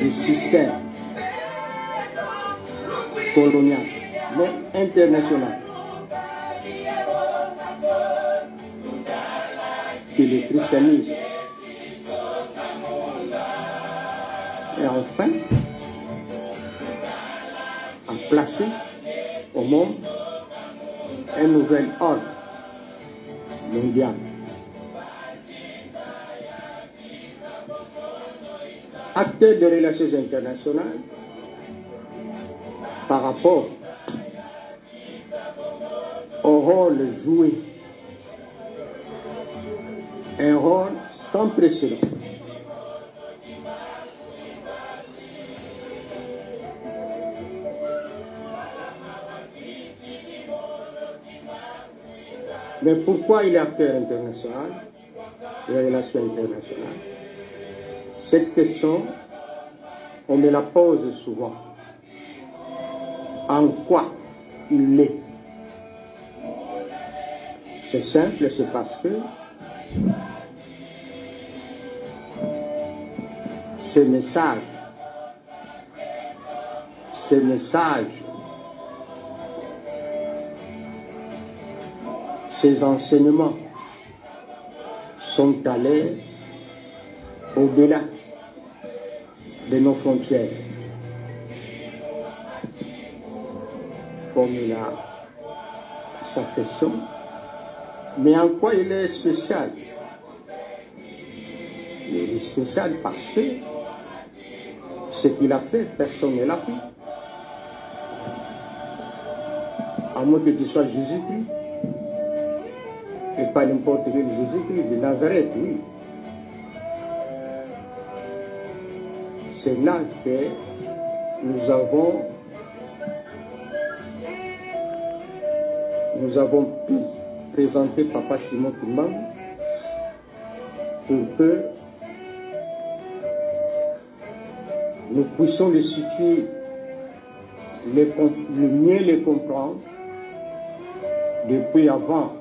du système colonial, mais international, que le christianisme. Et enfin, a placé au monde un nouvel ordre mondial. Acteur de relations internationales par rapport au rôle joué, un rôle sans précédent. Mais pourquoi il est acteur international, les relations internationales? Cette question, on me la pose souvent. En quoi il est? C'est simple, c'est parce que ces messages, ces enseignements sont allés au-delà de nos frontières. Formule sa question. Mais en quoi il est spécial? Il est spécial parce que ce qu'il a fait, personne ne l'a fait. À moins que tu sois Jésus-Christ. Et pas n'importe quel Jésus-Christ de Nazareth, oui. C'est là que nous avons pu présenter Papa Simon Kimbangu pour que nous puissions les situer, mieux les comprendre depuis avant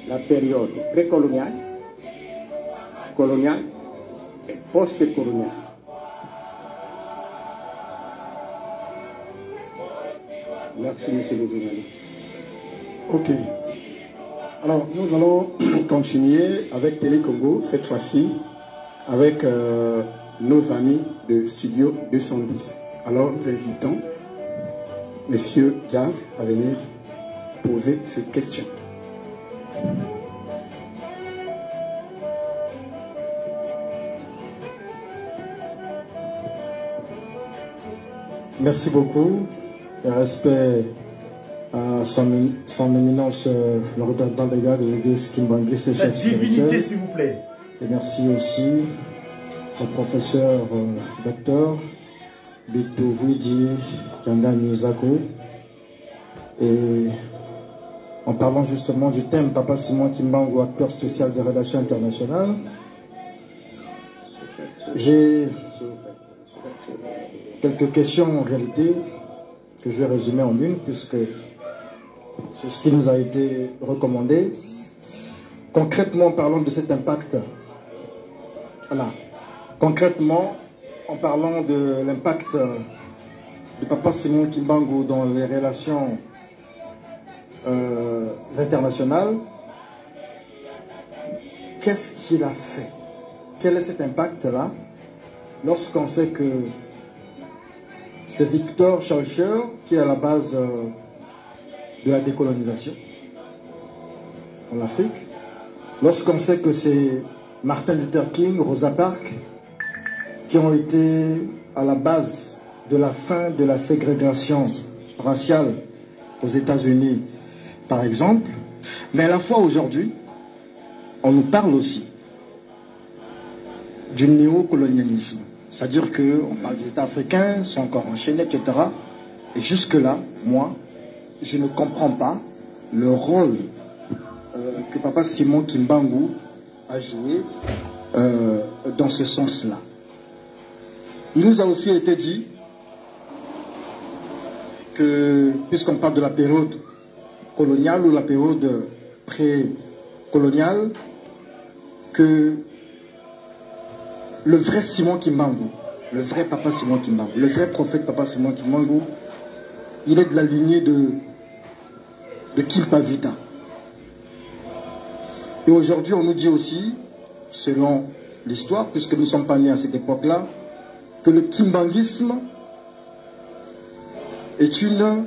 la période précoloniale, coloniale et post-coloniale. Merci, monsieur le journaliste. Ok. Alors, nous allons continuer avec Télé Congo, cette fois-ci, avec nos amis de Studio 210. Alors, nous invitons Monsieur Jazz à venir poser ses questions. Merci beaucoup. Respect à son éminence, le représentant des gars de l'église Kimbangu. Sa divinité, s'il vous plaît. Et merci aussi au professeur docteur Bitouvoudi Kanga Mizako. Et en parlant justement du thème Papa Simon Kimbangu, acteur spécial des relations internationales, j'ai quelques questions en réalité que je vais résumer en une puisque c'est ce qui nous a été recommandé. Concrètement, parlons de cet impact. Voilà. Concrètement, en parlant de l'impact de Papa Simon Kimbangu dans les relations internationales, qu'est-ce qu'il a fait? Quel est cet impact-là lorsqu'on sait que c'est Victor Schœlcher qui est à la base de la décolonisation en Afrique, lorsqu'on sait que c'est Martin Luther King, Rosa Parks qui ont été à la base de la fin de la ségrégation raciale aux États-Unis, par exemple, mais à la fois aujourd'hui, on nous parle aussi du néocolonialisme. C'est-à-dire qu'on parle des États africains, sont encore enchaînés, etc. Et jusque-là, moi, je ne comprends pas le rôle que Papa Simon Kimbangu a joué dans ce sens-là. Il nous a aussi été dit que, puisqu'on parle de la période coloniale ou la période pré-coloniale, que le vrai Simon Kimbangu, le vrai papa Simon Kimbangu, le vrai prophète papa Simon Kimbangu, il est de la lignée de Kimpa Vita. Et aujourd'hui, on nous dit aussi, selon l'histoire, puisque nous ne sommes pas nés à cette époque-là, que le kimbanguisme est une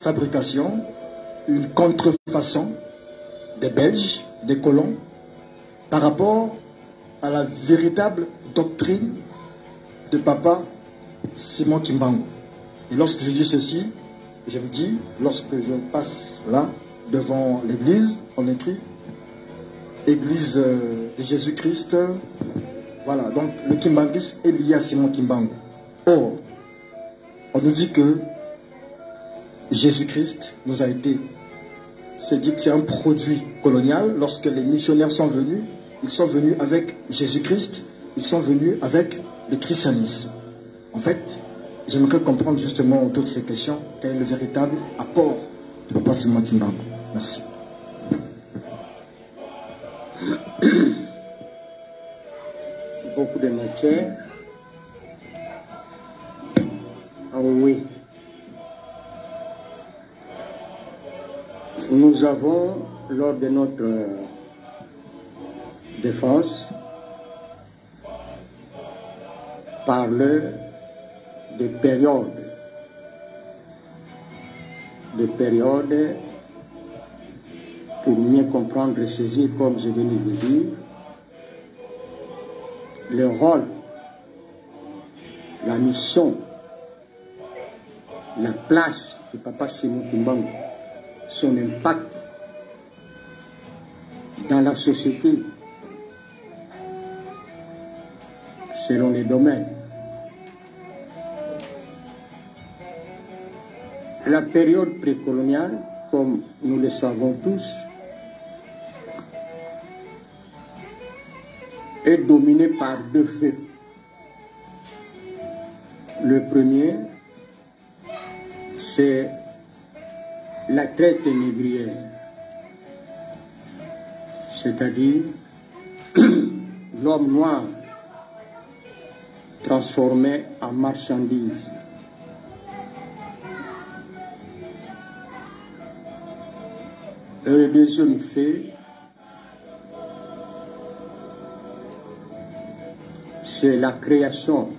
fabrication, une contrefaçon des Belges, des colons, par rapport à la véritable doctrine de papa Simon Kimbangu. Et lorsque je dis ceci, je me dis, lorsque je passe là, devant l'église, on écrit Église de Jésus-Christ. Voilà, donc le kimbanguisme est lié à Simon Kimbangu. Or, on nous dit que Jésus-Christ nous a été, c'est dit que c'est un produit colonial. Lorsque les missionnaires sont venus, ils sont venus avec Jésus-Christ, ils sont venus avec le christianisme. En fait, j'aimerais comprendre justement toutes ces questions, quel est le véritable apport de papa Simon Kimbangu. Merci. Beaucoup de matière. Ah oui. Nous avons, lors de notre défense, parlé de périodes pour mieux comprendre et saisir, comme je venais de dire, le rôle, la mission, la place de papa Simon Kimbangu, son impact dans la société, selon les domaines. La période précoloniale, comme nous le savons tous, est dominée par deux faits. Le premier, c'est la traite négrière, c'est-à-dire l'homme noir transformé en marchandise. Et le deuxième fait, c'est la création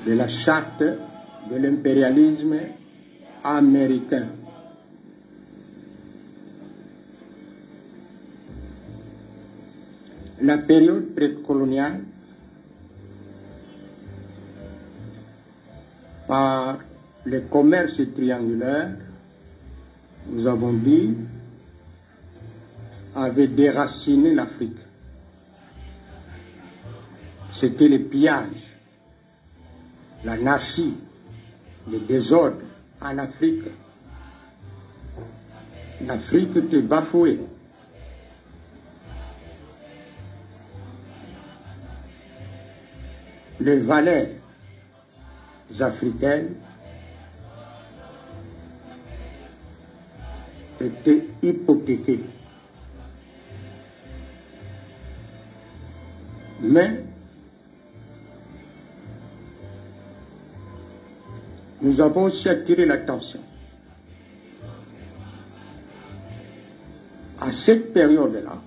de la charte de l'impérialisme américain. La période précoloniale, par le commerce triangulaire, nous avons dit, avait déraciné l'Afrique. C'était le pillage, l'anarchie, le désordre en Afrique. L'Afrique était bafouée. Les valeurs africaines étaient hypothéquées. Mais nous avons aussi attiré l'attention. À cette période-là,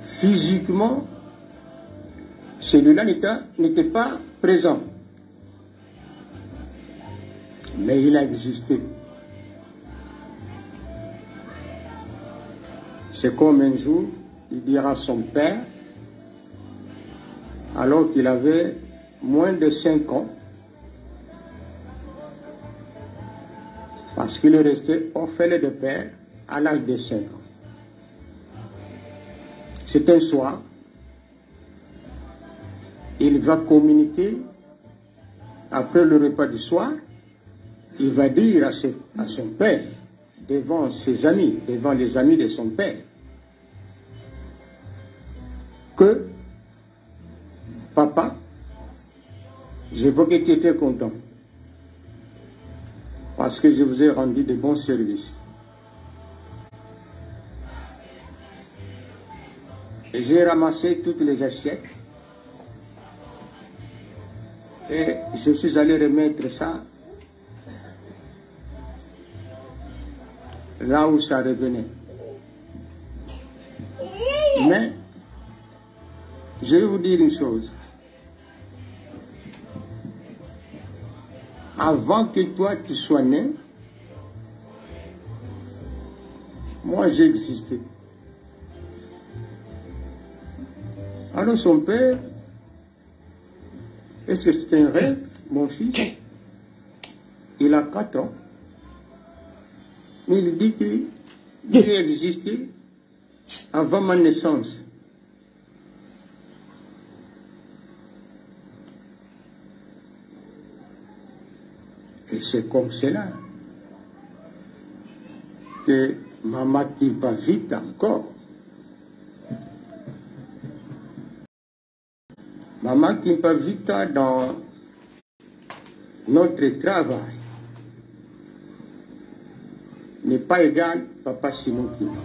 physiquement, celui-là n'était pas présent. Mais il a existé. C'est comme un jour, il dira à son père, alors qu'il avait moins de 5 ans, parce qu'il est resté orphelin de père à l'âge de 5 ans. C'est un soir, il va communiquer, après le repas du soir, il va dire à son père, devant ses amis, devant les amis de son père, que papa, je veux que tu étais content, parce que je vous ai rendu de bons services. J'ai ramassé toutes les assiettes et je suis allé remettre ça là où ça revenait. Mais je vais vous dire une chose. Avant que toi tu sois né, moi j'ai existé. Alors son père, est-ce que c'est un rêve, mon fils? Il a 4 ans. Mais il dit qu'il a existé avant ma naissance. Et c'est comme cela que Mama Kimpa vit encore. Mama Kimpa Vita dans notre travail n'est pas égal Papa Simon Kimpa.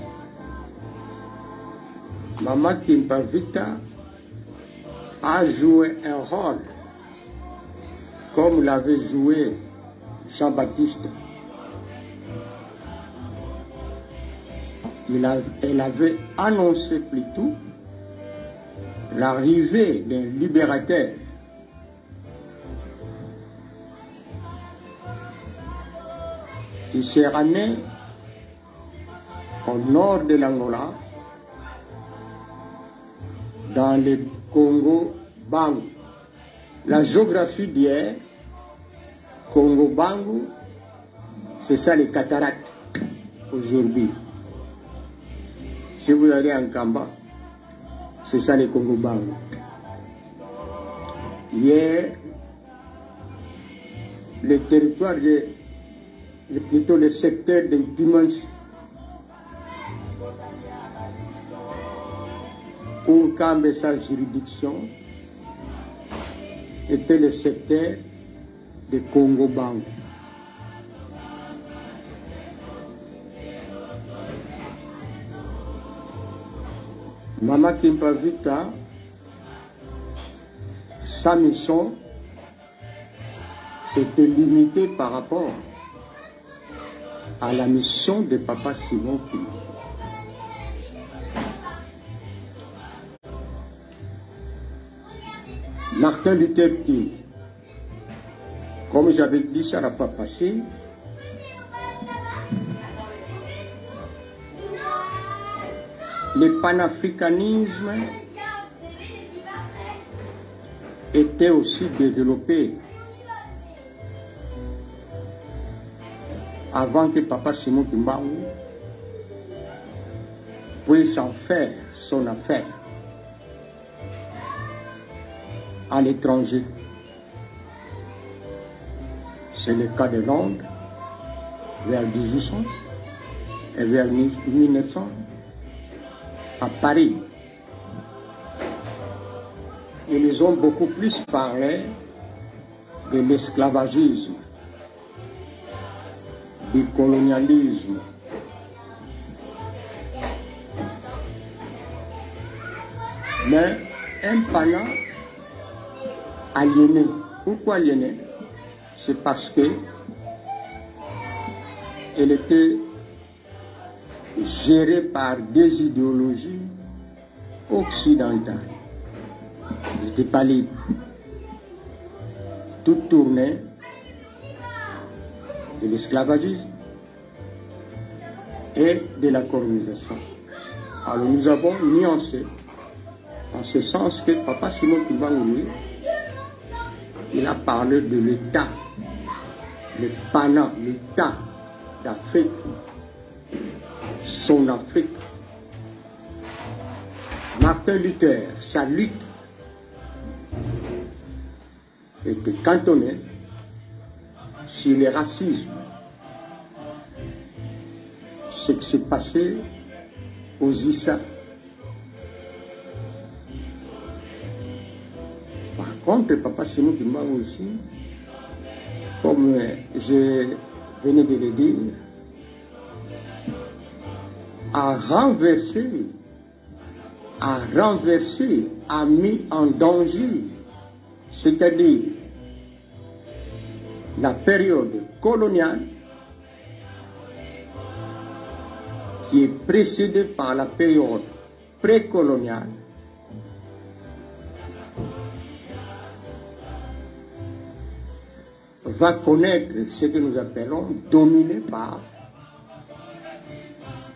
Mama Kimpa Vita a joué un rôle comme l'avait joué Jean-Baptiste. Elle avait annoncé plutôt l'arrivée d'un libérateur. Qui sera né au nord de l'Angola, dans le Congo-Bangu. La géographie d'hier, Congo-Bangu, c'est ça les cataractes aujourd'hui. Si vous allez en Kamba, c'est ça les Congo-Bangu. Hier, le territoire plutôt le secteur de Dimanche, où Kambe sa juridiction était le secteur de Congo-Bangu. Mama Kimpa Vita, sa mission était limitée par rapport à la mission de Papa Simon Kimpa. Martin Luther King, comme j'avais dit ça la fois passée, le panafricanisme était aussi développé avant que Papa Simon Kimpa puisse en faire son affaire à l'étranger. C'est le cas de Londres vers 1800 et vers 1900 à Paris. Ils ont beaucoup plus parlé de l'esclavagisme, du colonialisme. Mais un pana aliéné. Pourquoi aliéné? C'est parce que elle était gérée par des idéologies occidentales. Ils n'étaient pas libres. Tout tournait de l'esclavagisme et de la colonisation. Alors nous avons nuancé en ce sens que Papa Simon Kimpa, il a parlé de l'État, le pana, l'État d'Afrique, son Afrique. Martin Luther, sa lutte était cantonnée sur le racisme. Ce qui s'est passé aux Issa. Par contre, Papa Simon Kimpa aussi, comme je venais de le dire, a renversé a renversé, a mis en danger, c'est-à-dire la période coloniale qui est précédée par la période précoloniale, va connaître ce que nous appelons dominé par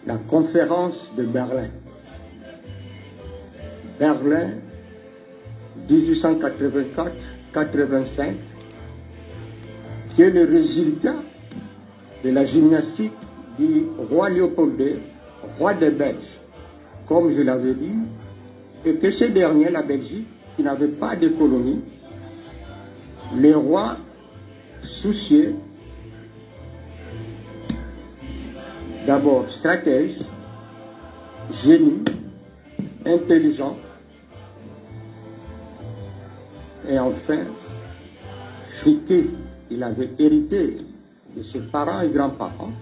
la conférence de Berlin. Berlin, 1884-85, qui est le résultat de la gymnastique du roi Léopold II, roi des Belges, comme je l'avais dit, et que ce dernier, la Belgique, qui n'avait pas de colonie, les rois soucieux, d'abord stratège, génie, intelligent, et enfin friqué. Il avait hérité de ses parents et grands-parents,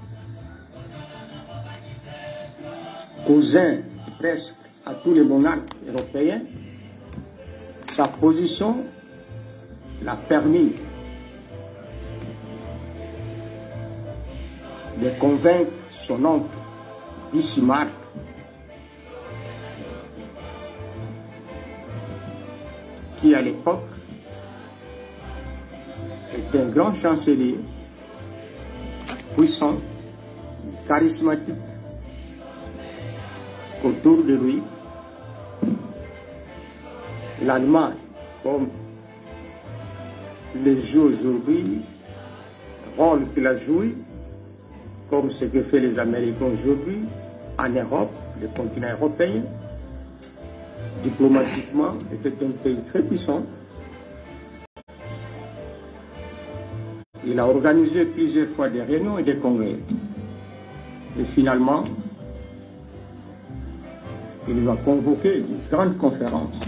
cousin presque à tous les monarques européens. Sa position l'a permis de convaincre son oncle Bismarck qui à l'époque était un grand chancelier, puissant, charismatique. Autour de lui, l'Allemagne, comme les joue aujourd'hui, rôle qu'il a joué, comme ce que fait les Américains aujourd'hui, en Europe, le continent européen, diplomatiquement, était un pays très puissant. Il a organisé plusieurs fois des réunions et des congrès. Et finalement, il va convoquer une grande conférence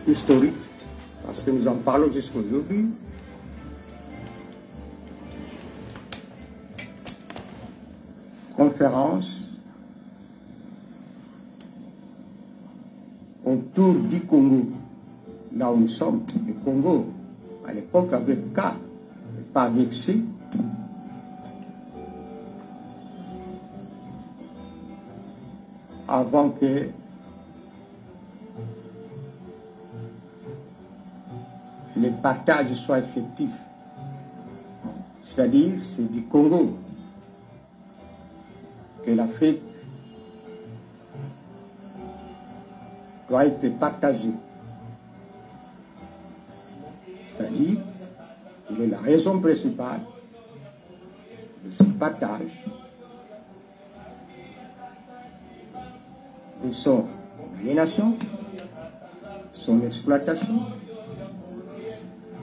historique, parce que nous en parlons jusqu'aujourd'hui. Conférence autour du Congo, là où nous sommes. Le Congo, à l'époque, avec K, et pas avec C. Avant que les partages soient effectifs. C'est-à-dire, c'est du Congo que l'Afrique doit être partagée. C'est-à-dire, il est la raison principale de ce partage. Et son aliénation, son exploitation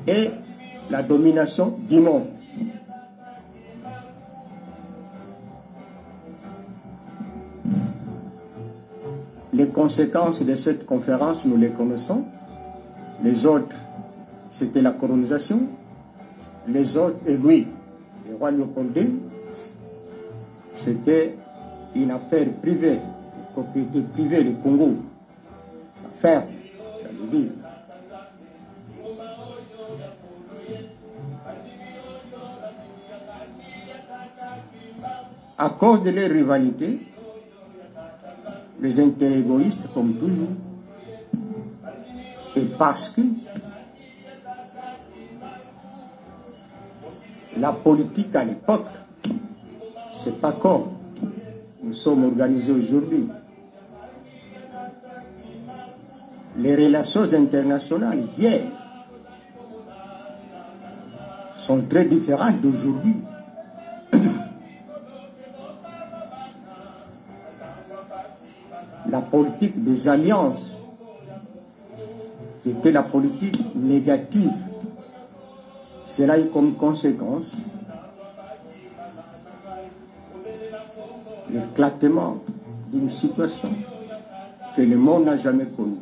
et la domination du monde. Les conséquences de cette conférence, nous les connaissons. Les autres, c'était la colonisation. Les autres, et lui, le roi Léopold II, c'était une affaire privée. Propriété privée du Congo, sa ferme, j'allais dire. À cause de leur rivalité, les intérêts égoïstes comme toujours, et parce que la politique à l'époque, c'est pas comme nous sommes organisés aujourd'hui. Les relations internationales d'hier sont très différentes d'aujourd'hui. La politique des alliances, qui était la politique négative, cela a eu comme conséquence l'éclatement d'une situation que le monde n'a jamais connue.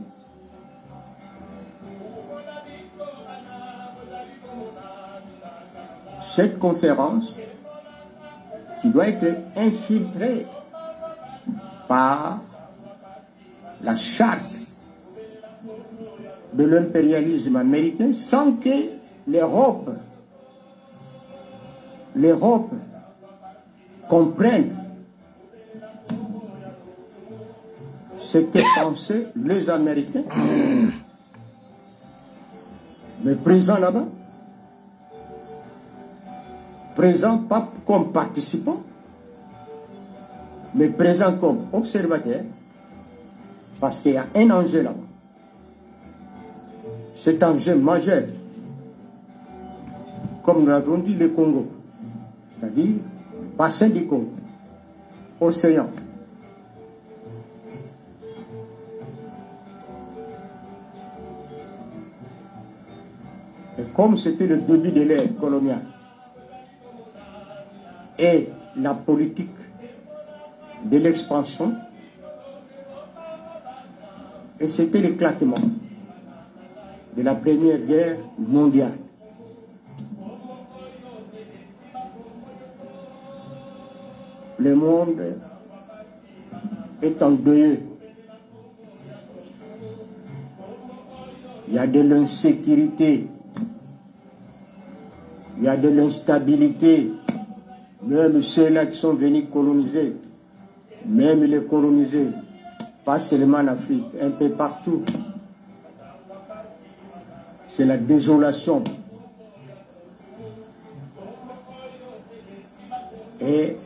Cette conférence, qui doit être infiltrée par la charte de l'impérialisme américain sans que l'Europe comprenne ce que pensaient les Américains, mais présents là-bas, présents pas comme participants, mais présents comme observateurs, parce qu'il y a un enjeu là-bas. Cet enjeu majeur, comme nous l'avons dit, le Congo, c'est-à-dire bassin du Congo, océan. Et comme c'était le début de l'ère coloniale et la politique de l'expansion, et c'était l'éclatement de la Première Guerre mondiale. Le monde est endeuillé. Il y a de l'insécurité, il y a de l'instabilité. Même ceux-là qui sont venus coloniser, même les colonisés, pas seulement en Afrique, un peu partout. C'est la désolation. Et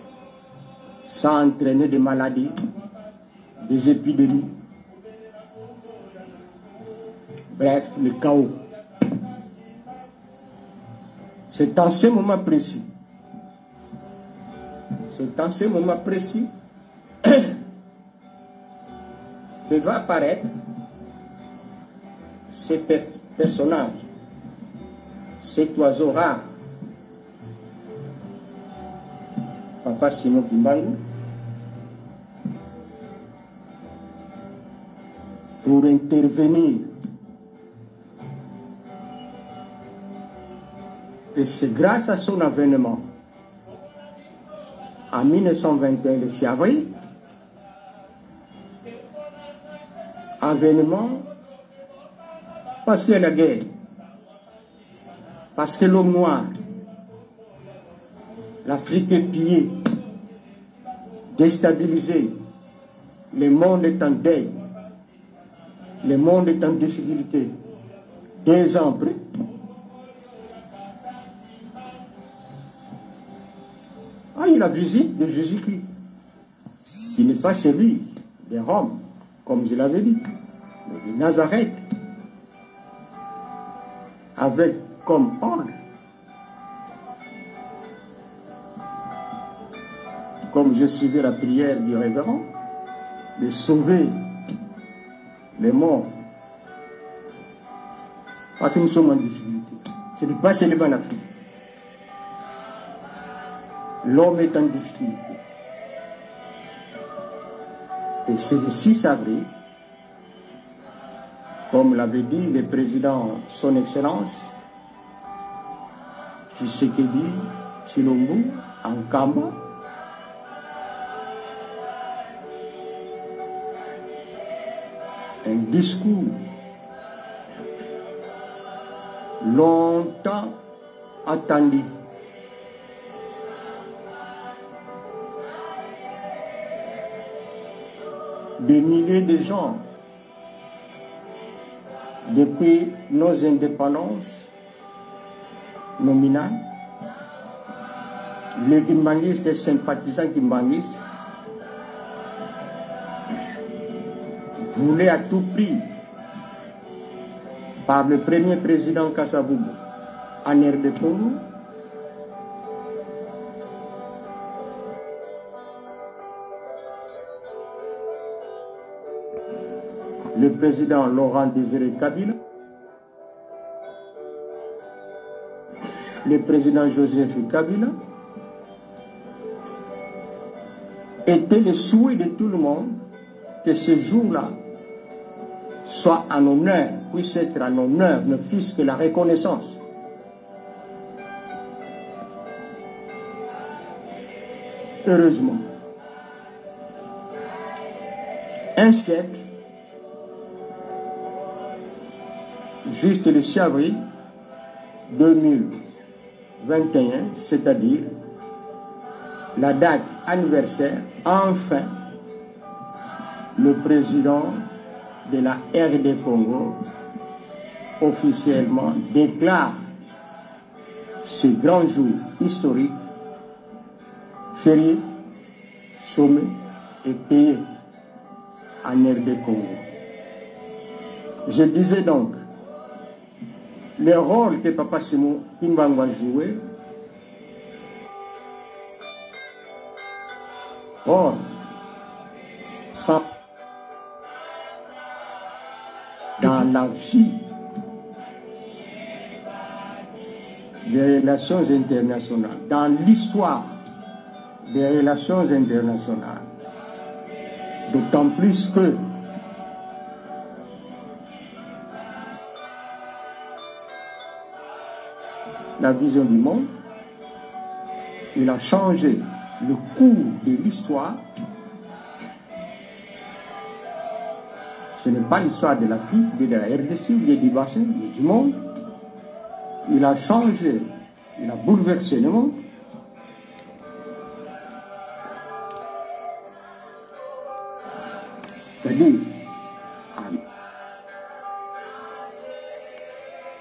ça a entraîné des maladies, des épidémies. Bref, le chaos. C'est en ce moment précis. C'est en ce moment précis que va apparaître ce personnage, cet oiseau rare, Papa Simon Kimbangu, pour intervenir. Et c'est grâce à son avènement en 1921, le 6 avril, avènement parce qu'il y a la guerre, parce que l'homme noir, l'Afrique est pillée, déstabilisée, le monde est en deuil, le monde est en difficulté. 2 ans après, la visite de Jésus-Christ, qui n'est pas celui de Rome, comme je l'avais dit, mais de Nazareth, avec comme ordre, comme je suivais la prière du révérend, de sauver les morts. Parce que nous sommes en difficulté. Ce n'est pas seulement en Afrique. L'homme est en difficulté. Et c'est le 6 avril, comme l'avait dit le président, son Excellence, Tshisekedi Tshilombo, en Kamba, un discours longtemps attendu. Des milliers de gens, depuis nos indépendances nominales, les kimbanguistes et sympathisants kimbanguistes voulaient à tout prix, par le premier président Kasavubu en RD Congo, le président Laurent Désiré Kabila, le président Joseph Kabila, était le souhait de tout le monde que ce jour-là soit en honneur, puisse être en honneur, ne fût-ce que la reconnaissance. Heureusement, un siècle juste le 6 avril 2021, c'est-à-dire la date anniversaire, enfin, le président de la RD Congo officiellement déclare ce grand jour historique férié, chômé et payé en RD Congo. Je disais donc, le rôle que Papa Simon Kimbangu a joué, dans la vie des relations internationales, dans l'histoire des relations internationales, d'autant plus que la vision du monde, il a changé le cours de l'histoire. Ce n'est pas l'histoire de l'Afrique, de la RDC, ou du bassin, mais du monde. Il a changé, il a bouleversé le monde. C'est-à-dire,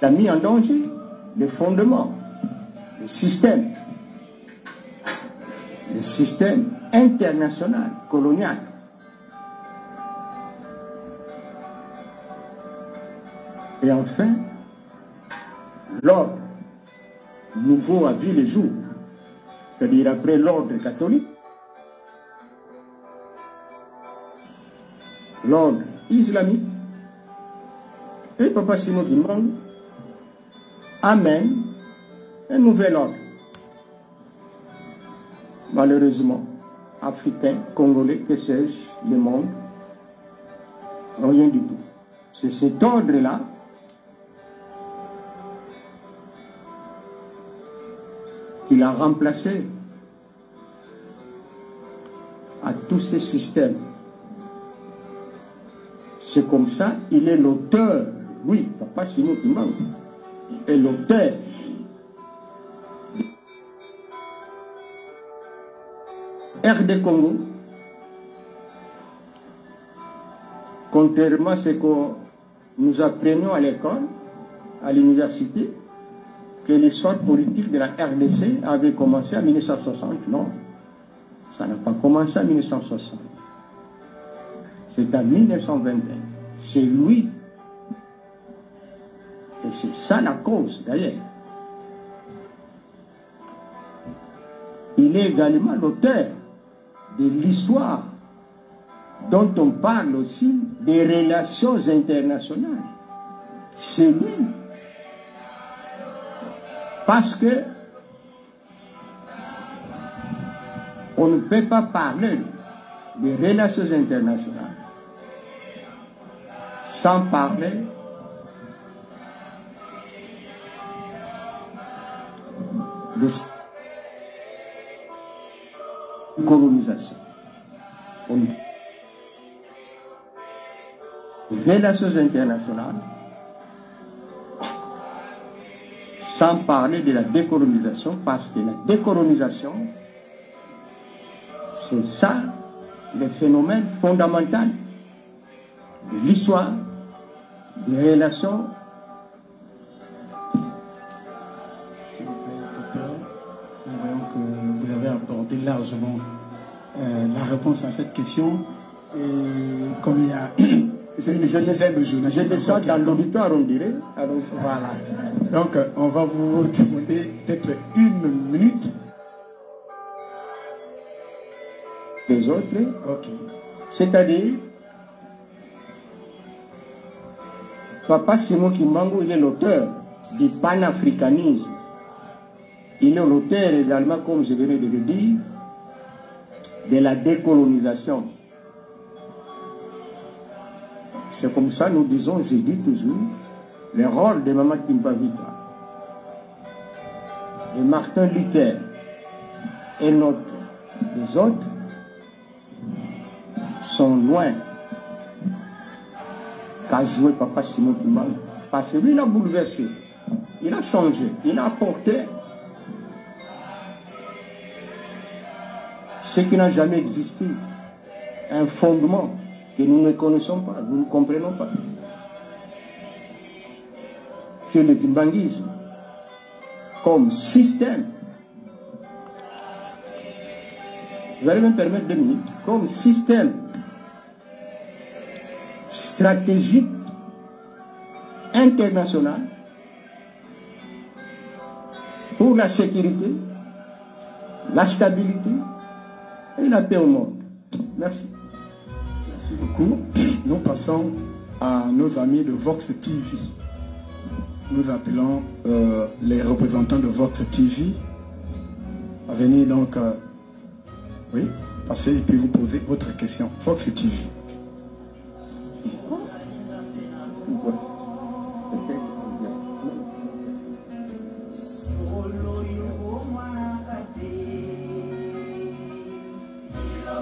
il a mis en danger les fondements, le système international, colonial. Et enfin, l'ordre nouveau a vu le jour, c'est-à-dire après l'ordre catholique, l'ordre islamique, et Papa Simon Kimbangu amène un nouvel ordre. Malheureusement, Africains, Congolais, que sais-je, le monde, rien du tout. C'est cet ordre-là qu'il a remplacé à tous ces systèmes. C'est comme ça, il est l'auteur, oui, Papa Simon Kimbangu est l'auteur RD Congo, contrairement à ce que nous apprenions à l'école, à l'université, que l'histoire politique de la RDC avait commencé en 1960. Non, ça n'a pas commencé en 1960. C'est en 1921. C'est lui. Et c'est ça la cause, d'ailleurs. Il est également l'auteur de l'histoire dont on parle aussi des relations internationales. C'est lui. Parce que on ne peut pas parler des relations internationales sans parler de colonisation. Les relations internationales, sans parler de la décolonisation, parce que la décolonisation, c'est ça le phénomène fondamental de l'histoire des relations. S'il vous plaît, docteur, nous voyons que vous avez abordé largement la réponse à cette question. Et comme il y a je descends dans l'auditoire, on dirait. Alors, voilà. Donc, on va vous demander peut-être 1 minute. Les autres. Ok. C'est-à-dire, Papa Simon Kimbangu, il est l'auteur du panafricanisme. Il est l'auteur également, comme je venais de le dire, de la décolonisation. C'est comme ça, nous disons, je dis toujours, le rôle de Mama Kimpavita, de Martin Luther et les autres sont loin qu'a joué Papa Simon Kimbangu. Parce que lui, il a bouleversé, il a changé, il a apporté ce qui n'a jamais existé, un fondement que nous ne connaissons pas, nous ne comprenons pas. Que le kimbanguisme, comme système, vous allez me permettre 2 minutes, comme système stratégique international pour la sécurité, la stabilité et la paix au monde. Merci. Merci beaucoup. Nous passons à nos amis de Vox TV. Nous appelons les représentants de Vox TV à venir donc oui, passer et puis vous poser votre question. Vox TV.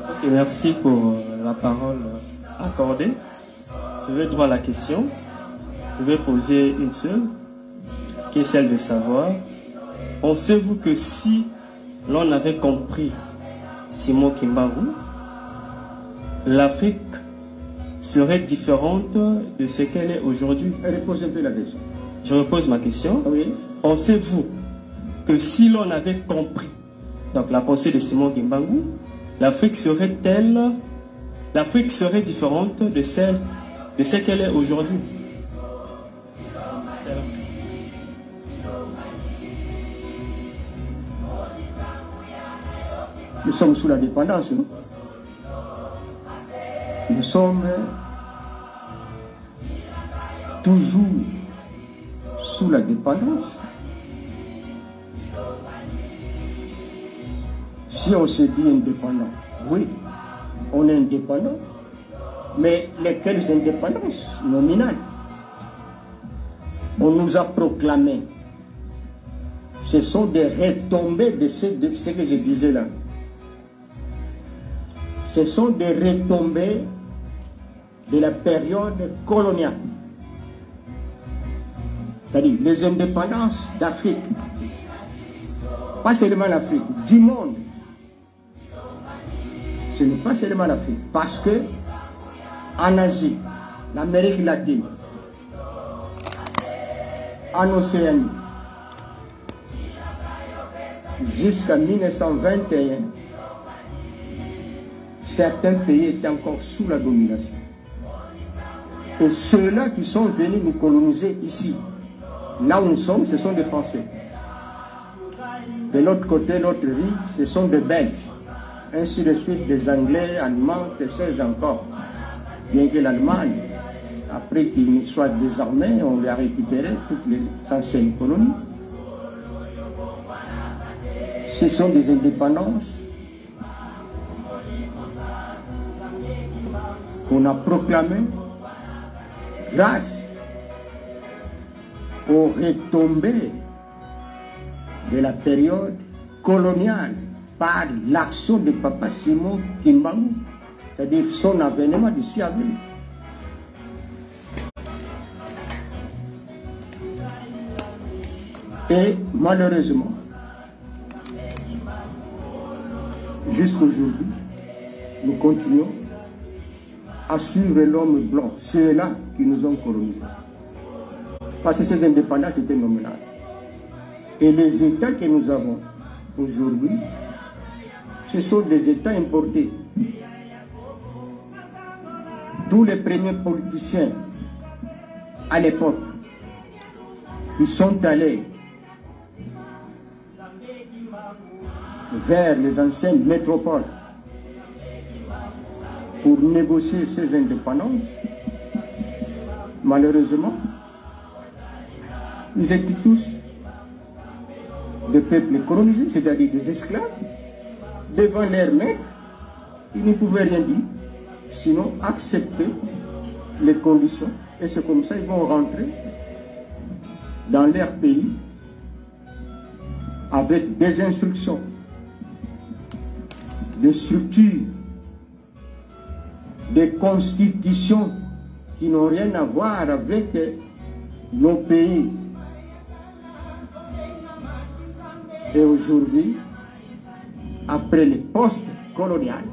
Okay, merci pour la parole accordée. Je vais droit à la question. Je vais poser une seule, qui est celle de savoir, pensez-vous que si l'on avait compris Simon Kimbangu, l'Afrique serait différente de ce qu'elle est aujourd'hui? Repose un peu la question. Je repose ma question. Oui. Pensez-vous que si l'on avait compris donc la pensée de Simon Kimbangu, l'Afrique serait différente de ce qu'elle est aujourd'hui? Nous sommes sous la dépendance, non? Nous sommes toujours sous la dépendance. Si on se dit indépendant, oui, on est indépendant, mais lesquelles indépendances nominales? On nous a proclamé. Ce sont des retombées de ce que je disais là. Ce sont des retombées de la période coloniale. C'est-à-dire les indépendances d'Afrique. Pas seulement l'Afrique, du monde. Ce n'est pas seulement l'Afrique. Parce que en Asie, l'Amérique latine, en Océanie, jusqu'à 1921, certains pays étaient encore sous la domination. Et ceux-là qui sont venus nous coloniser ici, là où nous sommes, ce sont des Français. De l'autre côté, l'autre rive, ce sont des Belges. Ainsi de suite, des Anglais, Allemands, que sais-je encore. Bien que l'Allemagne, après qu'il soit désarmé, on lui a récupéré toutes les anciennes colonies. Ce sont des indépendances qu'on a proclamées grâce aux retombées de la période coloniale par l'action de Papa Simon Kimbangu, c'est-à-dire son avènement d'ici à venir. Et malheureusement, jusqu'aujourd'hui, nous continuons à suivre l'homme blanc, ceux-là qui nous ont colonisés. Parce que ces indépendances étaient nominales. Et les États que nous avons aujourd'hui, ce sont des États importés. Tous les premiers politiciens à l'époque qui sont allés vers les anciennes métropoles pour négocier ces indépendances, malheureusement, ils étaient tous des peuples colonisés, c'est-à-dire des esclaves, devant leurs maîtres. Ils ne pouvaient rien dire, sinon accepter les conditions. Et c'est comme ça qu'ils vont rentrer dans leur pays avec des instructions, des structures, des constitutions qui n'ont rien à voir avec nos pays. Et aujourd'hui, après les postes coloniales,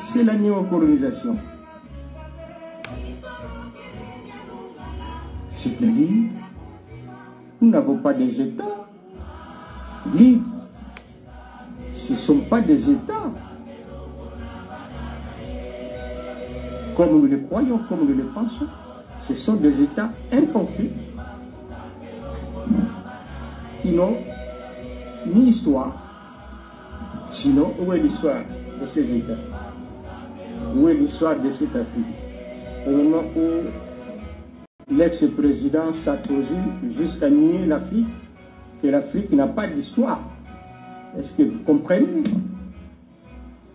c'est la néocolonisation. C'est-à-dire, nous n'avons pas des États libres. Ce ne sont pas des États comme nous le croyons, comme nous le pensons. Ce sont des États importés qui n'ont ni histoire. Sinon, où est l'histoire de ces États? Où est l'histoire de cette Afrique? Au moment où l'ex-président Sarkozy jusqu'à nier l'Afrique, que l'Afrique n'a pas d'histoire. Est-ce que vous comprenez?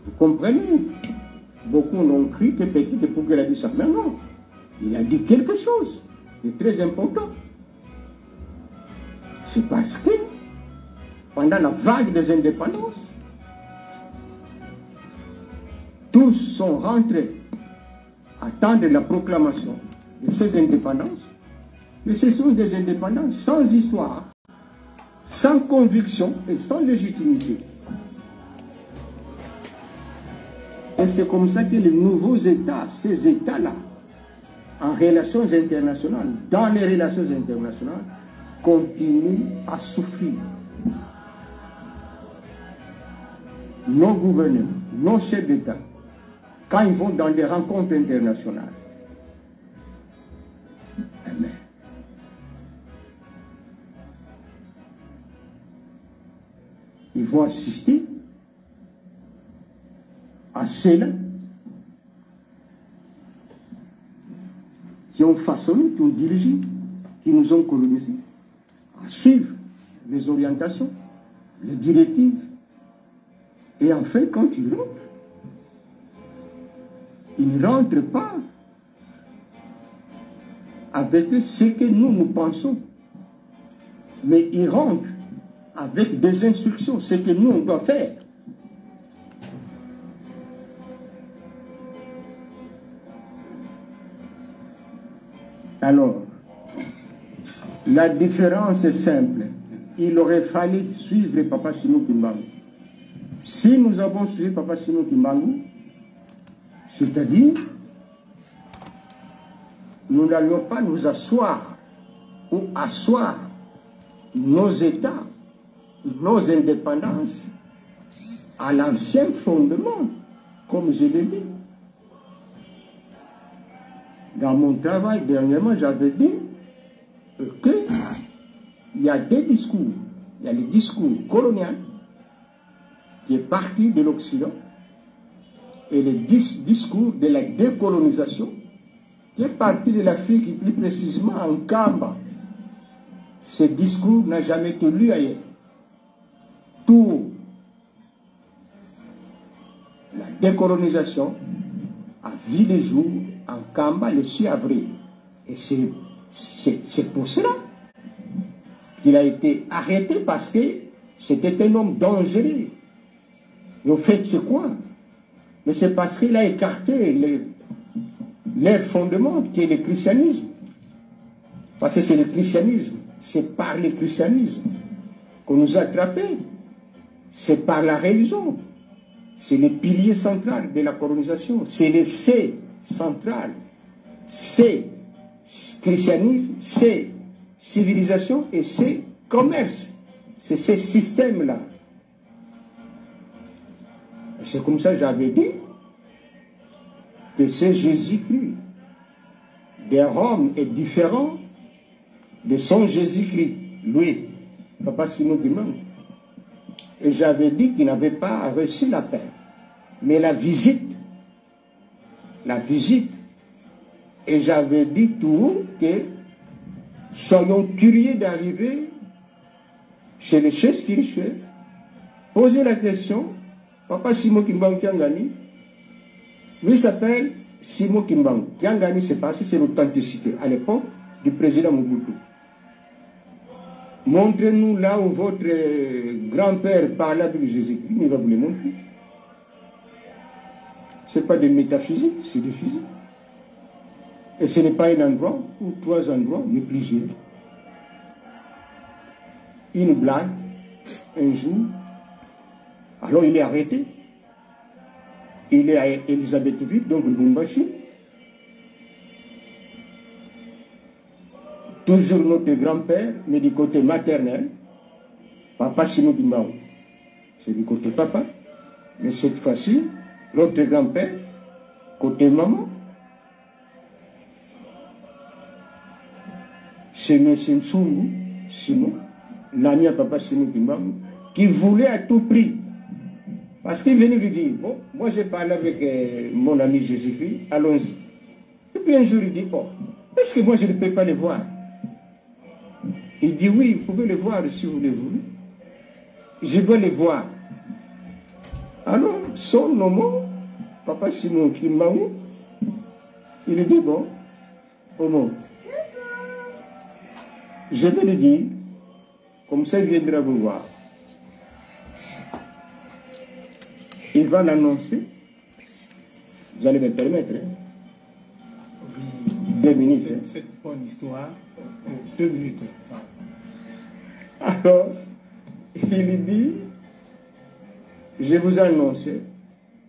Vous comprenez? Beaucoup n'ont cru que peut-être pour qu'il a dit ça. Mais non, il a dit quelque chose de très important. C'est parce que pendant la vague des indépendances, tous sont rentrés à attendre la proclamation de ces indépendances. Mais ce sont des indépendances sans histoire, sans conviction et sans légitimité. Et c'est comme ça que les nouveaux États, ces États-là, en relations internationales, dans les relations internationales, continuent à souffrir. Nos gouvernements, nos chefs d'État, quand ils vont dans des rencontres internationales, ils vont assister à ceux-là qui ont façonné, qui ont dirigé, qui nous ont colonisés, à suivre les orientations, les directives. Et enfin, quand ils ne rentrent pas avec ce que nous pensons, mais ils rentrent avec des instructions, ce que nous on doit faire. Alors, la différence est simple. Il aurait fallu suivre Papa Simon Kimbangu. Si nous avons suivi Papa Simon Kimbangu, c'est-à-dire, nous n'allions pas nous asseoir ou asseoir nos États, nos indépendances à l'ancien fondement, comme je l'ai dit. Dans mon travail, dernièrement, j'avais dit qu'il y a deux discours. Il y a le discours colonial qui est parti de l'Occident et le discours de la décolonisation qui est parti de l'Afrique, et plus précisément en Kamba. Ce discours n'a jamais été lu ailleurs. Tout la décolonisation a vu le jour en Kamba le 6 avril. Et c'est pour cela qu'il a été arrêté, parce que c'était un homme dangereux. Et au fait, c'est quoi? Mais c'est parce qu'il a écarté leur fondement, qui est le christianisme. Parce que c'est le christianisme, c'est par le christianisme qu'on nous a attrapés. C'est par la religion. C'est le pilier central de la colonisation. C'est le C central. C'est christianisme, c'est civilisation et c'est commerce. C'est ces systèmes-là. C'est comme ça que j'avais dit que c'est Jésus-Christ de Rome est différent de son Jésus-Christ, lui, Papa Simon Kimbangu. Et j'avais dit qu'il n'avait pas reçu la paix. Mais la visite, et j'avais dit tout que soyons curieux d'arriver chez le chef spirituel, poser la question, Papa Simon Kimbangu Kiangani, lui s'appelle Simon Kimbangu. Kiangani, c'est parce que c'est l'authenticité à l'époque du président Mobutu. Montrez-nous là où votre grand-père parlait de Jésus-Christ, il va vous le montrer. Ce n'est pas de métaphysique, c'est de physique. Et ce n'est pas un endroit ou 3 endroits, mais plusieurs. Une blague, un jour, alors il est arrêté. Il est à Elisabethville, donc Lubumbashi. Toujours notre grand-père, mais du côté maternel, Papa Simon Bimbao. C'est du côté papa. Mais cette fois-ci, l'autre grand-père, côté maman, c'est M. Nsungu, Simon, l'ami à Papa Simon Bimbao, qui voulait à tout prix. Parce qu'il venait lui dire, bon, moi j'ai parlé avec mon ami Jésus-Christ, allons-y. Et puis un jour il dit, bon, est-ce que moi je ne peux pas les voir? Il dit, oui, vous pouvez les voir si vous le voulez. Je dois les voir. Alors, son nom, Papa Simon Kimbaou, il lui dit, bon, au monde, je vais lui dire, comme ça il viendra vous voir. Il va l'annoncer. Vous allez me permettre. Hein? 2 minutes. Cette bonne histoire, 2 minutes. Alors, il dit, je vous annonce,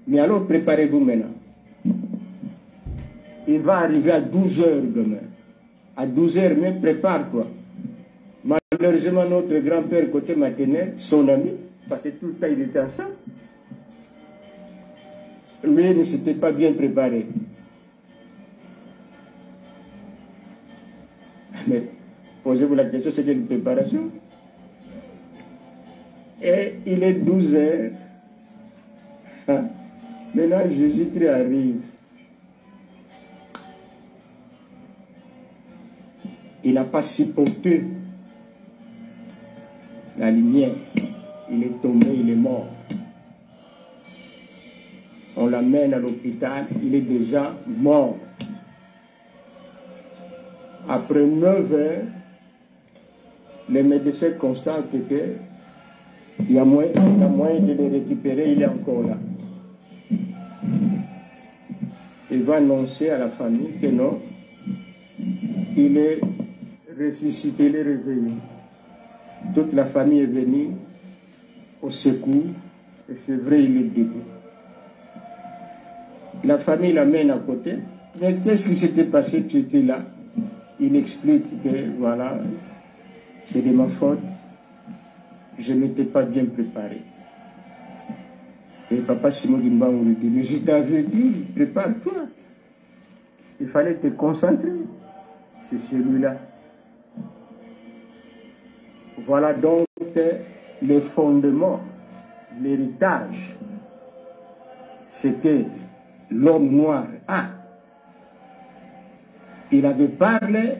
mais alors préparez-vous maintenant. Il va arriver à 12 heures demain. À 12 heures, mais prépare-toi. Malheureusement, notre grand-père côté maternel, son ami, parce que tout le temps il était ensemble, lui ne s'était pas bien préparé. Mais posez-vous la question, c'est une préparation. Et il est 12 heures. Hein? Maintenant, Jésus-Christ arrive. Il n'a pas supporté la lumière. Il est tombé, il est mort. On l'amène à l'hôpital, il est déjà mort. Après 9 heures, les médecins constatent qu'il y a moyen de le récupérer, il est encore là. Il va annoncer à la famille que non, il est ressuscité, il est réveillé. Toute la famille est venue au secours, et c'est vrai, il est debout. La famille l'amène à côté. Mais qu'est-ce qui s'était passé? Tu étais là. Il explique que voilà, c'est de ma faute. Je n'étais pas bien préparé. Et Papa Simon Bimbao lui dit, mais je t'avais dit, prépare-toi. Il fallait te concentrer. C'est celui-là. Voilà donc le fondement, l'héritage. C'est que l'homme noir a. Il avait parlé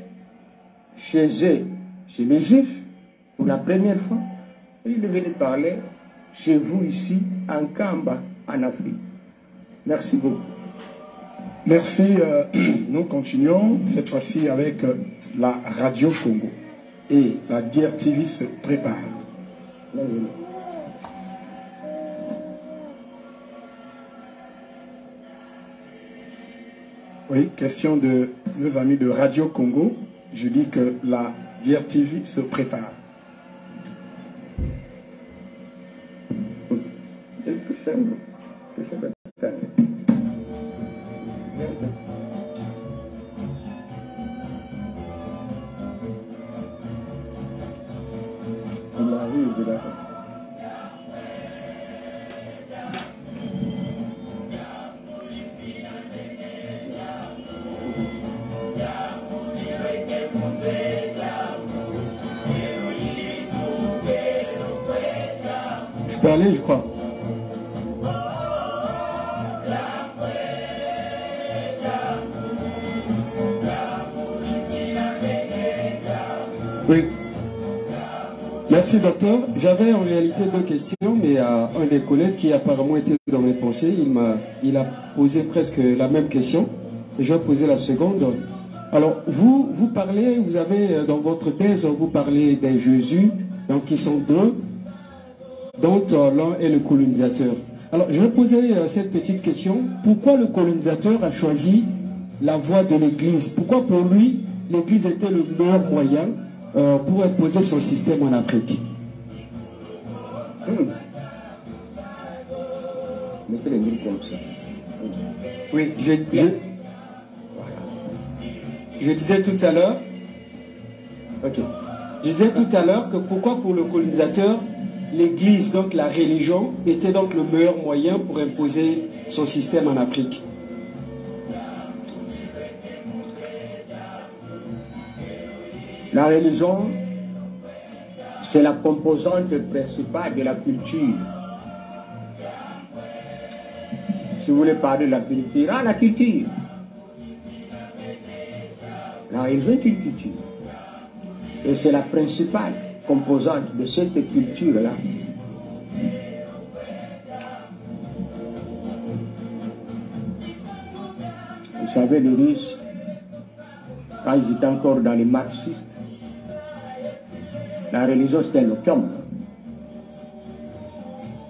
chez eux, chez les Juifs, pour la première fois. Et il est venu parler chez vous ici, en Kamba, en Afrique. Merci beaucoup. Merci. Nous continuons cette fois-ci avec la Radio Congo. Et la guerre TV se prépare. Oui, question de nos amis de Radio Congo. Je dis que la guerre TV se prépare. Je peux aller, je crois. Oui. Merci, docteur. J'avais en réalité 2 questions, mais un des collègues qui apparemment était dans mes pensées, il a posé presque la même question. Et je vais poser la seconde. Alors, vous parlez, vous avez dans votre thèse, vous parlez des Jésus, donc qui sont 2, dont l'un est le colonisateur. Alors, je vais poser cette petite question. Pourquoi le colonisateur a choisi la voix de l'Église. Pourquoi pour lui, l'Église était le meilleur moyen pour imposer son système en Afrique? Mettez les mots comme ça. Oui, je disais tout à l'heure, je disais tout à l'heure que pourquoi pour le colonisateur, l'Église, donc la religion, était donc le meilleur moyen pour imposer son système en Afrique. La religion, c'est la composante principale de la culture. Si vous voulez parler de la culture, la culture. La religion est une culture. Et c'est la principale composante de cette culture-là. Vous savez, les Russes, quand ils étaient encore dans les marxistes, la religion c'était l'opium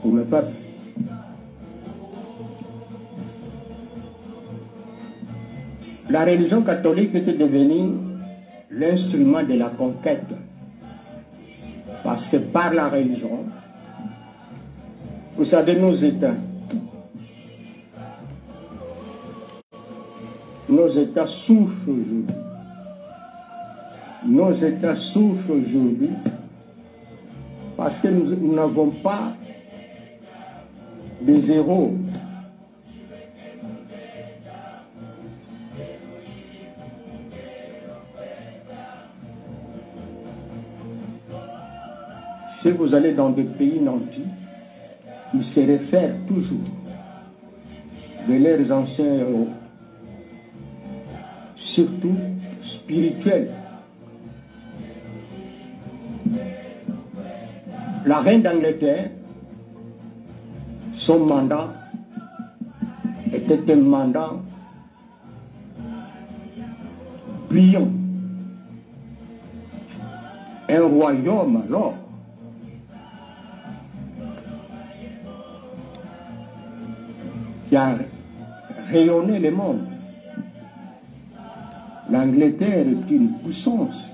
pour le peuple. La religion catholique était devenue l'instrument de la conquête. Parce que par la religion, vous savez, nos États souffrent aujourd'hui. Nos États souffrent aujourd'hui parce que nous n'avons pas des héros. Si vous allez dans des pays nantis, ils se réfèrent toujours de leurs anciens héros, surtout spirituels. La reine d'Angleterre, son mandat était un mandat brillant. Un royaume alors qui a rayonné le monde. L'Angleterre est une puissance,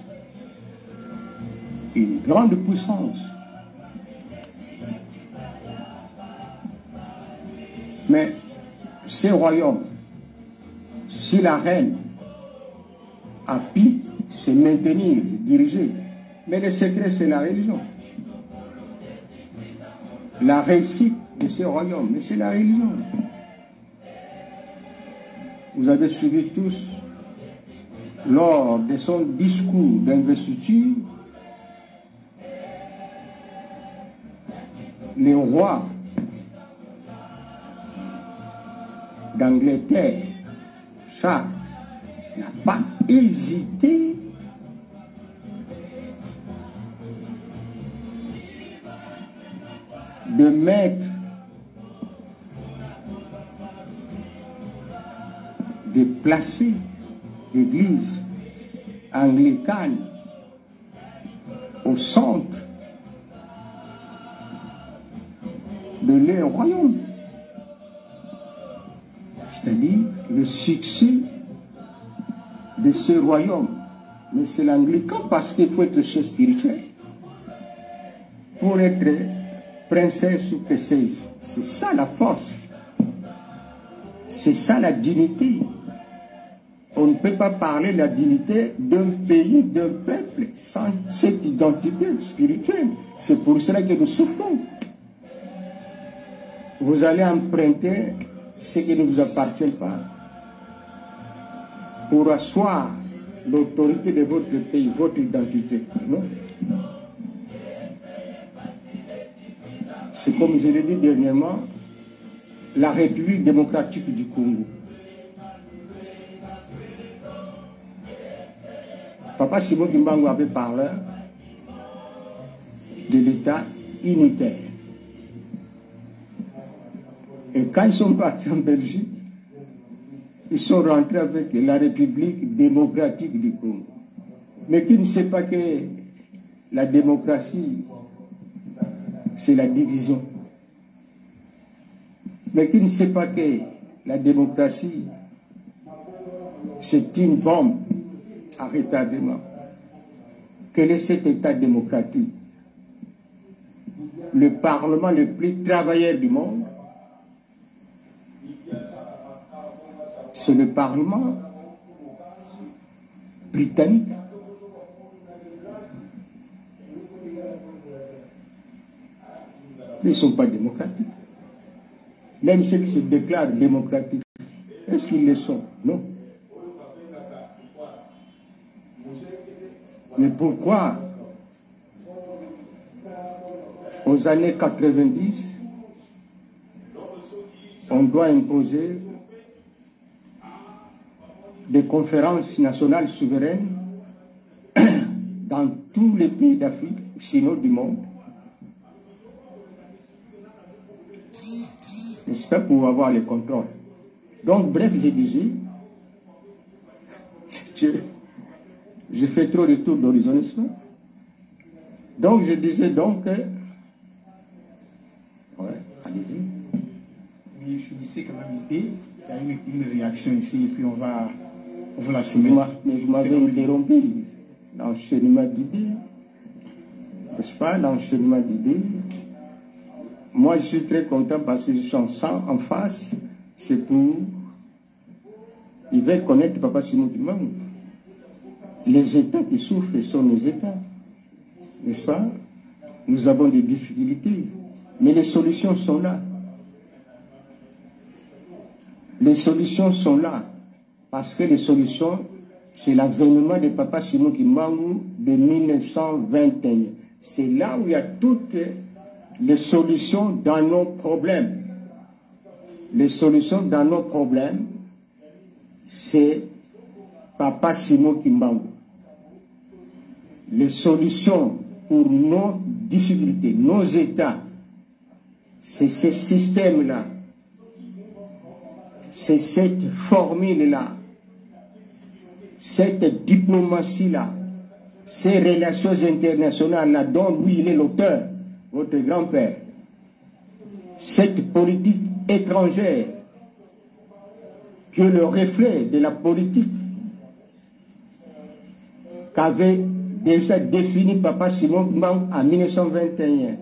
une grande puissance. Mais ce royaume, si la reine a pu se maintenir, diriger, mais le secret c'est la religion. La réussite de ce royaume, mais c'est la religion. Vous avez suivi tous, lors de son discours d'investiture, le roi d'Angleterre, Charles, n'a pas hésité de mettre de placer l'église anglicane au centre de leur royaume. C'est-à-dire le succès de ce royaume. Mais c'est l'anglican parce qu'il faut être chef spirituel pour être princesse ou princesse. C'est ça la force. C'est ça la dignité. On ne peut pas parler de la dignité d'un pays, d'un peuple, sans cette identité spirituelle. C'est pour cela que nous souffrons. Vous allez emprunter ce qui ne vous appartient pas pour asseoir l'autorité de votre pays, votre identité. Non. C'est comme je l'ai dit dernièrement, la République démocratique du Congo. Papa Simon Kimbangu avait parlé de l'État unitaire. Et quand ils sont partis en Belgique, ils sont rentrés avec la République démocratique du Congo. Mais qui ne sait pas que la démocratie, c'est la division. Mais qui ne sait pas que la démocratie, c'est une bombe à retardement. Quel est cet État démocratique? Le Parlement le plus travailleur du monde, c'est le Parlement britannique. Ils ne sont pas démocratiques. Même ceux qui se déclarent démocratiques, est-ce qu'ils le sont? Non. Mais pourquoi, aux années 90, on doit imposer des conférences nationales souveraines dans tous les pays d'Afrique, sinon du monde? N'est-ce pas, pour avoir le contrôle? Donc, bref, je disais, je fais trop de tours d'horizon. Donc, je disais donc, ouais, allez-y. Oui, je finissais quand même l'idée. Il y a une réaction ici, et puis on va la soumettre. Mais vous m'avez interrompu l'enchaînement d'idées. N'est-ce pas, l'enchaînement d'idées? Moi, je suis très content parce que je suis en face. C'est pour... Ils veulent connaître Papa Simon Kimbangu. Les États qui souffrent sont les États. N'est-ce pas? Nous avons des difficultés. Mais les solutions sont là. Les solutions sont là. Parce que les solutions, c'est l'avènement de Papa Simon Kimbangu de 1921. C'est là où il y a toutes les solutions dans nos problèmes. Les solutions dans nos problèmes, c'est Papa Simon Kimbangu. Les solutions pour nos difficultés, nos États, c'est ce système-là. C'est cette formule-là. Cette diplomatie-là. Ces relations internationales-là dont lui, il est l'auteur, votre grand-père. Cette politique étrangère que le reflet de la politique qu'avait déjà défini Papa Simon Kimbangu en 1921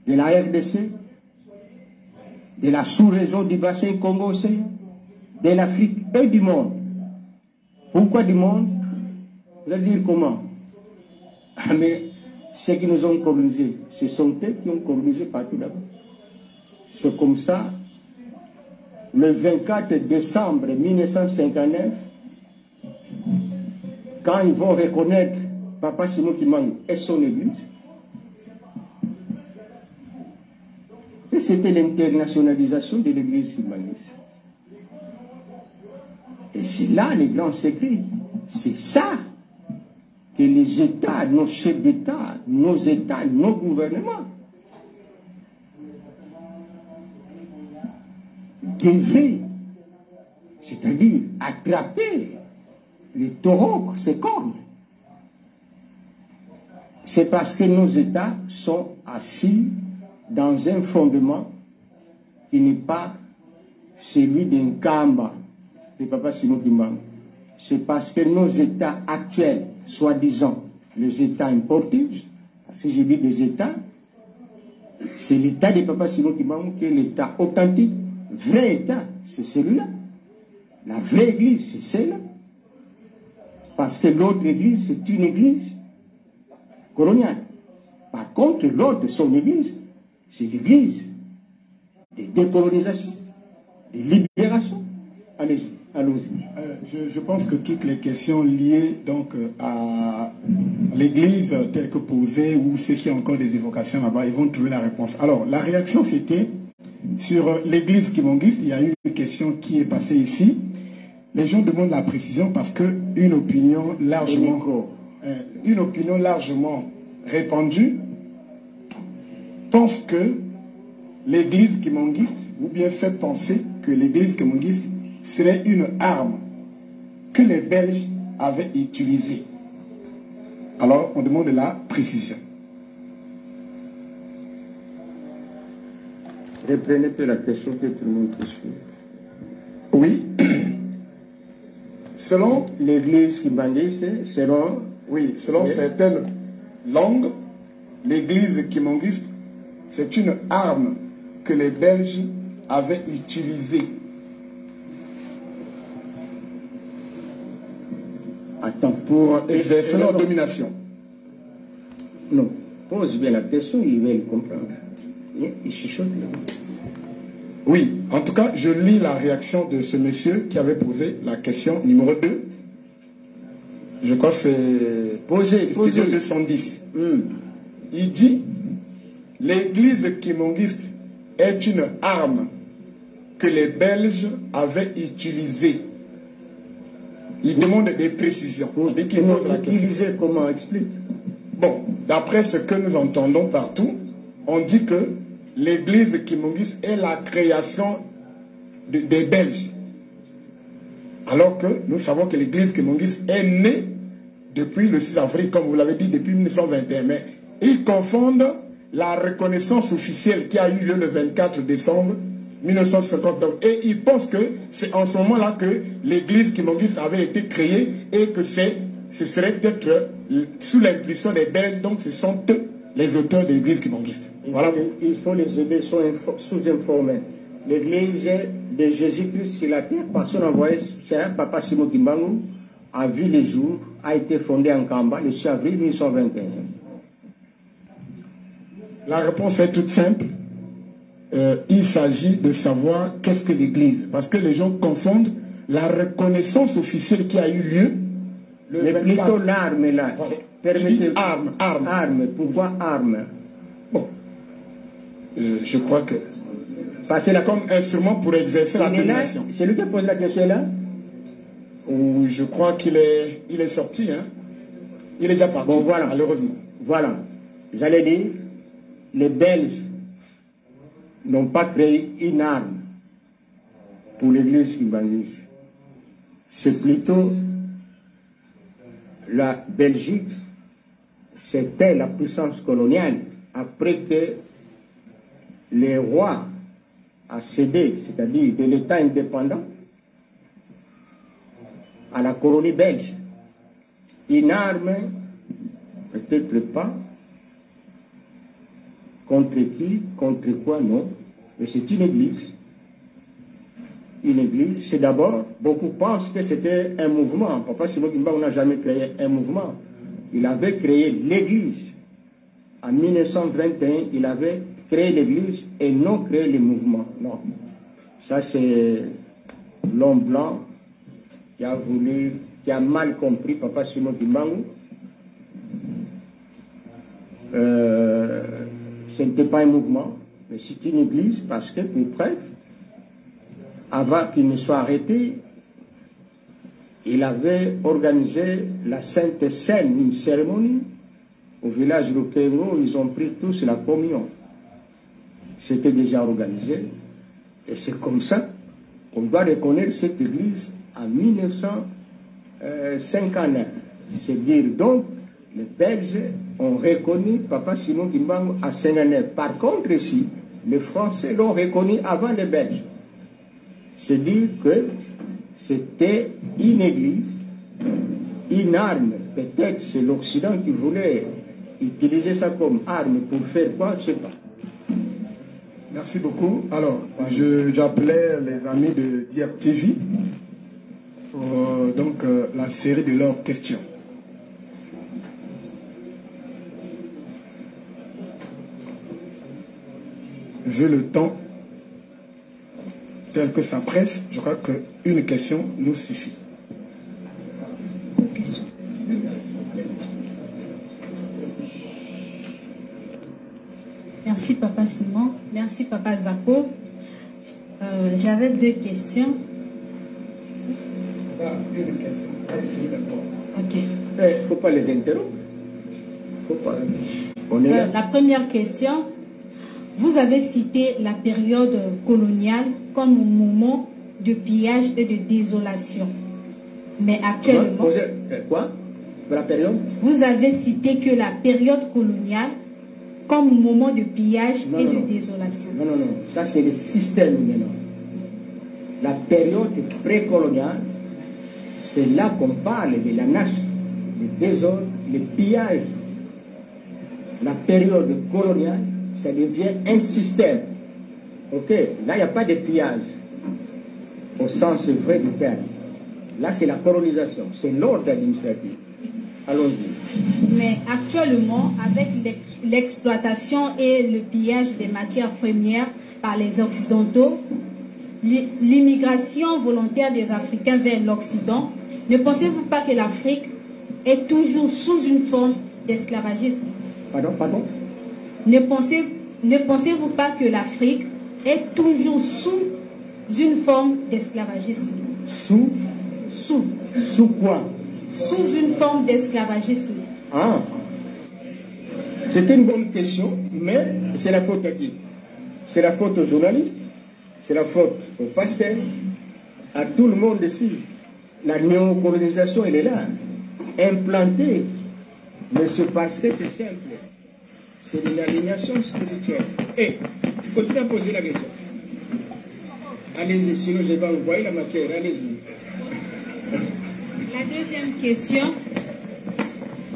de la RDC, de la sous-région du bassin Congo-Océan, de l'Afrique et du monde. Pourquoi du monde? Vous allez dire comment? Mais ceux qui nous ont colonisés, ce sont eux qui ont colonisé partout là-bas. C'est comme ça, le 24 décembre 1959, quand ils vont reconnaître Papa Simon Kimbangu et son église, et c'était l'internationalisation de l'église kimbanguiste. Et c'est là le grand secret. C'est ça que les États, nos chefs d'État, nos États, nos gouvernements devraient, c'est-à-dire attraper les taureaux par ses cornes. C'est parce que nos États sont assis dans un fondement qui n'est pas celui d'un Kamba de Papa Simon Kimbangu. C'est parce que nos États actuels, soi-disant les États importés, si je dis des États, c'est l'État de Papa Simon Kimbangu qui est l'État authentique, vrai État, c'est celui-là. La vraie Église, c'est celle-là. Parce que l'autre Église, c'est une Église coloniale. Par contre, l'autre, son Église, c'est l'Église de décolonisation, de libération. Allez-y, allons-y. Je pense que toutes les questions liées donc à l'Église telle que posée ou ceux qui ont encore des évocations là-bas, ils vont trouver la réponse. Alors, la réaction c'était sur l'Église kimbanguiste. Il y a eu une question qui est passée ici. Les gens demandent la précision parce que une opinion largement répandue pense que l'Église kimbanguiste, ou bien fait penser que l'Église kimbanguiste serait une arme que les Belges avaient utilisée. Alors, on demande la précision. Reprenez la question que tout le monde peut suivre. Oui. selon l'église kimbangiste, selon... Oui, selon certaines langues, l'église kimangiste, c'est une arme que les Belges avaient utilisée. Attends, pour exercer leur domination. Non, pose bien la question, ils veulent comprendre. Ils chuchotent là. Oui, en tout cas, je lis la réaction de ce monsieur qui avait posé la question numéro 2. Je crois que c'est posé Studio 210. Il dit, l'église kimongiste est une arme que les Belges avaient utilisée. Il demande des précisions. Dès qu'il pose la question. Utiliser comment? Explique. Bon, d'après ce que nous entendons partout, on dit que l'église kimongiste est la création des Belges. Alors que nous savons que l'église kimongiste est née depuis le 6 avril, comme vous l'avez dit, depuis 1921. Mais ils confondent la reconnaissance officielle qui a eu lieu le 24 décembre 1959. Et ils pensent que c'est en ce moment-là que l'église kimongiste avait été créée et que ce serait peut-être sous l'impulsion des Belges. Donc ce sont eux les auteurs de l'église kimongiste. Voilà. Il faut les aider, sont sous-informés. L'église de Jésus-Christ sur la terre, par son envoyé, c'est Papa Simon Kimbangu, a vu les jours, a été fondée en Kamba le 6 avril 1921. La réponse est toute simple. Il s'agit de savoir qu'est-ce que l'église. Parce que les gens confondent la reconnaissance officielle qui a eu lieu le 24. Mais plutôt l'arme là. Voilà. Permettez. Arme. Arme. Pourquoi arme? Bon. Je crois que... Parce que comme instrument pour exercer la domination. C'est lui qui a posé la question là? Oui, je crois qu'il est sorti. Hein. Il est déjà parti, bon, voilà. Malheureusement. Voilà. J'allais dire, les Belges n'ont pas créé une arme pour l'église kimbanguiste. C'est plutôt la Belgique, c'était la puissance coloniale après que les rois a cédé, c'est-à-dire de l'État indépendant, à la colonie belge. Une arme, peut-être pas, contre qui, contre quoi, non, mais c'est une église. Une église, c'est d'abord, beaucoup pensent que c'était un mouvement. Papa Simon Kimbangu n'a jamais créé un mouvement. Il avait créé l'église. En 1921, il avait créé l'église et non créé le mouvement. Non. Ça, c'est l'homme blanc qui a voulu, qui a mal compris Papa Simon Kimbangu. Ce n'était pas un mouvement, mais c'est une église parce que, pour preuve, avant qu'il ne soit arrêté, il avait organisé la Sainte Seine, une cérémonie au village de Kengo. Ils ont pris tous la communion. C'était déjà organisé. Et c'est comme ça qu'on doit reconnaître cette église en 1959. C'est dire donc, les Belges ont reconnu Papa Simon Kimbangu à 59. Par contre, ici, les Français l'ont reconnu avant les Belges. C'est dire que c'était une église, une arme. Peut-être c'est l'Occident qui voulait utiliser ça comme arme pour faire quoi, je ne sais pas. Merci beaucoup. Alors, j'appelais les amis de Diab TV pour la série de leurs questions. Vu le temps tel que ça presse, je crois qu'une question nous suffit. Merci Papa Simon, merci Papa Zako. J'avais deux questions. Ok. Il ne faut pas les interrompre. On est là. La première question, vous avez cité la période coloniale comme un moment de pillage et de désolation. Mais actuellement... Quoi? La période? Vous avez cité que la période coloniale comme un moment de pillage et de désolation. Non. Ça, c'est le système maintenant. La période précoloniale, c'est là qu'on parle de l'anarchie, le désordre, le pillage. La période coloniale, ça devient un système. Ok, là, il n'y a pas de pillage, au sens vrai du terme. Là, c'est la colonisation, c'est l'ordre administratif. Allons-y. Mais actuellement, avec l'exploitation et le pillage des matières premières par les Occidentaux, l'immigration volontaire des Africains vers l'Occident, ne pensez-vous pas que l'Afrique est toujours sous une forme d'esclavagisme? Pardon? Ne pensez-vous pas que l'Afrique est toujours sous une forme d'esclavagisme? Sous quoi? Sous une forme d'esclavagisme. Ah, c'est une bonne question, mais c'est la faute à qui? C'est la faute aux journalistes, c'est la faute aux pasteurs, à tout le monde ici. La néocolonisation, elle est là, implantée. Mais ce pasteur, c'est simple. C'est de l'aliénation spirituelle. Et tu continues à poser la question. Allez-y, sinon je vais envoyer la matière. Allez-y. La deuxième question.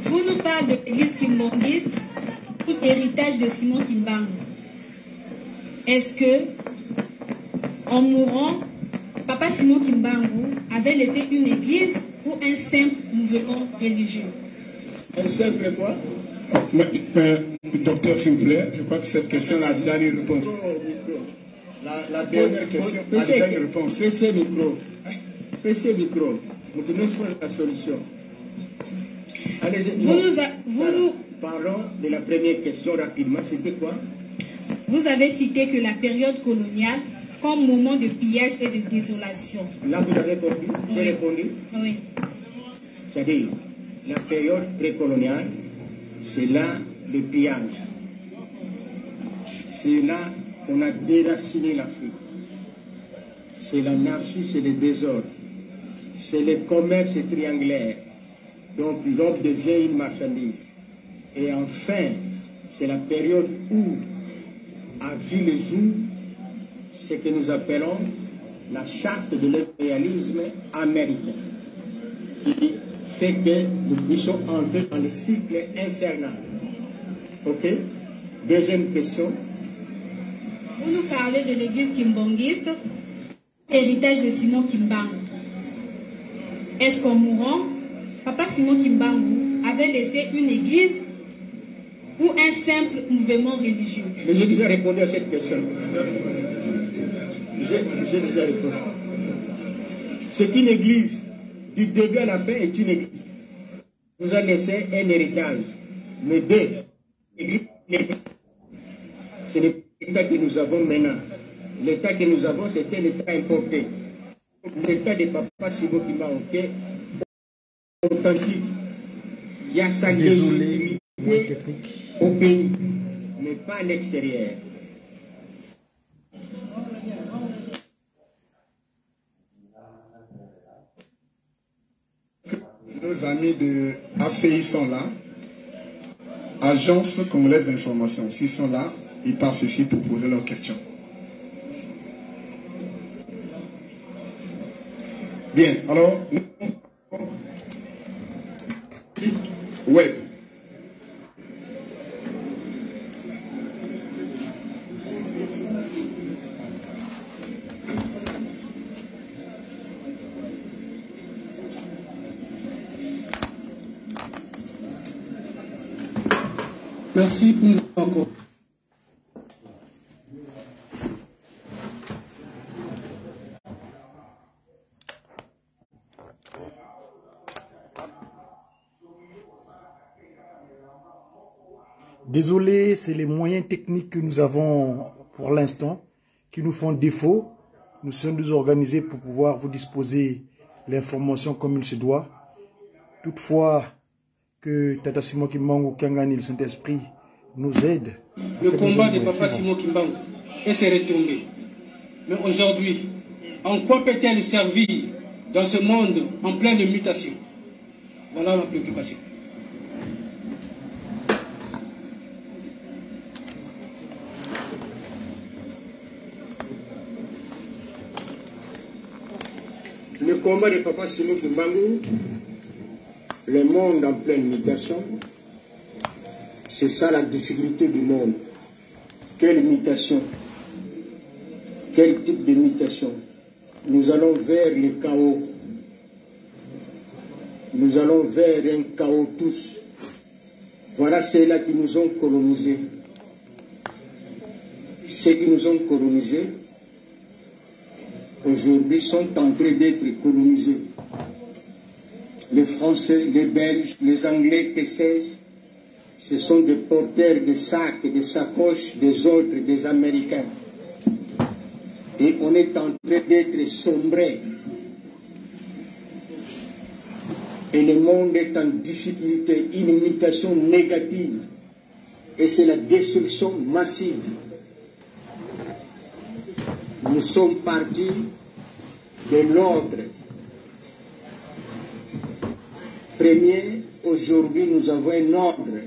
Vous nous parlez de l'église kimbangiste, héritage de Simon Kimbangu. Est-ce que, en mourant, Papa Simon Kimbangu avait laissé une église ou un simple mouvement religieux? Un simple quoi? Docteur, s'il vous plaît, je crois que cette question a déjà une réponse. La dernière question a déjà une réponse. PC micro. Nous tenons sur la solution. Allez-y. Parlons de la première question rapidement. C'était quoi? Vous avez cité que la période coloniale comme moment de pillage et de désolation. Là, vous avez compris? Oui. J'ai répondu? Oui. C'est-à-dire, la période précoloniale, c'est là le pillage. C'est là qu'on a déraciné l'Afrique. C'est l'anarchie, c'est le désordre. C'est le commerce triangulaire. Donc l'homme devient une marchandise. Et enfin, c'est la période où a vu le jour ce que nous appelons la charte de l'impérialisme américain, qui fait que nous puissions entrer dans le cycle infernal. Ok? Deuxième question. Vous nous parlez de l'église kimbangiste, héritage de Simon Kimbangu. Est-ce qu'en mourant, Papa Simon Kimbangu avait laissé une église ou un simple mouvement religieux? Mais j'ai déjà répondu à cette question. J'ai déjà répondu. C'est une église. Du début à la fin est une église. Nous a laissé un héritage. Mais deux, c'est l'état que nous avons maintenant. L'état que nous avons, c'était l'état importé. L'état de Papa Simon Kimbangu, authentique. Il y a sa légitimité au pays, mais pas à l'extérieur. Nos amis de ACI sont là. Agence Congolaise d'Information. S'ils sont là, ils passent ici pour poser leurs questions. Bien, alors, web. Merci pour nous encore. Désolé, c'est les moyens techniques que nous avons pour l'instant qui nous font défaut. Nous sommes désorganisés pour pouvoir vous disposer l'information comme il se doit. Toutefois, que Tata Simon Kimbangu, Kangani, le Saint-Esprit nous aide. Le combat de Papa Simon Kimbangu et ses retombées. Mais aujourd'hui, en quoi peut-elle servir dans ce monde en pleine mutation? Voilà ma préoccupation. le combat de Papa Simon Kimbangu, le monde en pleine mutation, c'est ça la difficulté du monde. Quelle mutation? Quel type de mutation? Nous allons vers le chaos. Nous allons vers un chaos tous. Voilà ceux-là qui nous ont colonisés. Ceux qui nous ont colonisés, aujourd'hui, sont en train d'être colonisés. Les Français, les Belges, les Anglais, que sais-je, ce sont des porteurs de sacs, des sacoches des autres, des Américains. Et on est en train d'être sombré. Et le monde est en difficulté, une mutation négative. Et c'est la destruction massive. Nous sommes partis de l'ordre. Premier, aujourd'hui, nous avons un ordre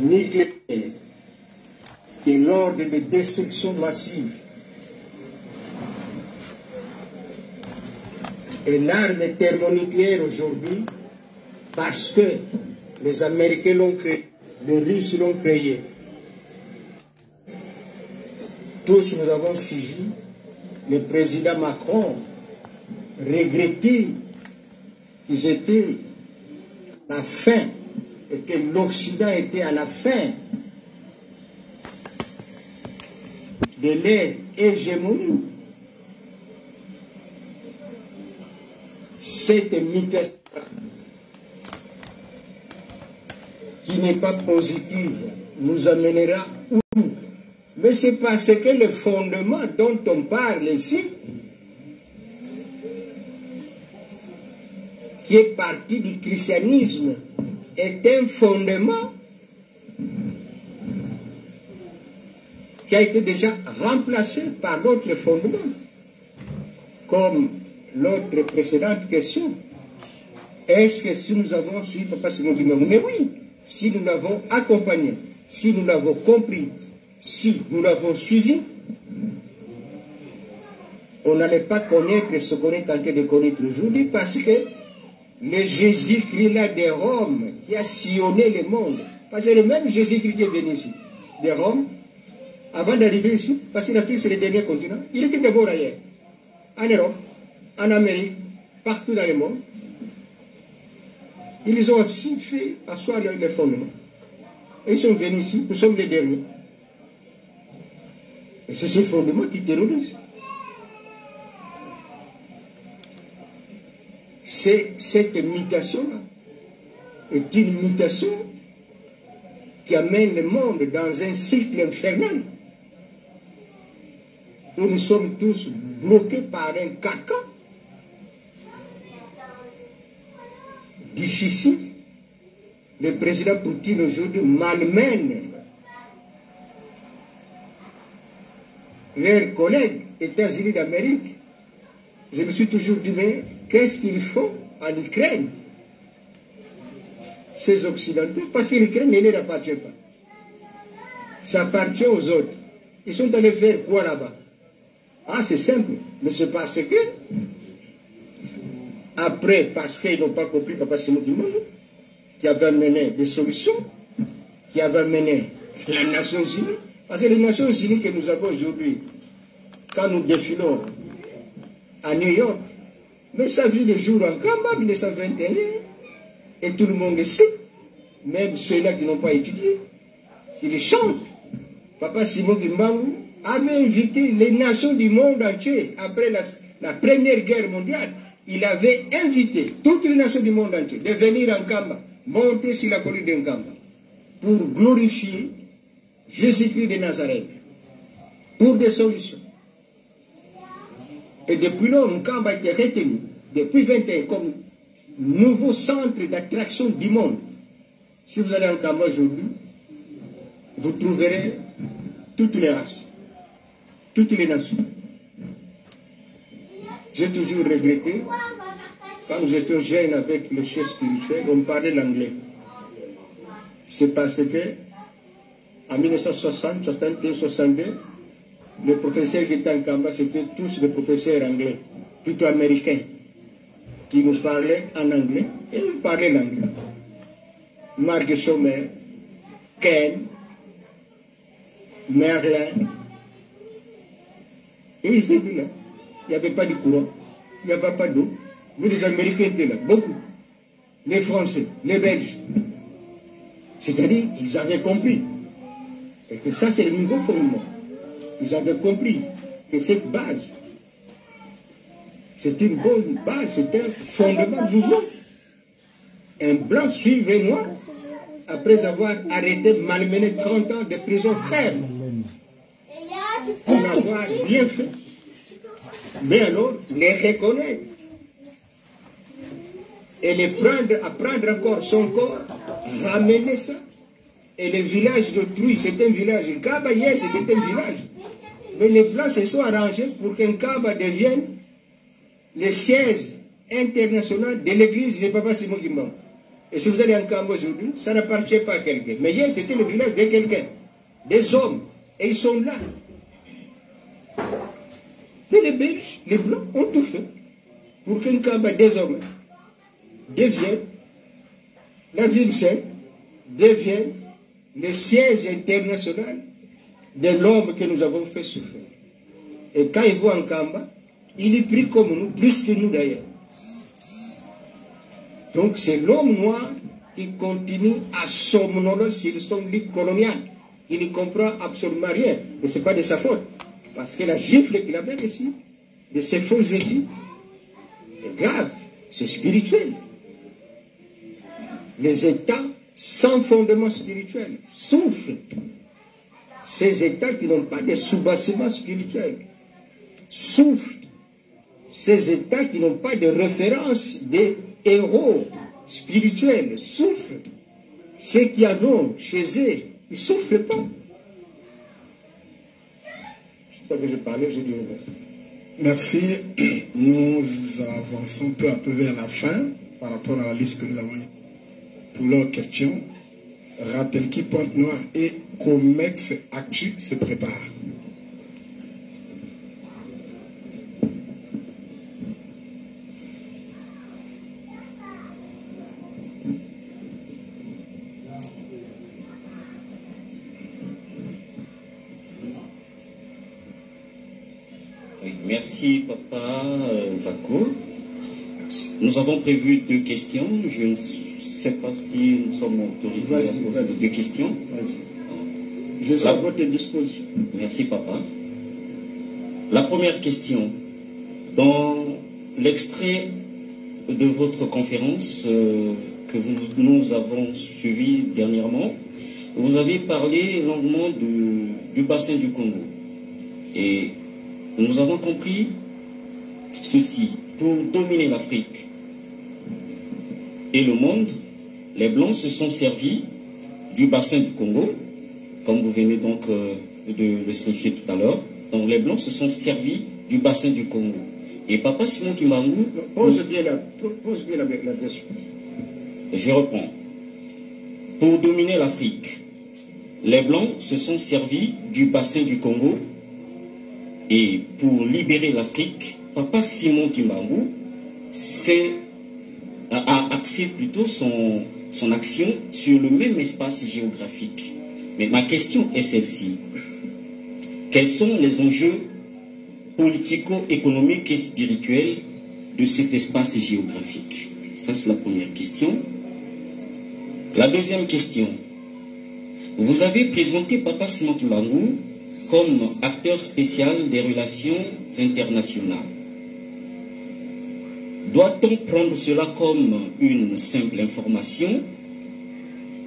nucléaire, qui est l'ordre de destruction massive. Et l'arme thermonucléaire aujourd'hui, parce que les Américains l'ont créé, les Russes l'ont créé. Tous nous avons suivi le président Macron regretter qu'ils étaient à la fin et que l'Occident était à la fin de leur hégémonie. Cette mutation qui n'est pas positive nous amènera où? Mais c'est parce que le fondement dont on parle ici, qui est parti du christianisme, est un fondement qui a été déjà remplacé par d'autres fondements, comme l'autre précédente question. Est-ce que si nous avons suivi Papa Simon Kimbangu? Mais oui, si nous l'avons accompagné, si nous l'avons compris, si nous l'avons suivi, on n'allait pas connaître ce qu'on est en train de connaître aujourd'hui, parce que le Jésus-Christ là de Rome qui a sillonné le monde, parce que le même Jésus-Christ qui est venu ici, de Rome, avant d'arriver ici, parce que l'Afrique c'est le dernier continent, il était d'abord ailleurs, en Europe, en Amérique, partout dans le monde. Ils ont aussi fait asseoir les fondements. Et ils sont venus ici, nous sommes les derniers. Et c'est ces fondements qui terrorisent. Cette mutation-là est une mutation qui amène le monde dans un cycle infernal où nous sommes tous bloqués par un caca difficile. Le président Poutine aujourd'hui malmène leurs collègues États-Unis d'Amérique. Je me suis toujours dit, mais qu'est-ce qu'ils font en Ukraine, ces Occidentaux? Parce que l'Ukraine ne leur appartient pas. Ça appartient aux autres. Ils sont allés faire quoi là-bas? Ah, c'est simple. Mais c'est parce que, après, parce qu'ils n'ont pas compris Papa Simon Kimbangu, qui avait amené des solutions, qui avait amené les Nations Unies. Parce que les Nations Unies que nous avons aujourd'hui, quand nous défilons à New York, mais ça vit le jour en Kamba, 1921, et tout le monde sait, même ceux-là qui n'ont pas étudié, ils chantent. Papa Simon Kimbangu avait invité les nations du monde entier, après la Première Guerre mondiale, il avait invité toutes les nations du monde entier de venir en Kamba, monter sur la colline d'Nkamba, pour glorifier Jésus-Christ de Nazareth, pour des solutions. Et depuis lors, Nkamba a été retenu, depuis 21 comme nouveau centre d'attraction du monde. Si vous allez en Nkamba aujourd'hui, vous trouverez toutes les races, toutes les nations. J'ai toujours regretté, quand nous étions jeunes avec le chef spirituel, on parlait l'anglais. C'est parce que, en 1960, 61, 62, les professeurs qui étaient en Kamba, c'était tous des professeurs anglais, plutôt américains, qui nous parlaient en anglais, et nous parlaient l'anglais. Marc Sommer, Ken, Merlin, et ils étaient là. Il n'y avait pas de courant, il n'y avait pas d'eau, mais les Américains étaient là, beaucoup. Les Français, les Belges. C'est-à-dire qu'ils avaient compris. Et que ça, c'est le nouveau fondement. Ils avaient compris que cette base, c'est une bonne base, c'est un fondement nouveau. Un blanc suivait moi après avoir arrêté, malmené 30 ans de prison ferme. Pour avoir bien fait. Mais alors, les reconnaître et les prendre, à prendre encore son corps, ramener ça. Et le village d'autrui, c'est un village. Le Kaba hier, c'était un village. Mais les Blancs se sont arrangés pour qu'un Kaba devienne le siège international de l'église de Papa Simon Kimbangu. Et si vous allez en Kaba aujourd'hui, ça n'appartient pas à quelqu'un. Mais hier, c'était le village de quelqu'un, des hommes. Et ils sont là. Mais les Belges, les Blancs, ont tout fait pour qu'un Kaba désormais devienne, la ville sainte, devienne le siège international de l'homme que nous avons fait souffrir. Et quand il voit en Kamba, il est pris comme nous, plus que nous d'ailleurs. Donc c'est l'homme noir qui continue à somnoler sur son lit colonial. Il ne comprend absolument rien. Et ce n'est pas de sa faute. Parce que la gifle qu'il avait reçue, de ces faux Jésus, est grave. C'est spirituel. Les États sans fondement spirituel souffrent. Ces États qui n'ont pas de soubassement spirituel souffrent. Ces États qui n'ont pas de référence des héros spirituels souffrent. Ceux qui en ont chez eux, ils ne souffrent pas. C'est ça que je parlais, j'ai dit merci. Nous avançons peu à peu vers la fin par rapport à la liste que nous avons pour leurs questions. Ratelki, Pointe-Noire et Comex Actu se préparent. Merci Papa Zako. Nous avons prévu 2 questions. Je ne sais pas si nous sommes autorisés à poser 2 questions. Je suis à votre disposition. Merci Papa. La première question. Dans l'extrait de votre conférence que nous avons suivi dernièrement, vous avez parlé longuement du bassin du Congo. Et nous avons compris ceci. Pour dominer l'Afrique et le monde, les Blancs se sont servis du bassin du Congo, comme vous venez donc de le signifier tout à l'heure. Donc les Blancs se sont servis du bassin du Congo. Et Papa Simon Kimbangu... Pose bien la question. Je reprends. Pour dominer l'Afrique, les Blancs se sont servis du bassin du Congo. Et pour libérer l'Afrique, Papa Simon Kimbangu a axé plutôt son action sur le même espace géographique. Mais ma question est celle-ci. Quels sont les enjeux politico-économiques et spirituels de cet espace géographique? Ça, c'est la première question. La deuxième question. Vous avez présenté Papa Simon Kimbangu comme acteur spécial des relations internationales. Doit-on prendre cela comme une simple information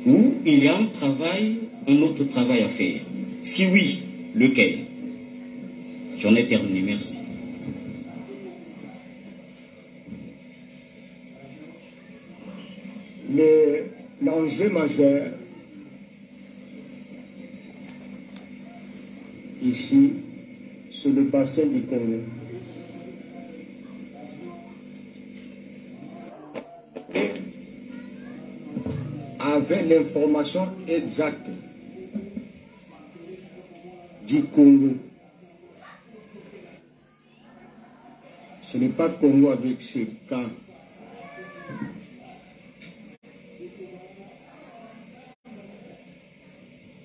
ou il y a un autre travail à faire? Si oui, lequel? J'en ai terminé, merci. L'enjeu majeur ici, c'est le bassin du Congo. Avec l'information exacte du Congo, Ce n'est pas Congo avec ses cas.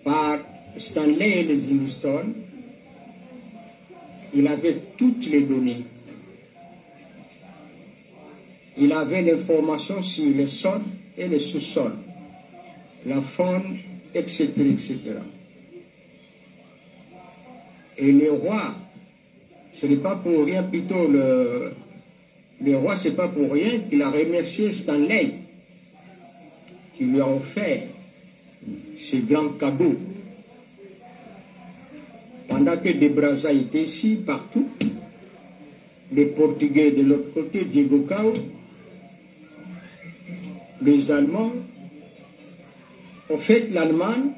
Par Stanley Livingstone, il avait toutes les données. Il avait l'information sur les sols et les sous-sols, la faune, etc., etc. Et le roi, ce n'est pas pour rien, plutôt le roi, ce n'est pas pour rien qu'il a remercié Stanley, qui lui a offert ces grands cadeaux. Pendant que De Brazza était ici, partout, les Portugais de l'autre côté, Diego Cao, les Allemands, en fait, l'Allemagne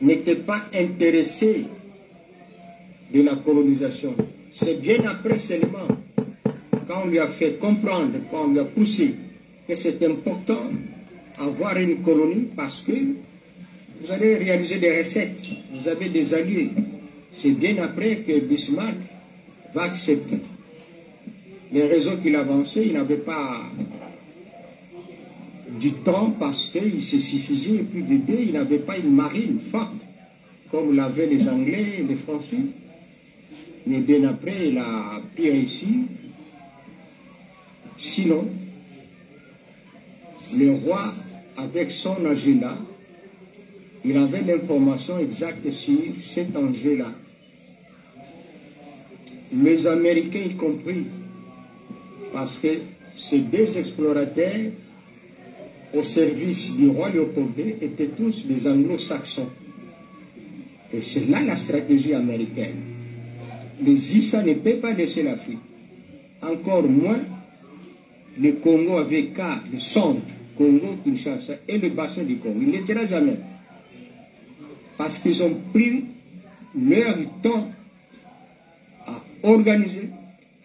n'était pas intéressée de la colonisation. C'est bien après seulement, quand on lui a fait comprendre, quand on lui a poussé que c'est important d'avoir une colonie parce que vous allez réaliser des recettes, vous avez des alliés. C'est bien après que Bismarck va accepter. Les raisons qu'il avançait, il n'avait pas du temps parce qu'il se suffisait plus d'aider, il n'avait pas une marine forte comme l'avaient les Anglais et les Français. Mais bien après, il a pu réussir. Sinon, le roi, avec son agenda, il avait l'information exacte sur cet enjeu-là. Les Américains y compris, parce que ces deux explorateurs au service du roi Léopold II étaient tous des anglo-saxons. Et c'est là la stratégie américaine. Les Issa ne peuvent pas laisser l'Afrique. Encore moins le Congo avec le centre, Congo, Kinshasa et le bassin du Congo. Il ne laissera jamais. Parce qu'ils ont pris leur temps à organiser,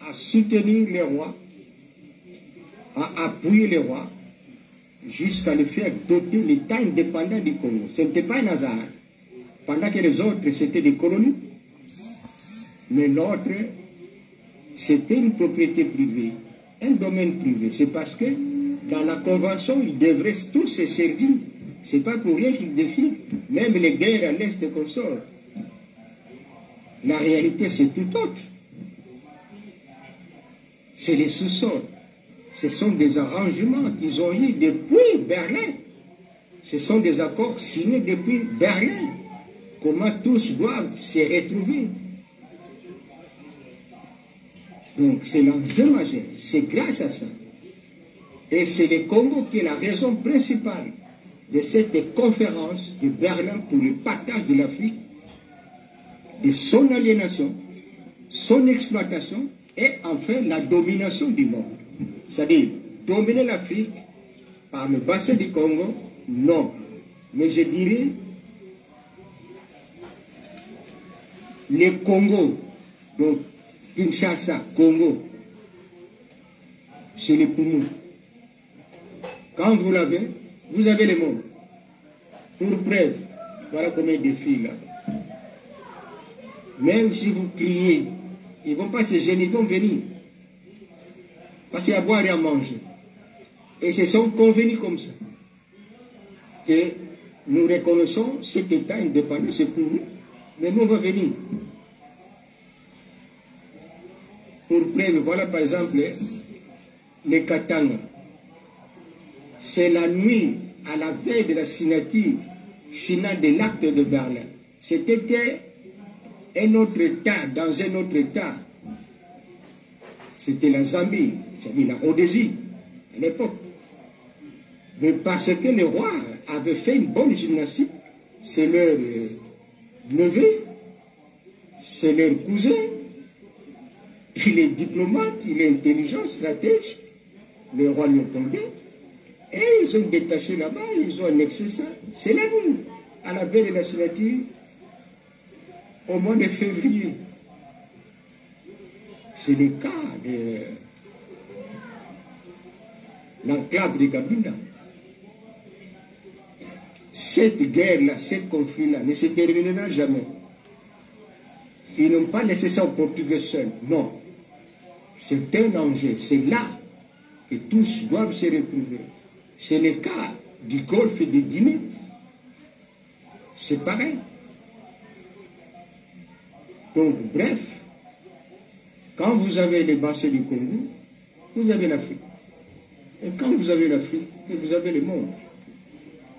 à soutenir les rois, à appuyer les rois, jusqu'à le faire doter l'État indépendant du Congo. Ce n'était pas un hasard. Pendant que les autres, c'était des colonies, mais l'autre, c'était une propriété privée, un domaine privé. C'est parce que dans la Convention, ils devraient tous se servir. Ce n'est pas pour rien qu'ils défient, même les guerres à l'Est qu'on sort. La réalité, c'est tout autre. C'est les sous-sols. Ce sont des arrangements qu'ils ont eu depuis Berlin. Ce sont des accords signés depuis Berlin. Comment tous doivent se retrouver. Donc c'est l'enjeu majeur. C'est grâce à ça. Et c'est le Congo qui est la raison principale de cette conférence de Berlin pour le partage de l'Afrique, de son aliénation, son exploitation et enfin la domination du monde. C'est-à-dire, dominer l'Afrique par le bassin du Congo, non. Mais je dirais, le Congo, donc Kinshasa, Congo, c'est les poumons. Quand vous l'avez, vous avez le monde. Pour preuve, voilà combien de filles là. Même si vous criez, ils ne vont pas se gêner, ils vont venir. Parce qu'il y a à boire et à manger. Et ce sont convenus comme ça. Que nous reconnaissons cet État indépendant, c'est pour vous. Mais nous, on va venir. Pour preuve, voilà par exemple les Katanga. C'est la nuit, à la veille de la signature finale de l'acte de Berlin. C'était un autre État, dans un autre État. C'était la Zambie, c'est-à-dire la Rhodésie, à l'époque. Mais parce que le roi avait fait une bonne gymnastique, c'est leur neveu, c'est leur cousin, il est diplomate, il est intelligent, stratège, le roi Léopold II, et ils ont détaché là-bas, ils ont annexé ça. C'est la nuit, à la veille de la signature, au mois de février. C'est le cas de l'enclave de Kabila. Cette guerre-là, ce conflit-là ne se terminera jamais. Ils n'ont pas laissé ça aux Portugais seuls. Non. C'est un enjeu. C'est là que tous doivent se retrouver. C'est le cas du Golfe de Guinée. C'est pareil. Donc, bref, quand vous avez les bassins du Congo, vous avez l'Afrique. Et quand vous avez l'Afrique, vous avez le monde.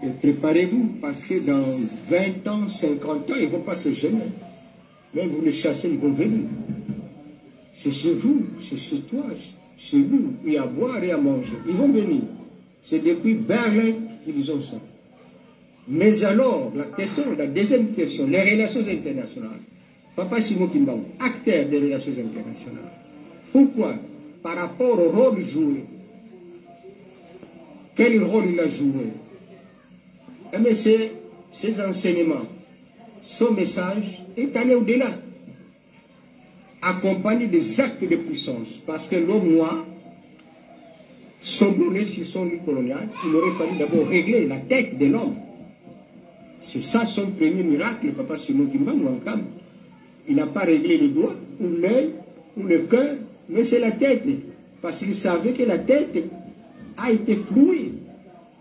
Et préparez-vous, parce que dans 20 ans, 50 ans, ils ne vont pas se gêner. Même vous les chassez, ils vont venir. C'est chez vous, c'est chez toi, chez nous, il y a à boire et à manger. Ils vont venir. C'est depuis Berlin qu'ils ont ça. Mais alors, la deuxième question, les relations internationales. Papa Simon Kimbangu, acteur des relations internationales. Pourquoi? Par rapport au rôle joué. Quel rôle il a joué? Mais ces enseignements, son message est allé au-delà, accompagné des actes de puissance. Parce que l'homme noir, sombré sur son lit colonial, il aurait fallu d'abord régler la tête de l'homme. C'est ça son premier miracle, Papa Simon Kimbangu en Kambi. Il n'a pas réglé le doigt, ou l'œil, ou le cœur, mais c'est la tête. Parce qu'il savait que la tête a été flouée.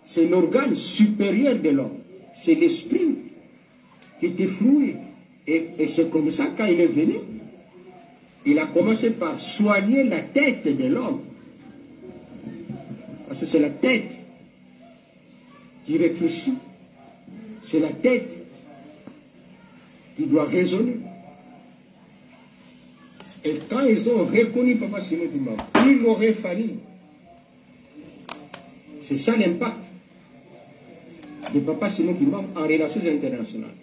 C'est l'organe supérieur de l'homme. C'est l'esprit qui était floué. Et c'est comme ça, quand il est venu, il a commencé par soigner la tête de l'homme. Parce que c'est la tête qui réfléchit. C'est la tête qui doit raisonner. Et quand ils ont reconnu Papa Simon Kimbangu, il aurait fallu. C'est ça l'impact de Papa Simon Kimbangu en relations internationales.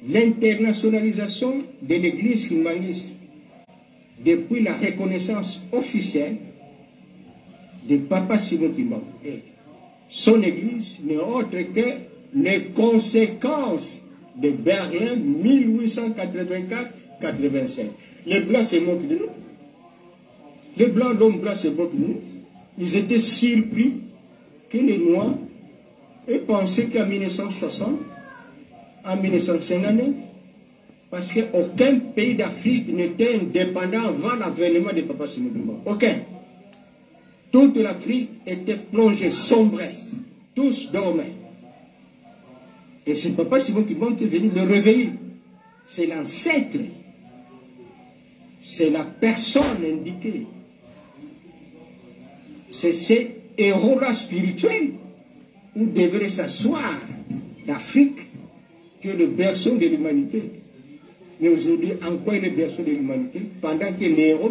L'internationalisation de l'église kimbanguiste depuis la reconnaissance officielle de Papa Simon Kimbangu. Et son église n'est autre que les conséquences de Berlin 1884-85. Les Blancs se moquent de nous. Les Blancs, l'homme blanc se moquent de nous. Ils étaient surpris que les Noirs aient pensé qu'en 1960, en 1959, parce qu'aucun pays d'Afrique n'était indépendant avant l'avènement de Papa Simon Kimbangu. Aucun. Toute l'Afrique était plongée, sombrée. Tous dormaient. Et c'est Papa Simon Kimbangu qui est venu le réveiller. C'est l'ancêtre. C'est la personne indiquée. C'est ce héros-là spirituel où devrait s'asseoir l'Afrique, qui est le berceau de l'humanité. Mais aujourd'hui, en quoi il est le berceau de l'humanité? Pendant que les héros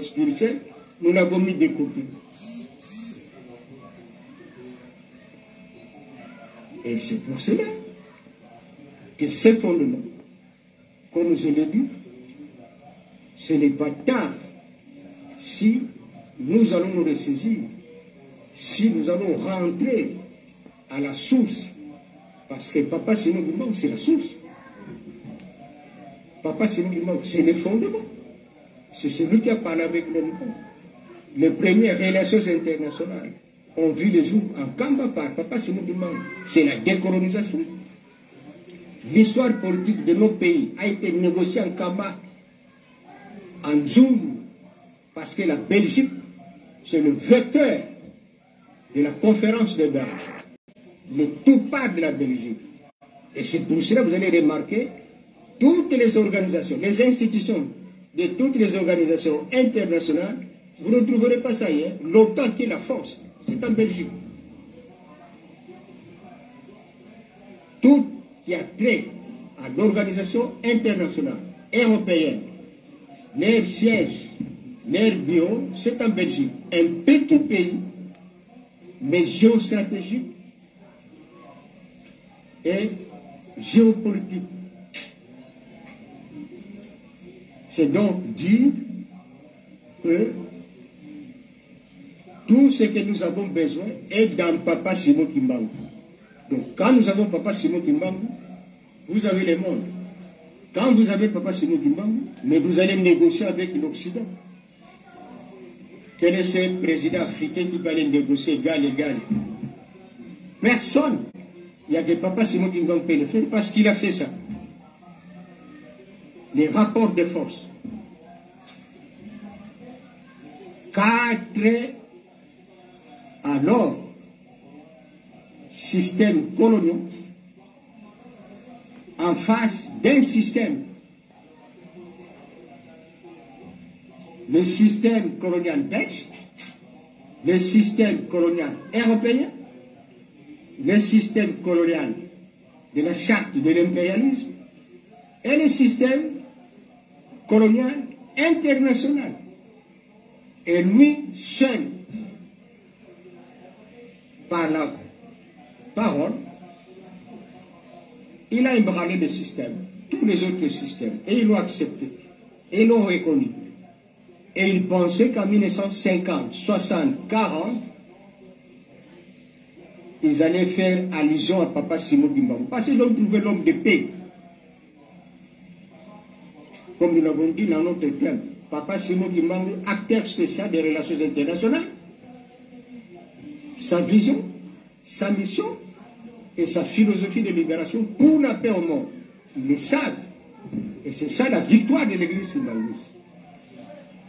spirituels, nous l'avons mis de côté. Et c'est pour cela que ces fondements, comme je l'ai dit, ce n'est pas tard si nous allons nous ressaisir, si nous allons rentrer à la source, parce que Papa Simon Kimbangu, c'est la source. Papa Simon Kimbangu, c'est le fondement. C'est celui qui a parlé avec le monde. Les premières relations internationales ont vu le jour en Kamba par Papa Simon Kimbangu. C'est la décolonisation. L'histoire politique de nos pays a été négociée en Kamba, en Zoom, parce que la Belgique, c'est le vecteur de la conférence de Berlin. Le tout part de la Belgique. Et c'est pour cela que vous allez remarquer toutes les organisations, les institutions de toutes les organisations internationales, vous ne trouverez pas ça hier. L'OTAN qui est la force, c'est en Belgique. Tout qui a trait à l'organisation internationale, européenne, leur siège, leur bureau, c'est en Belgique. Un petit pays, mais géostratégique et géopolitique. C'est donc dire que tout ce que nous avons besoin est dans Papa Simon Kimbangu. Donc quand nous avons Papa Simon Kimbangu, vous avez le monde. Quand vous avez Papa Simon Kimbangu, mais vous allez négocier avec l'Occident. Quel est ce président africain qui va aller négocier égal? Personne. Il y a que Papa Simon Kimbangu peut le faire parce qu'il a fait ça. les rapports de force. 4 alors systèmes coloniaux en face d'un système. Le système colonial belge, le système colonial européen, le système colonial de la charte de l'impérialisme et le système colonial international. Et lui seul, par la parole, il a ébranlé le système, tous les autres systèmes, et ils l'ont accepté, et ils l'ont reconnu. Et il pensait qu'en 1950, 60, 40, ils allaient faire allusion à Papa Simon Kimbangu, parce qu'ils ont trouvé l'homme de paix. Comme nous l'avons dit dans notre thème, Papa Simon Kimbangu, acteur spécial des relations internationales, sa vision, sa mission et sa philosophie de libération pour la paix au monde. Ils le savent. Et c'est ça la victoire de l'Église kimbanguiste.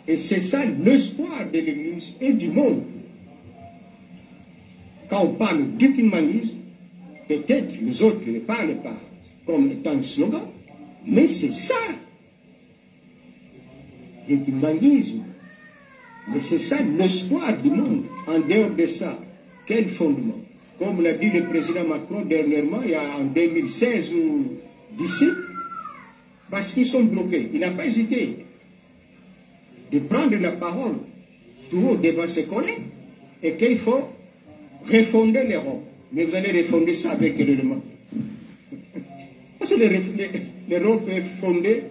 Et c'est ça l'espoir de l'Église et du monde. Quand on parle du kimbanguisme, peut-être les autres ne parlent pas comme étant un slogan, mais c'est ça le kimbanguisme. Mais c'est ça l'espoir du monde. En dehors de ça, quel fondement? Comme l'a dit le président Macron dernièrement, il y a en 2016 ou 2017, parce qu'ils sont bloqués. Il n'a pas hésité de prendre la parole tout haut devant ses collègues et qu'il faut refonder l'Europe. Mais vous allez refonder ça avec quel élément? Parce que l'Europe est fondée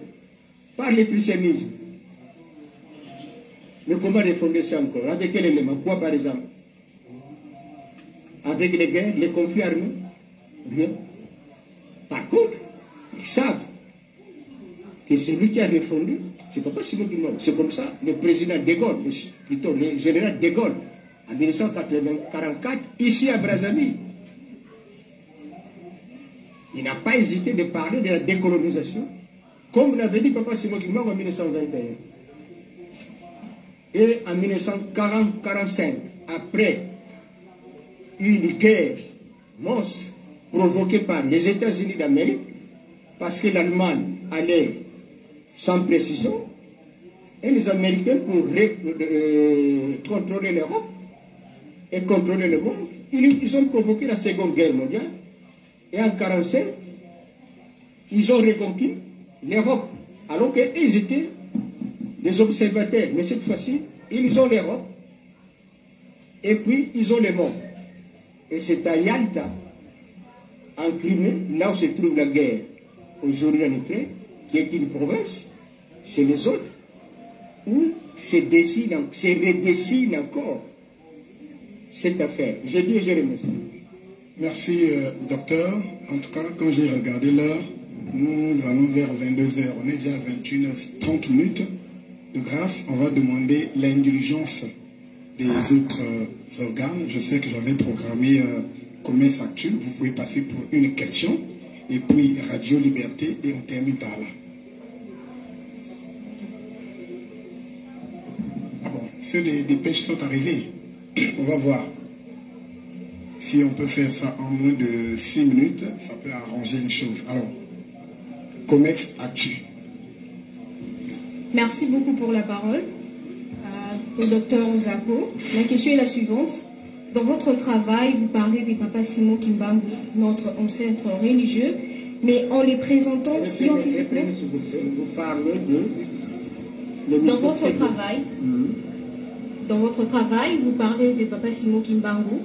par le christianisme. Mais comment refonder ça encore? Avec quel élément? Quoi par exemple? Avec les guerres, les conflits armés? Rien. Par contre, ils savent que celui qui a refondé, c'est pas Simon Kimbangu. C'est comme ça, le président de Gaulle, plutôt le général de Gaulle, en 1944, ici à Brazzaville, il n'a pas hésité de parler de la décolonisation, comme l'avait dit Papa Simon Kimbangu en 1921. Et en 1940-45, après une guerre monstre provoquée par les États-Unis d'Amérique, parce que l'Allemagne allait sans précision, et les Américains, pour contrôler l'Europe et contrôler le monde, ils ont provoqué la Seconde Guerre mondiale. Et en 1945, ils ont reconquis l'Europe, alors qu'ils étaient des observateurs. Mais cette fois-ci, ils ont l'Europe, et puis ils ont le monde. Et c'est à Yalta, en Crimée, là où se trouve la guerre, aujourd'hui en Ukraine, qui est une province, chez les autres, où se redessine encore cette affaire. Je dis et je remercie. Merci, docteur. En tout cas, quand j'ai regardé l'heure, nous allons vers 22h. On est déjà à 21h30 minutes. De grâce, on va demander l'indulgence des autres organes. Je sais que j'avais programmé Commerce Actu. Vous pouvez passer pour une question. Et puis Radio Liberté. Et on termine par là. Ah bon, ceux des dépêches sont arrivés. On va voir. Si on peut faire ça en moins de 6 minutes, ça peut arranger les choses. Alors, Comex Actu. Merci beaucoup pour la parole au docteur Ozako. La question est la suivante. Dans votre travail, vous parlez des Papa Simon Kimbangu, notre ancêtre religieux, mais en les présentant scientifiquement. Dans votre travail, vous parlez des Papa Simon Kimbangu,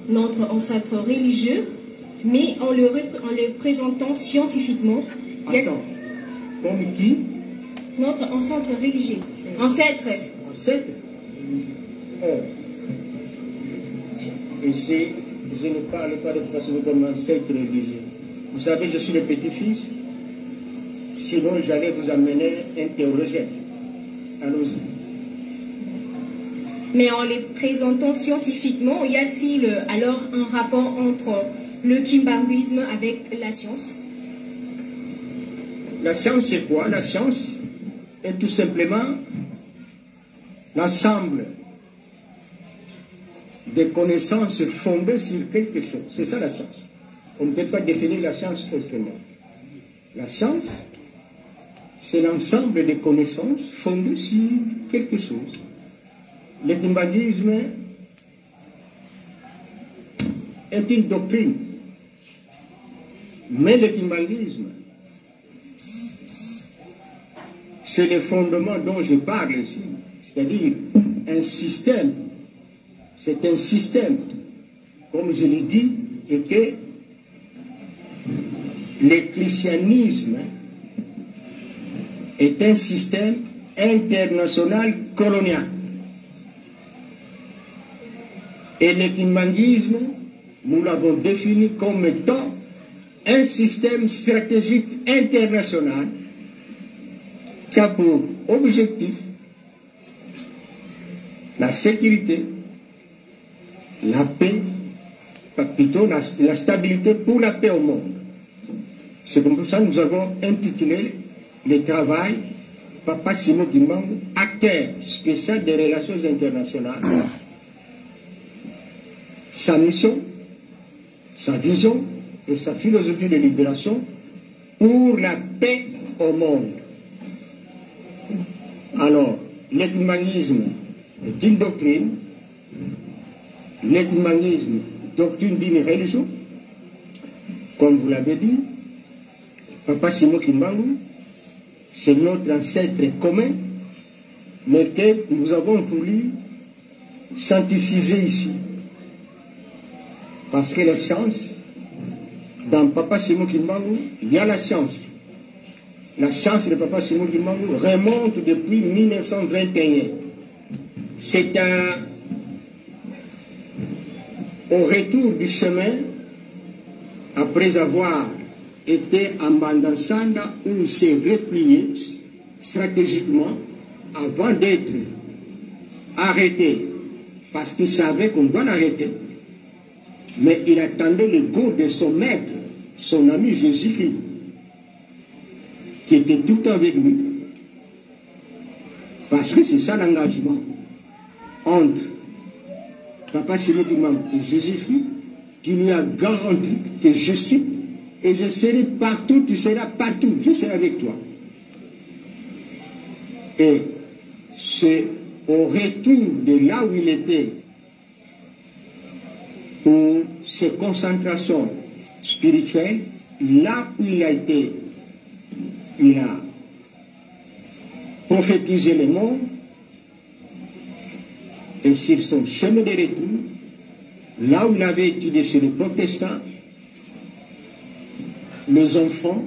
notre ancêtre religieux, mais en le présentant scientifiquement. Attends, comme qui? Notre ancêtre religieux. Ancêtre. Ancêtre? Oh. Et je ne parle pas de façon comme ancêtre religieux. Vous savez, je suis le petit-fils. Sinon, j'allais vous amener un théologien. Allons-y. Mais en les présentant scientifiquement, y a-t-il alors un rapport entre le kimbanguisme avec la science? La science, c'est quoi? La science est tout simplement l'ensemble des connaissances fondées sur quelque chose. C'est ça la science. On ne peut pas définir la science autrement. La science, c'est l'ensemble des connaissances fondées sur quelque chose. Le kimbanglisme est une doctrine. Mais le kimbanglisme, c'est le fondement dont je parle ici. C'est-à-dire un système. C'est un système, comme je l'ai dit, et que le christianisme est un système international colonial. Et le kimbanguisme, nous l'avons défini comme étant un système stratégique international qui a pour objectif la sécurité, la paix, plutôt la stabilité pour la paix au monde. C'est comme ça que nous avons intitulé le travail Papa Simon Kimbangu, acteur spécial des relations internationales. Sa mission, sa vision et sa philosophie de libération pour la paix au monde. Alors, l'œcuménisme est une doctrine, l'œcuménisme, doctrine d'une religion, comme vous l'avez dit, Papa Simon Kimbangu, c'est notre ancêtre commun, mais que nous avons voulu sanctifier ici. Parce que la science, dans Papa Simon Kimbangu, il y a la science. La science de Papa Simon Kimbangu remonte depuis 1921. C'est au retour du chemin, après avoir été en Bandansanda, où il s'est replié stratégiquement avant d'être arrêté, parce qu'il savait qu'on doit l'arrêter. Mais il attendait le go de son maître, son ami Jésus-Christ, qui était tout le temps avec lui. Parce que c'est ça l'engagement entre Papa Simon Kimbangu et Jésus-Christ, qui lui a garanti que je suis et je serai partout, tu seras partout, je serai avec toi. Et c'est au retour de là où il était, pour ses concentrations spirituelles, là où il a été, il a prophétisé le monde, et sur son chemin de retour, là où il avait étudié chez les protestants, les enfants,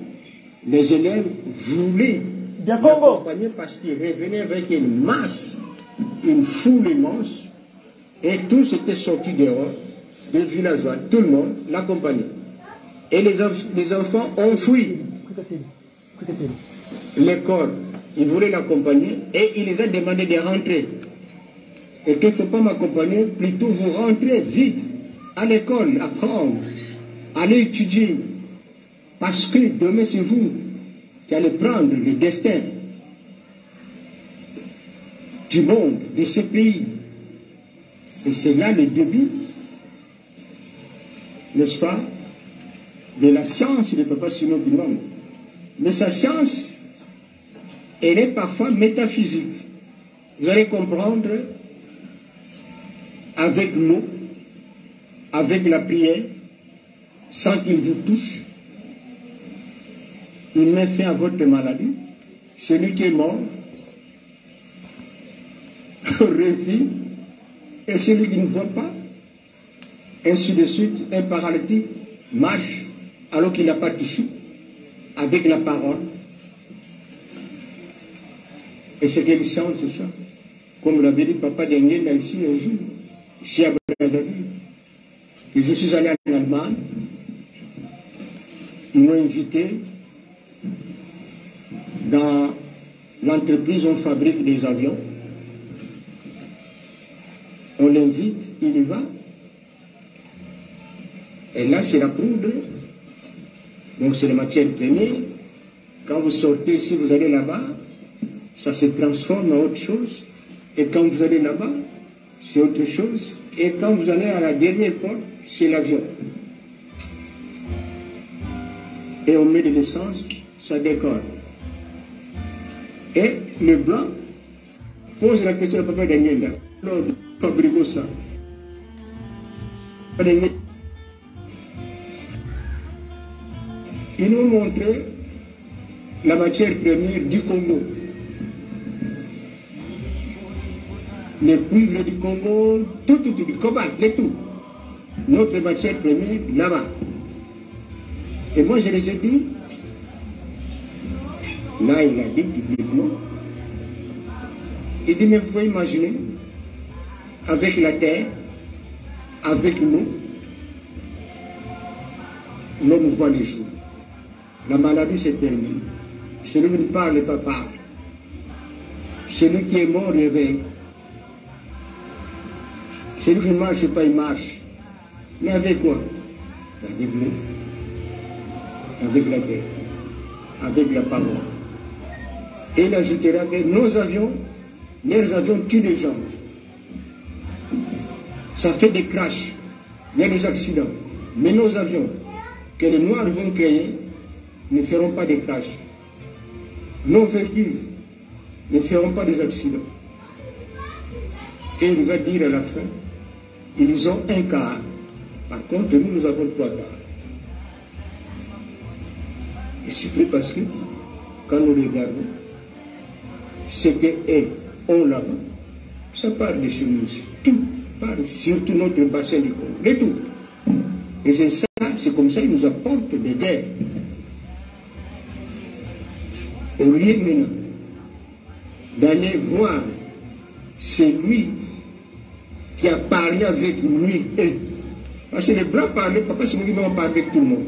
les élèves voulaient l'accompagner parce qu'ils revenaient avec une masse, une foule immense, et tous étaient sortis dehors, des villageois, tout le monde l'accompagnait. Et les enfants ont fui l'école. Ils voulaient l'accompagner et il les a demandé de rentrer. Et qu'il ne faut pas m'accompagner, plutôt vous rentrez vite à l'école, apprendre, aller étudier. Parce que demain c'est vous qui allez prendre le destin du monde, de ce pays. Et c'est là le début, n'est-ce pas, de la science de Papa Simon Kimbangu. Mais sa science, elle est parfois métaphysique. Vous allez comprendre avec l'eau, avec la prière, sans qu'il vous touche. Il met fin à votre maladie. Celui qui est mort revit, et celui qui ne voit pas, ainsi de suite, un paralytique marche alors qu'il n'a pas touché, avec la parole. Et c'est quelle science, c'est ça? Comme l'avait dit Papa Denguena ici un jour, ici à Brazzaville, que je suis allé en Allemagne, ils m'ont invité dans l'entreprise où on fabrique des avions. On l'invite, il y va. Et là, c'est la poudre. Donc, c'est la matière première. Quand vous sortez, si vous allez là-bas, ça se transforme en autre chose. Et quand vous allez là-bas, c'est autre chose. Et quand vous allez à la dernière porte, c'est l'avion. Et on met de l'essence, ça décolle. Et le blanc pose la question à Papa Daniel. Alors, fabriquons ça. Ils nous montrent la matière première du Congo. Les cuivres du Congo, tout, du cobalt, tout. Notre matière première, là-bas. Et moi, je les ai dit, là, il a dit publiquement, il dit, mais vous pouvez imaginer, avec la terre, avec nous, l'homme voit les jours. La maladie s'est terminée. Celui qui ne parle pas parle. Celui qui est mort réveille. Celui qui ne marche pas, il marche. Mais avec quoi? Avec nous. Avec la terre. Avec la parole. Et il ajoutera que nos avions, leurs avions tuent des gens. Ça fait des crashs. Il y a des accidents. Mais nos avions, que les Noirs vont créer, ne feront pas des crashs. Nos véhicules ne feront pas des accidents. Et il va dire à la fin, ils ont un quart. Par contre, nous avons 3 quarts. Et c'est vrai parce que, quand nous regardons, ce qu'eux ont là-bas, ça part de chez nous aussi. Tout part, surtout notre bassin du Congo. De tout. Et c'est ça, c'est comme ça qu'ils nous apportent des guerres. Au lieu maintenant d'aller voir celui qui a parlé avec lui et parce que les Blancs parlaient, papa c'est moi qui m'a parlé avec tout le monde.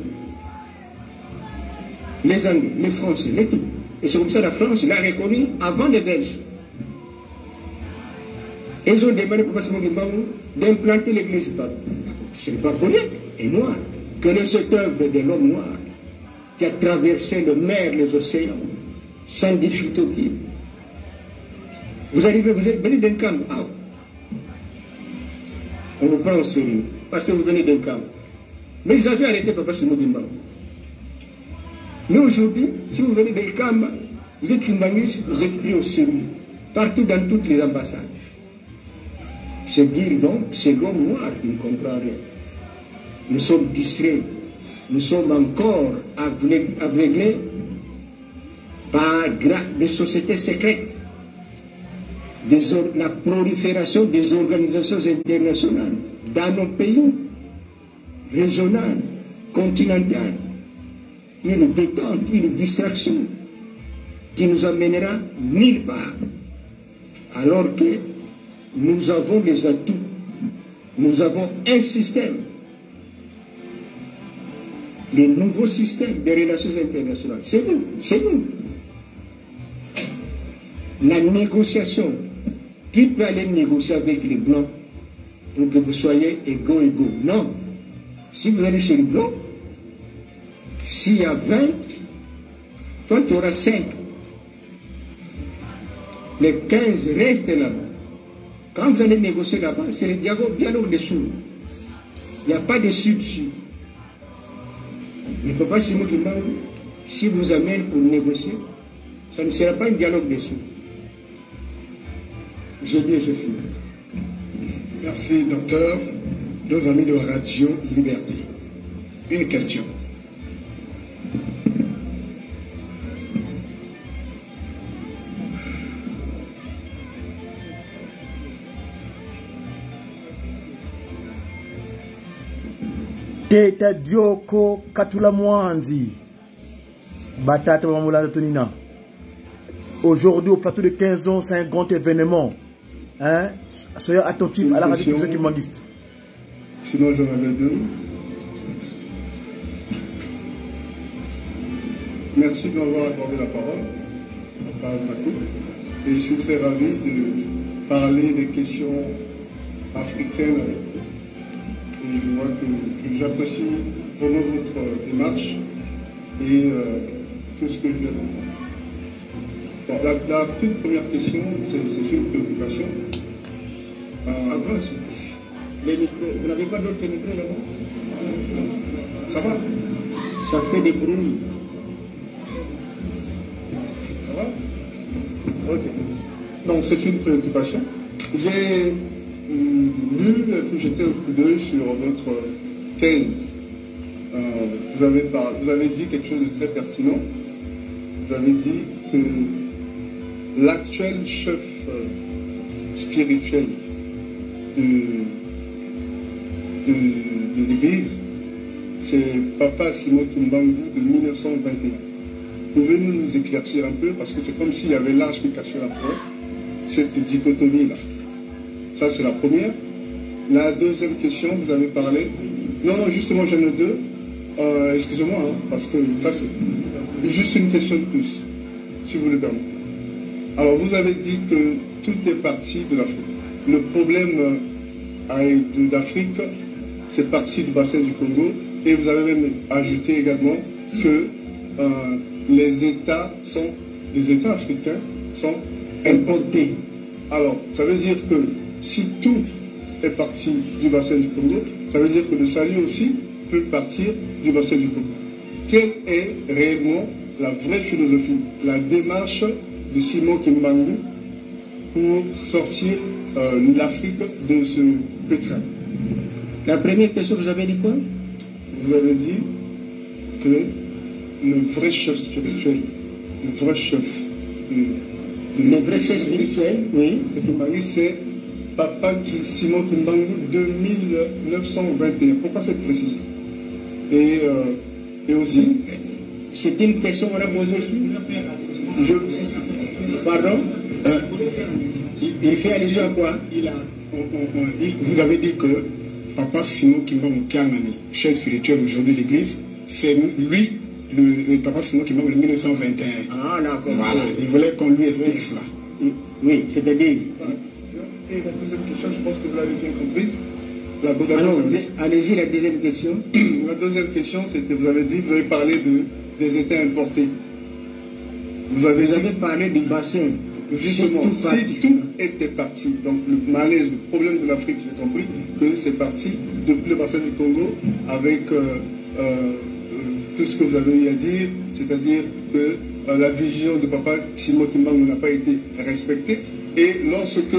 Les Anglais, les Français, les tout. Et c'est comme ça que la France l'a reconnu avant les Belges. Et ils ont demandé papa c'est moi qui m'a d'implanter l'église. Ce n'est pas pour rien. Et noir. Quelle est cette œuvre de l'homme noir qui a traversé le mer, les océans, sans difficulté? Vous arrivez, vous êtes venu d'un camp. Ah. On nous prend au sérieux, parce que vous venez d'un camp. Mais ils avaient arrêté Papa Simon Kimbangu. Mais aujourd'hui, si vous venez d'un camp, vous êtes Kimbanguiste, vous êtes pris au sérieux. Partout dans toutes les ambassades. C'est dire donc, c'est l'homme noir qui ne comprend rien. Nous sommes distraits. Nous sommes encore aveuglés par des sociétés secrètes, la prolifération des organisations internationales dans nos pays, régionales, continentales, une détente, une distraction qui nous amènera nulle part, alors que nous avons des atouts, nous avons un système, les nouveaux systèmes de relations internationales, c'est nous, c'est nous. La négociation, qui peut aller négocier avec les Blancs pour que vous soyez égaux? Non. Si vous allez chez les Blancs, s'il y a 20, toi tu auras 5. Les 15 restent là-bas. Quand vous allez négocier là-bas, c'est le dialogue des sourds. Il n'y a pas de sud-sud. Mais Papa Simon Kimbangu, si vous amène pour négocier, ça ne sera pas un dialogue des sourds. Je dis et je finis. Merci, docteur. Nos amis de Radio Liberté. Une question. Teta Dioko Katula Mwanzi Batata Mamula Tonina. Aujourd'hui, au plateau de 15 ans, c'est un grand événement. Hein? Soyez attentifs à la radio de Kimbanguiste. Sinon, j'en avais 2. Merci de m'avoir accordé la parole, Papa Zakou. Et je suis très ravi de parler des questions africaines. Et je vois que j'apprécie vraiment votre démarche. Et tout ce que je viens d'entendre. Bon, la toute première question, c'est une préoccupation. Les micros, vous n'avez pas d'autres micros là-bas? Ça va? Ça fait des bruits. Ça va? Ok. Donc c'est une préoccupation. J'ai lu, jeté un coup d'œil sur votre thèse. Vous avez dit quelque chose de très pertinent. Vous avez dit que l'actuel chef spirituel de l'Église, c'est Papa Simon Kimbangu de 1921. Pouvez-vous nous éclaircir un peu, parce que c'est comme s'il y avait l'âge qui cachait la forêt, cette dichotomie-là. Ça, c'est la première. La deuxième question, vous avez parlé... Non, justement, j'en ai deux. Excusez-moi, hein, parce que ça, c'est juste une question de plus, si vous le permettez. Alors, vous avez dit que tout est parti de l'Afrique. Le problème d'Afrique, c'est parti du bassin du Congo, et vous avez même ajouté également que les États africains sont importés. Alors, ça veut dire que si tout est parti du bassin du Congo, ça veut dire que le salut aussi peut partir du bassin du Congo. Quelle est réellement la vraie philosophie, la démarche de Simon Kimbangu pour sortir l'Afrique de ce pétrin? La première question, vous avez dit quoi? Vous avez dit que le vrai chef spirituel, le vrai chef spirituel, oui, c'est Papa Simon Kimbangu de 1921. Pourquoi cette précision? Et aussi, c'est une question qu'on a posée aussi. Pardon? Il fait allusion à quoi? Vous avez dit que Papa Simon Kimbangu Kianani, chef spirituel aujourd'hui de l'Église, c'est lui, le Papa Simon Kimbangu de 1921. Ah, d'accord. Voilà, il voulait qu'on lui explique cela. Oui, c'est-à-dire... Et la deuxième question, je pense que vous l'avez bien comprise. Alors, allez-y, la deuxième question. La deuxième question, c'était, vous avez parlé des États importés. Vous avez parlé du bassin. Justement, si tout était parti, donc le malaise, le problème de l'Afrique, j'ai compris que c'est parti depuis le bassin du Congo avec tout ce que vous avez eu à dire, c'est-à-dire que la vision de Papa Simon Kimbangu n'a pas été respectée, et lorsque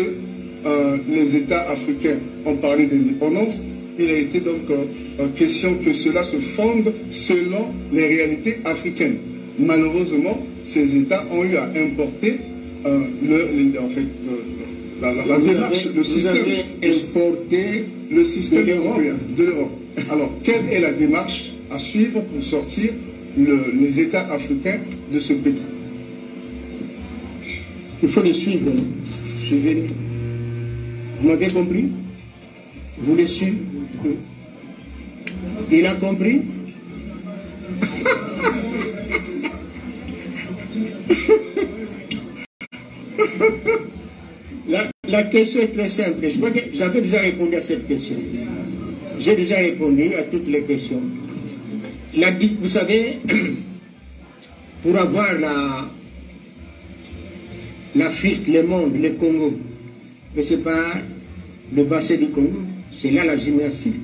les États africains ont parlé d'indépendance, il a été donc question que cela se fonde selon les réalités africaines. Malheureusement, ces États ont eu à importer la démarche, le système exporté, le système européen de l'Europe. Alors, quelle est la démarche à suivre pour sortir les États africains de ce pétrin? Il faut les suivre. Suivez-les. Vous m'avez compris? Vous les suivez? Il a compris? La question est très simple. Je crois que j'avais déjà répondu à cette question. J'ai déjà répondu à toutes les questions. Vous savez, pour avoir l'Afrique, le monde, le Congo, mais ce n'est pas le bassin du Congo, c'est là la gymnastique.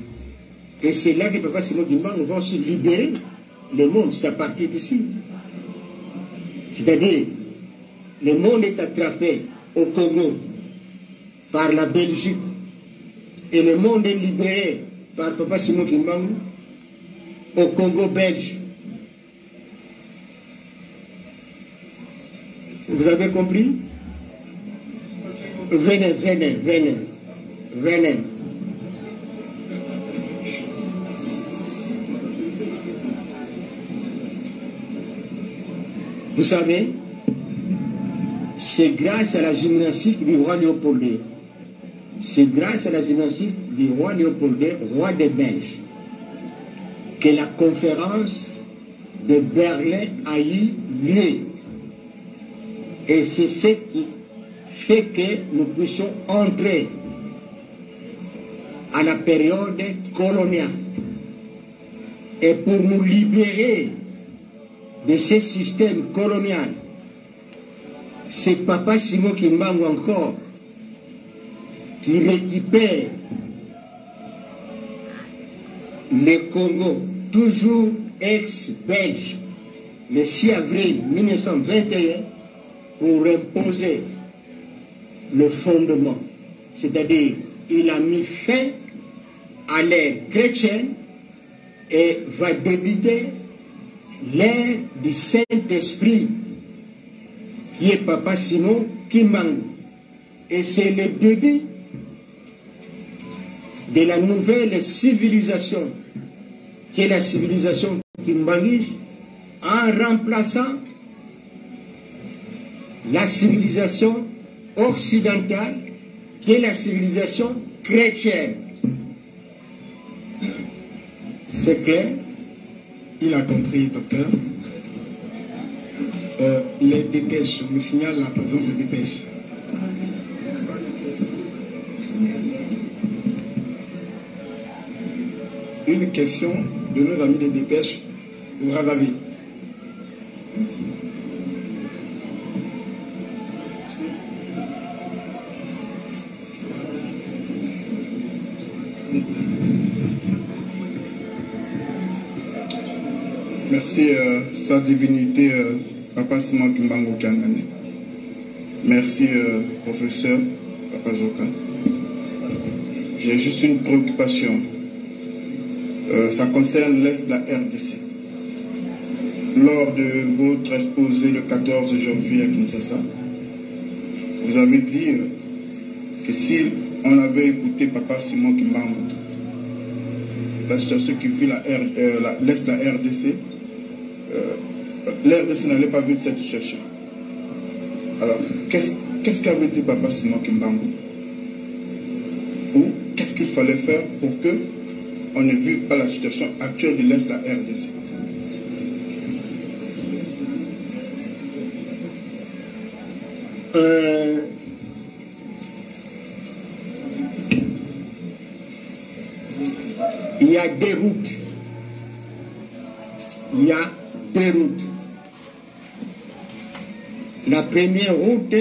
Et c'est là que Papa Simon Kimbangu va aussi libérer le monde, c'est à partir d'ici. C'est-à-dire, le monde est attrapé au Congo par la Belgique et le monde est libéré par Papa Simon Kimbangu au Congo belge. Vous avez compris? Venez. Vous savez, c'est grâce à la gymnastique du roi Léopold II. C'est grâce à la gymnastique du roi Léopold II, roi des Belges, que la conférence de Berlin a eu lieu. Et c'est ce qui fait que nous puissions entrer à la période coloniale. Et pour nous libérer, de ce système colonial, c'est Papa Simon Kimbangu encore qui récupère le Congo, toujours ex-belge, le 6 avril 1921, pour imposer le fondement. C'est-à-dire, il a mis fin à l'ère chrétienne et va débuter l'ère du Saint-Esprit, qui est Papa Simon Kimbangu. Et c'est le début de la nouvelle civilisation, qui est la civilisation kimbanguiste, en remplaçant la civilisation occidentale, qui est la civilisation chrétienne. C'est clair? Il a compris, docteur. Les dépêches, me signale la présence de dépêches. Une question de nos amis des dépêches pour Radavi. Merci, sa divinité, Papa Simon Kimbangu Kangane. Merci, professeur Papa Zoka. J'ai juste une préoccupation. Ça concerne l'Est de la RDC. Lors de votre exposé le 14 janvier à Kinshasa, vous avez dit que si on avait écouté Papa Simon Kimbangu, la situation qui vit l'Est de la RDC, l'RDC n'allait pas vivre cette situation. Alors, qu'est-ce qu'avait dit Papa Simon Kimbangu? Ou qu'est-ce qu'il fallait faire pour que on ne vive pas la situation actuelle de l'Est de la RDC? Il y a deux routes. Il y a deux routes. La première route,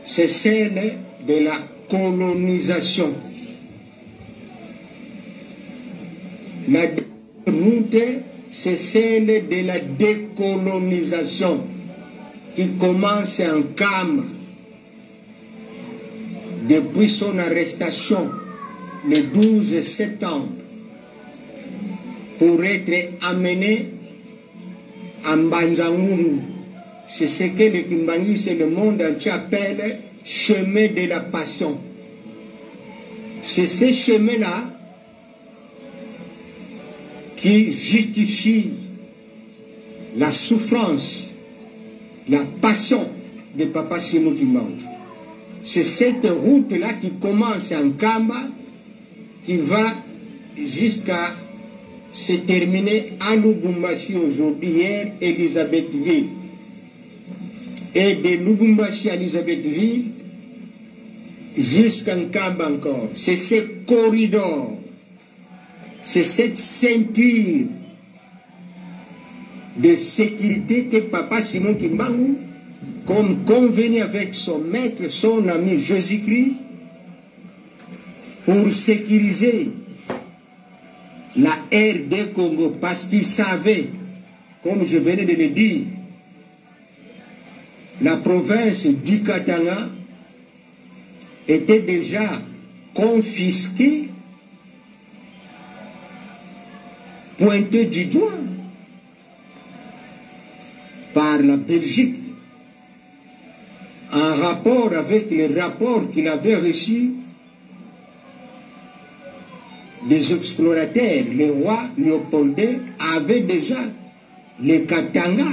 c'est celle de la colonisation. La deuxième route, c'est celle de la décolonisation qui commence en Cam depuis son arrestation le 12 septembre pour être amené à Mbanzangourou. C'est ce que les Kimbanguistes et le monde entier appellent chemin de la passion. C'est ce chemin-là qui justifie la souffrance, la passion de Papa Simon Kimbangu. C'est cette route-là qui commence en Kamba, qui va jusqu'à se terminer à Lubumbashi aujourd'hui, hier, Elisabethville. Et de Lubumbashi à Elisabethville, jusqu'en Kamba encore. C'est ce corridor, c'est cette ceinture de sécurité que Papa Simon Kimbangu, comme convenu avec son maître, son ami Jésus-Christ, pour sécuriser la RD Congo, parce qu'il savait, comme je venais de le dire, la province du Katanga était déjà confisquée, pointée du doigt par la Belgique, en rapport avec les rapports qu'il avait reçus des explorateurs. Le roi Léopold II avait déjà les Katanga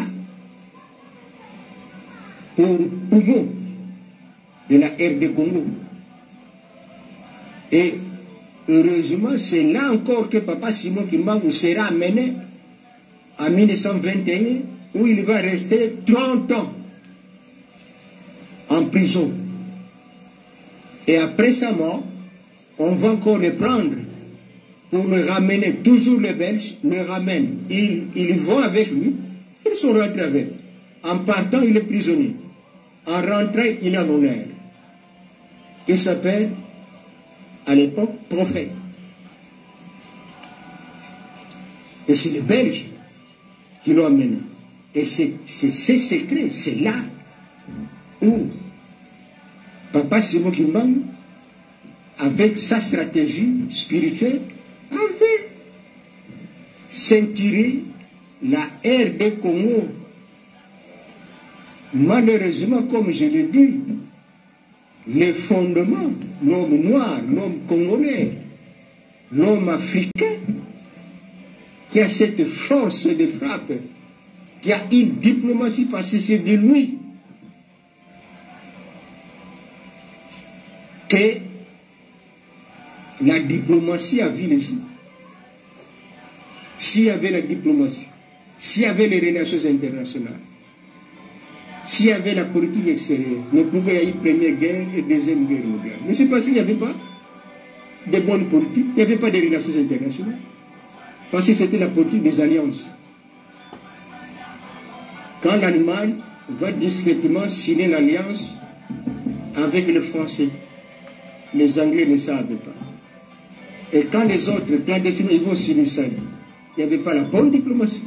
pour poumon de la RD Congo. Et heureusement, c'est là encore que Papa Simon Kimbangu sera amené en 1921, où il va rester 30 ans en prison. Et après sa mort, on va encore le prendre pour le ramener, toujours les Belges le ramènent. Ils vont avec lui Ils sont rentrés avec. En partant, il est prisonnier. En rentrant, il a l'honneur. Il s'appelle, à l'époque, prophète. Et c'est les Belges qui l'ont amené. Et c'est ces secrets, c'est là où Papa Simon Kimbangu, avec sa stratégie spirituelle, avait ceinturé la RD Congo. Malheureusement, comme je l'ai dit, les fondements, l'homme noir, l'homme congolais, l'homme africain, qui a cette force de frappe, qui a une diplomatie, parce que c'est de lui que la diplomatie a vu les jours. S'il y avait la diplomatie, s'il y avait les relations internationales, s'il y avait la politique extérieure, ne pouvait y avoir première guerre et deuxième guerre mondiale. Mais c'est parce qu'il n'y avait pas de bonnes politiques, il n'y avait pas de relations internationales. Parce que c'était la politique des alliances. Quand l'Allemagne va discrètement signer l'alliance avec les Français, les Anglais ne savent pas. Et quand les autres clandestinement ils vont signer ça, il n'y avait pas la bonne diplomatie.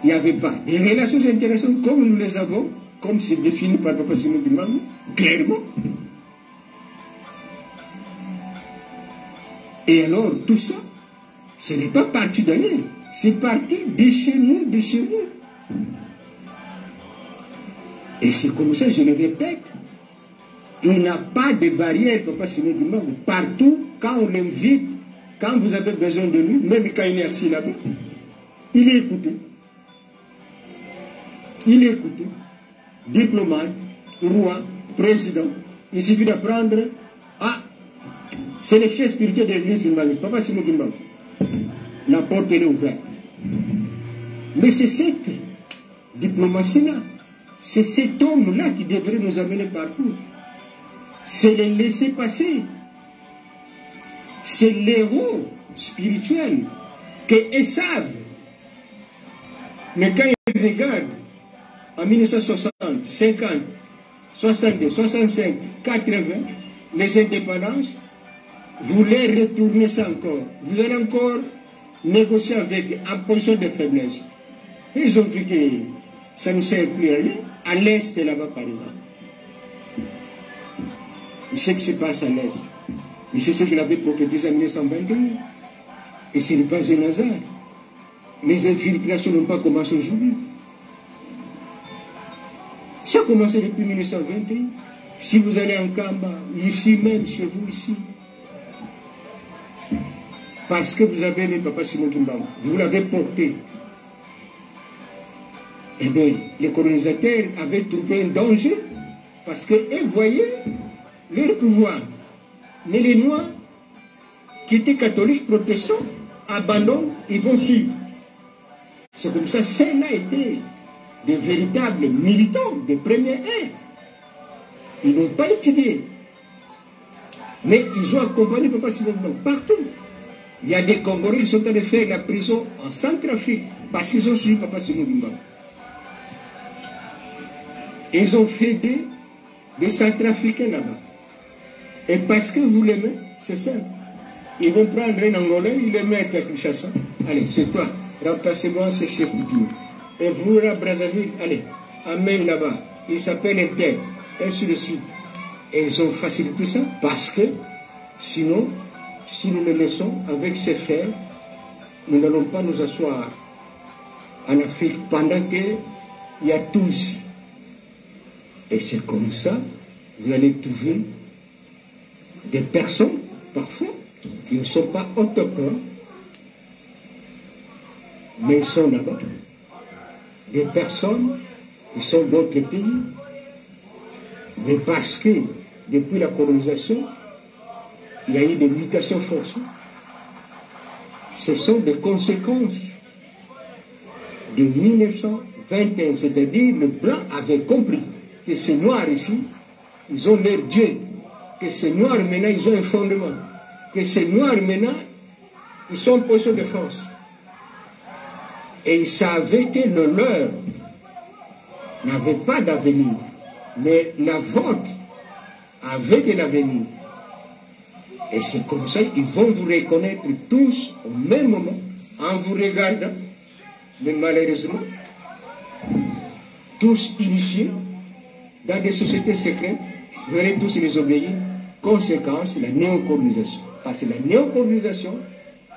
Il n'y avait pas des relations internationales comme nous les avons, comme c'est défini par Papa Simon Kimbangu, clairement. Et alors, tout ça, ce n'est pas parti d'ailleurs, c'est parti de chez nous, de chez vous. Et c'est comme ça, je le répète, il n'a pas de barrière, Papa Simon Kimbangu. Partout, quand on l'invite, quand vous avez besoin de lui, même quand il est assis là-bas, il est écouté. Il est écouté. Diplomate, roi, président. Il suffit d'apprendre. Ah, c'est le chef spirituel de l'église Kimbangu, Papa Simon Kimbangu. La porte est ouverte. Mais c'est cette diplomatie-là, c'est cet homme-là qui devrait nous amener partout. C'est le laisser passer. C'est l'héros spirituel qu'ils savent. Mais quand ils regardent en 1960, 50, 62, 65, 80, les indépendances, voulaient retourner ça encore. Vous allez encore négocier avec en position de faiblesse. Et ils ont vu que ça ne sert plus à rien. À l'Est, là-bas, par exemple. Ce qui se passe à l'Est. Mais c'est ce qu'il avait prophétisé en 1921. Et ce n'est pas un hasard. Les infiltrations n'ont pas commencé aujourd'hui. Ça a commencé depuis 1921. Si vous allez en Kamba, ici même, chez vous, ici, parce que vous avez aimé Papa Simon Kimbangu, vous l'avez porté. Eh bien, les colonisateurs avaient trouvé un danger parce qu'ils voyaient leur pouvoir. Mais les Noirs, qui étaient catholiques, protestants, abandonnent, ils vont suivre. C'est comme ça, ceux-là étaient des véritables militants de première ère. Ils n'ont pas étudié. Mais ils ont accompagné Papa Simon Kimbangu partout. Il y a des Congolais qui sont en train de faire la prison en Centrafrique parce qu'ils ont suivi Papa Simon Kimbangu. Ils ont fait des Centrafricains là-bas. Et parce que vous l'aimez, c'est simple. Ils vont prendre un Angolais, ils le mettent à Kinshasa. Allez, c'est toi, remplacez-moi ce chef du tour. Et vous, à Brazzaville, allez, amène là-bas. Il s'appelle Inter, et ainsi de suite. Et ils ont facilité ça parce que, sinon, si nous le laissons avec ses frères, nous n'allons pas nous asseoir en Afrique pendant qu'il y a tout ici. Et c'est comme ça, vous allez trouver des personnes, parfois, qui ne sont pas autochtones, mais ils sont là-bas. Des personnes qui sont d'autres pays, mais parce que, depuis la colonisation, il y a eu des mutations forcées. Ce sont des conséquences de 1921, c'est-à-dire le blanc avait compris que ces noirs ici, ils ont leur Dieu, que ces noirs maintenant, ils ont un fondement, que ces noirs maintenant, ils sont en position de force. Et ils savaient que le leur n'avait pas d'avenir. Mais la vôtre avait de l'avenir. Et c'est comme ça qu'ils vont vous reconnaître tous au même moment, en vous regardant. Mais malheureusement, tous initiés dans des sociétés secrètes, vous verrez tous les obéir. Conséquence, la néocolonisation. Parce que la néocolonisation,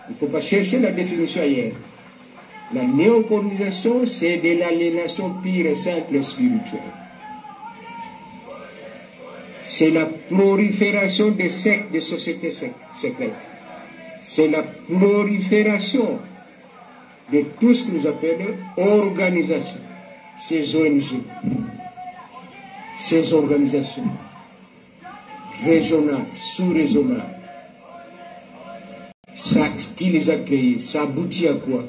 il ne faut pas chercher la définition ailleurs. La néocolonisation, c'est de l'aliénation pure et simple et spirituelle. C'est la prolifération des sectes, des sociétés secrètes. C'est la prolifération de tout ce que nous appelons organisations. Ces ONG, ces organisations régionales, sous-régionales. Ça, qui les a créées? Ça aboutit à quoi?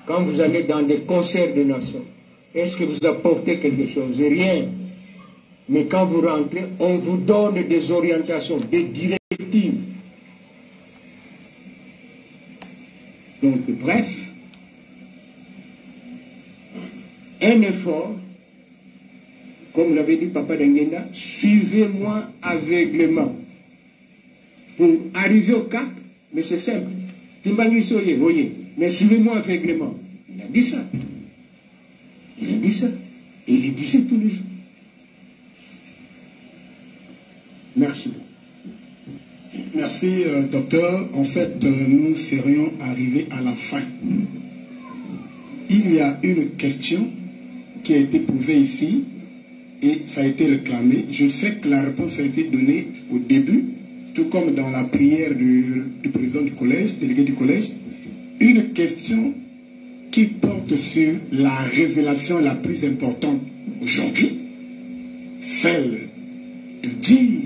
Quand vous allez dans des concerts de nations, est-ce que vous apportez quelque chose? Rien. Mais quand vous rentrez, on vous donne des orientations, des directives. Donc, bref, un effort, comme l'avait dit Papa Dengenda, suivez-moi aveuglément. Pour arriver au cap, mais c'est simple. Mais suivez-moi aveuglément. Il a dit ça. Il a dit ça. Et il le disait tous les jours. Merci. Merci, docteur. En fait, nous serions arrivés à la fin. Il y a une question qui a été posée ici et ça a été réclamé. Je sais que la réponse a été donnée au début, tout comme dans la prière du président du collège, délégué du collège. Une question qui porte sur la révélation la plus importante aujourd'hui, celle de dire,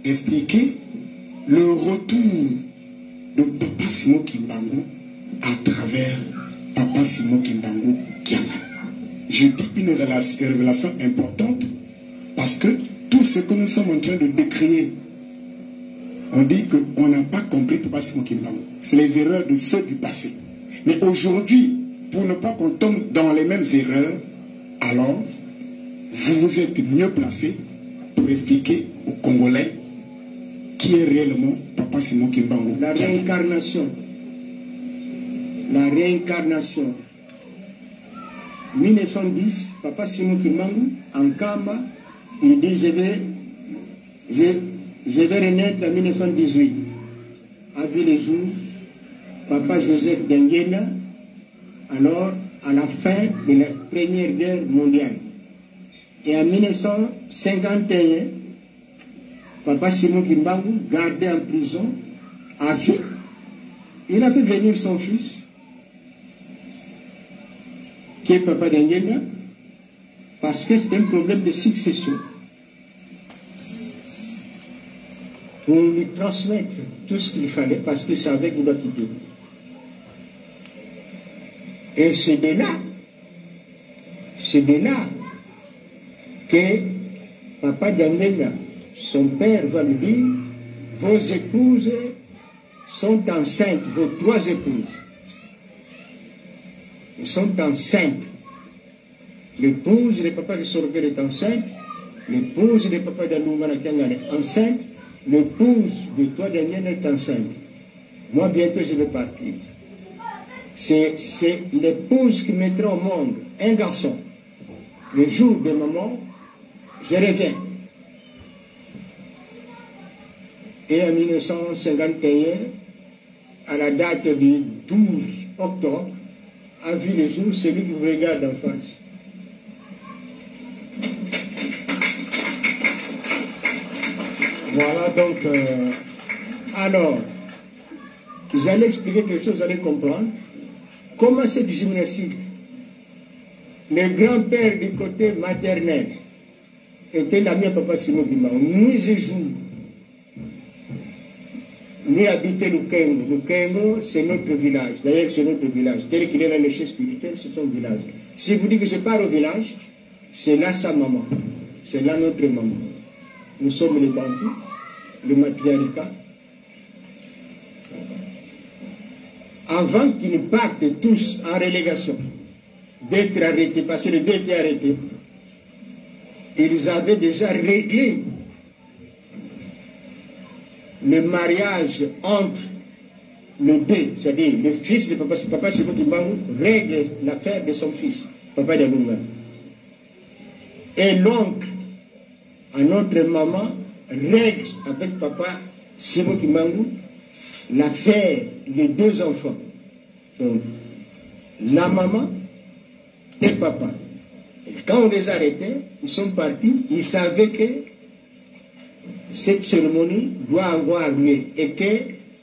d'expliquer le retour de Papa Simon Kimbangu à travers Papa Simon Kimbangu Kiana. Je dis une révélation importante parce que tout ce que nous sommes en train de décrire, on dit qu'on n'a pas compris Papa Simon Kimbangu. C'est les erreurs de ceux du passé. Mais aujourd'hui, pour ne pas qu'on tombe dans les mêmes erreurs, alors vous êtes mieux placé pour expliquer aux Congolais qui est réellement Papa Simon Kimbangu. La réincarnation. La réincarnation. 1910, Papa Simon Kimbangu, en Kamba, il dit je vais renaître en 1918. A vu les jours, Papa Joseph Dengenda, alors à la fin de la Première Guerre mondiale. Et en 1951, Papa Simon Kimbangu, gardé en prison, à vie, il a fait venir son fils, qui est Papa Dengenda, parce que c'est un problème de succession. Pour lui transmettre tout ce qu'il fallait, parce qu'il savait qu'il doit quitter. Et c'est de là que Papa Dengenda, son père va lui dire, vos épouses sont enceintes, vos 3 épouses. Elles sont enceintes. L'épouse de Papa de Sorguer est enceinte, l'épouse de Papa d'Anoumana Kangan est enceinte, l'épouse de toi Daniel est enceinte. Moi bientôt je vais partir. C'est l'épouse qui mettra au monde un garçon. Le jour de ma mort, je reviens. Et en 1951, à la date du 12 octobre, a vu le jour celui qui vous regarde en face. Voilà donc, alors, j'allais expliquer quelque chose, vous allez comprendre. Comment cette gymnastique, le grand-père du côté maternel était l'ami à Papa Simon Kimbangu, nuit et jour. Lui habitait Lukengo. Lukengo, c'est notre village. D'ailleurs, c'est notre village. Tel qu'il est dans l'échelle spirituelle, c'est son village. Si vous dites que je pars au village, c'est là sa maman. C'est là notre maman. Nous sommes les Bantous, le matriarcat. avant qu'ils partent tous en relégation, d'être arrêtés, parce que les deux étaient arrêtés, ils avaient déjà réglé le mariage entre le deux, c'est-à-dire le fils de Papa Simon Kimbangu règle l'affaire de son fils, Papa Dialunga. Et l'oncle, à notre maman, règle avec Papa Simon Kimbangu l'affaire des deux enfants. Donc, la maman et papa. Et quand on les arrêtait, ils sont partis, ils savaient que cette cérémonie doit avoir lieu et que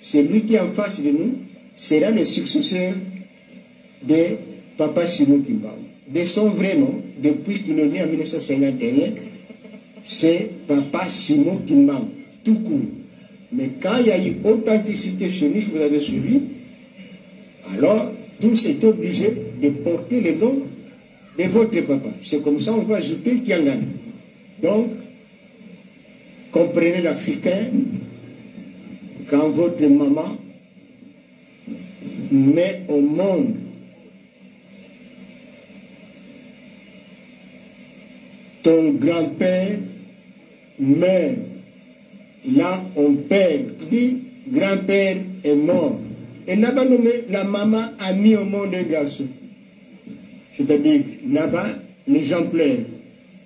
celui qui est en face de nous sera le successeur de Papa Simon Kimbangu. De son vrai nom, depuis qu'il est né en 1951, c'est Papa Simon Kimbangu, tout court. Mais quand il y a eu authenticité chez nous que vous avez suivi, alors tous étaient obligés de porter le nom de votre papa. C'est comme ça on va ajouter Kiangan. Donc, comprenez l'Africain, quand votre maman met au monde ton grand-père meurt, là on perd, dit grand-père est mort. Et là-bas, la maman a mis au monde un garçon. C'est-à-dire, là-bas, les gens pleurent.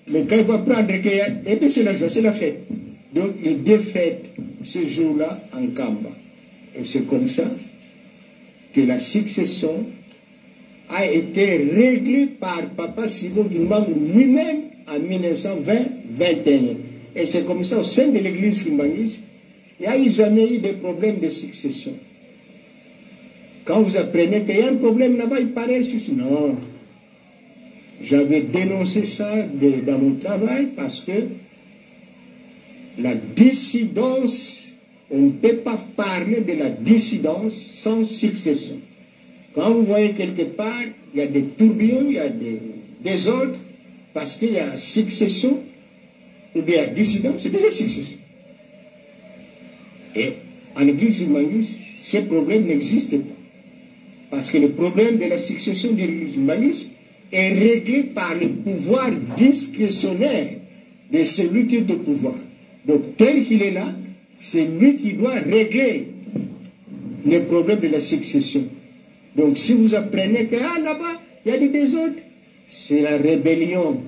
Mais quand il va prendre, et puis c'est la joie, c'est la fête. Donc, les deux fêtes, ce jour-là, en Kamba. Et c'est comme ça que la succession a été réglée par Papa Simon Kimbangu lui-même en 1920-21. Et c'est comme ça, au sein de l'église kimbanguiste, il n'y a jamais eu de problème de succession. Quand vous apprenez qu'il y a un problème là-bas, il paraît ici. Non. J'avais dénoncé ça dans mon travail parce que la dissidence, on ne peut pas parler de la dissidence sans succession. Quand vous voyez quelque part, il y a des tourbillons, il y a des désordres, parce qu'il y a succession, ou bien dissidence, c'est déjà succession. Et en église humaniste, ces problèmes n'existent pas. Parce que le problème de la succession de l'église humaniste est réglé par le pouvoir discrétionnaire de celui qui est au pouvoir. Donc, tel qu'il est là, c'est lui qui doit régler les problèmes de la succession. Donc, si vous apprenez que là-bas, il y a des désordres, c'est la rébellion.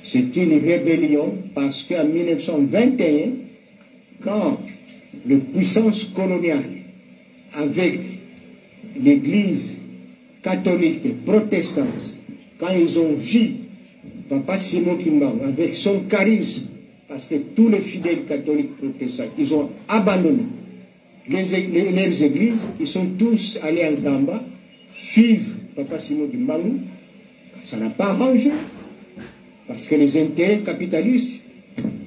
C'est une rébellion parce qu'en 1921, quand les puissances coloniales, avec l'église catholique et protestante, quand ils ont vu Papa Simon Kimbangu avec son charisme, parce que tous les fidèles catholiques protestants, ils ont abandonné leurs églises, ils sont tous allés en Kamba, suivre Papa Simon Kimbangu. Ça n'a pas arrangé, parce que les intérêts capitalistes,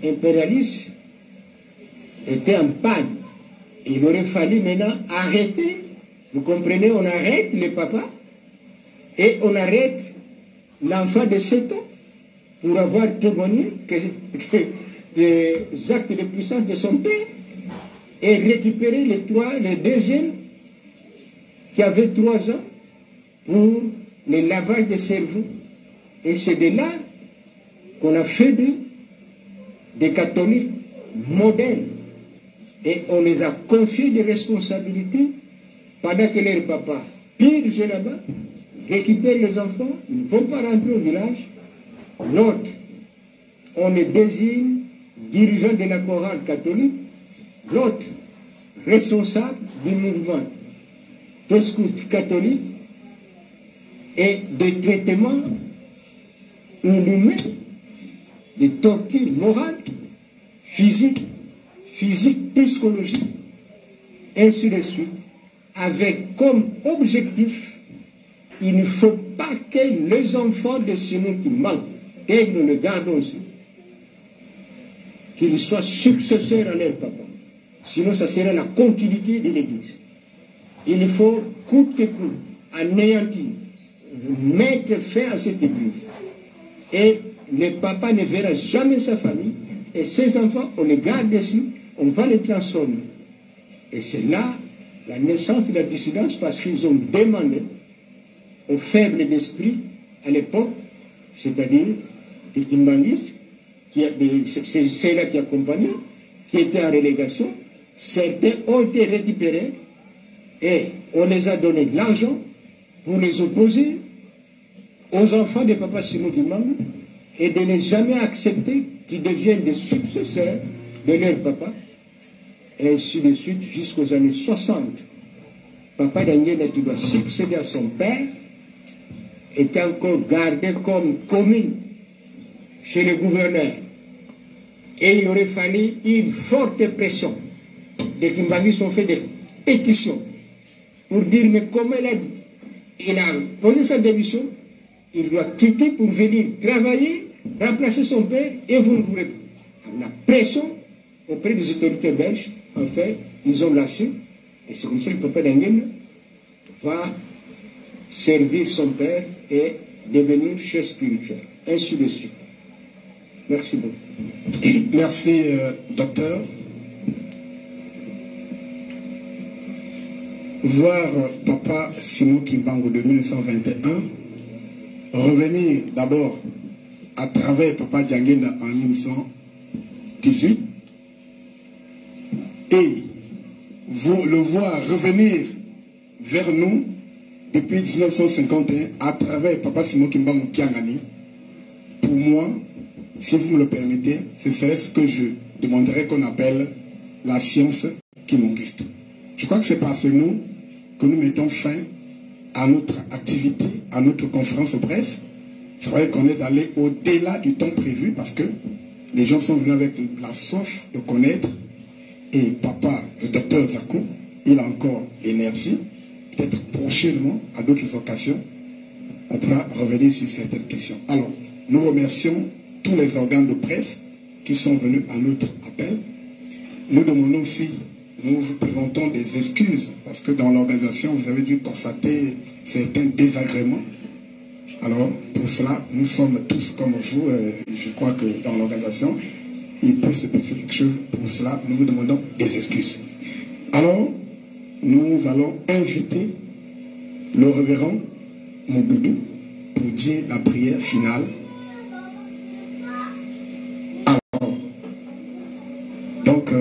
impérialistes, étaient en panne. Il aurait fallu maintenant arrêter. Vous comprenez, on arrête le papa et on arrête l'enfant de 7 ans pour avoir témoigné que les actes de puissance de son père et récupérer le deuxième qui avait 3 ans pour le lavage de cerveau. Et c'est de là qu'on a fait des catholiques modernes. Et on les a confiés des responsabilités pendant que leur papa purge là-bas, récupère les enfants, ils ne vont pas rentrer au village. L'autre, on les désigne dirigeant de la chorale catholique. L'autre, responsable du mouvement de scout catholique et des traitements inhumains, des tortures morales, physiques, psychologiques, ainsi de suite, avec comme objectif, il ne faut pas que les enfants de Simon Kimbangu, et nous le gardons aussi, qu'ils soient successeurs à leur papa. Sinon, ça serait la continuité de l'Église. Il faut, coûte que coûte, anéantir, mettre fin à cette Église. Et le papa ne verra jamais sa famille, et ses enfants, on les garde ici, on va les transformer. Et c'est là la naissance de la dissidence parce qu'ils ont demandé aux faibles d'esprit à l'époque, c'est-à-dire les kimbanguistes, c'est ceux-là qui accompagnaient, qui étaient en relégation, certains ont été récupérés et on les a donné de l'argent pour les opposer aux enfants de Papa Simon Kimbangu et de ne jamais accepter qu'ils deviennent des successeurs de leur papa, et ainsi de suite jusqu'aux années 60. Papa Daniel, qui doit succéder à son père, est encore gardé comme commune chez le gouverneur. Et il aurait fallu une forte pression. Les Kimbanguistes ont fait des pétitions pour dire, mais comment il a posé sa démission, il doit quitter pour venir travailler, remplacer son père, et vous ne voulez pas. La pression auprès des autorités belges, en fait, ils ont lâché, et c'est comme ça que Papa Daniel va servir son père et devenir chef spirituel. Ainsi de suite. Merci beaucoup. Merci, docteur. Voir Papa Simon Kimbangu de 1921 revenir d'abord à travers Papa Diangenda en 1918 et le voir revenir vers nous depuis 1951 à travers Papa Simon Kimbangu Kiangani, pour moi, si vous me le permettez, ce serait ce que je demanderais qu'on appelle la science kimbangiste. Je crois que c'est parce que nous mettons fin à notre activité, à notre conférence de presse. C'est vrai qu'on est allé au-delà du temps prévu parce que les gens sont venus avec la soif de connaître. Et papa, le docteur Zakou, il a encore l'énergie. Peut-être prochainement, à d'autres occasions, on pourra revenir sur certaines questions. Alors, nous remercions tous les organes de presse qui sont venus à notre appel. Nous demandons aussi, nous vous présentons des excuses parce que dans l'organisation, vous avez dû constater certains désagréments. Alors, pour cela, nous sommes tous comme vous. Je crois que dans l'organisation, il peut se passer quelque chose. Pour cela, nous vous demandons des excuses. Alors, nous allons inviter le révérend Moudoudou pour dire la prière finale. Alors, donc,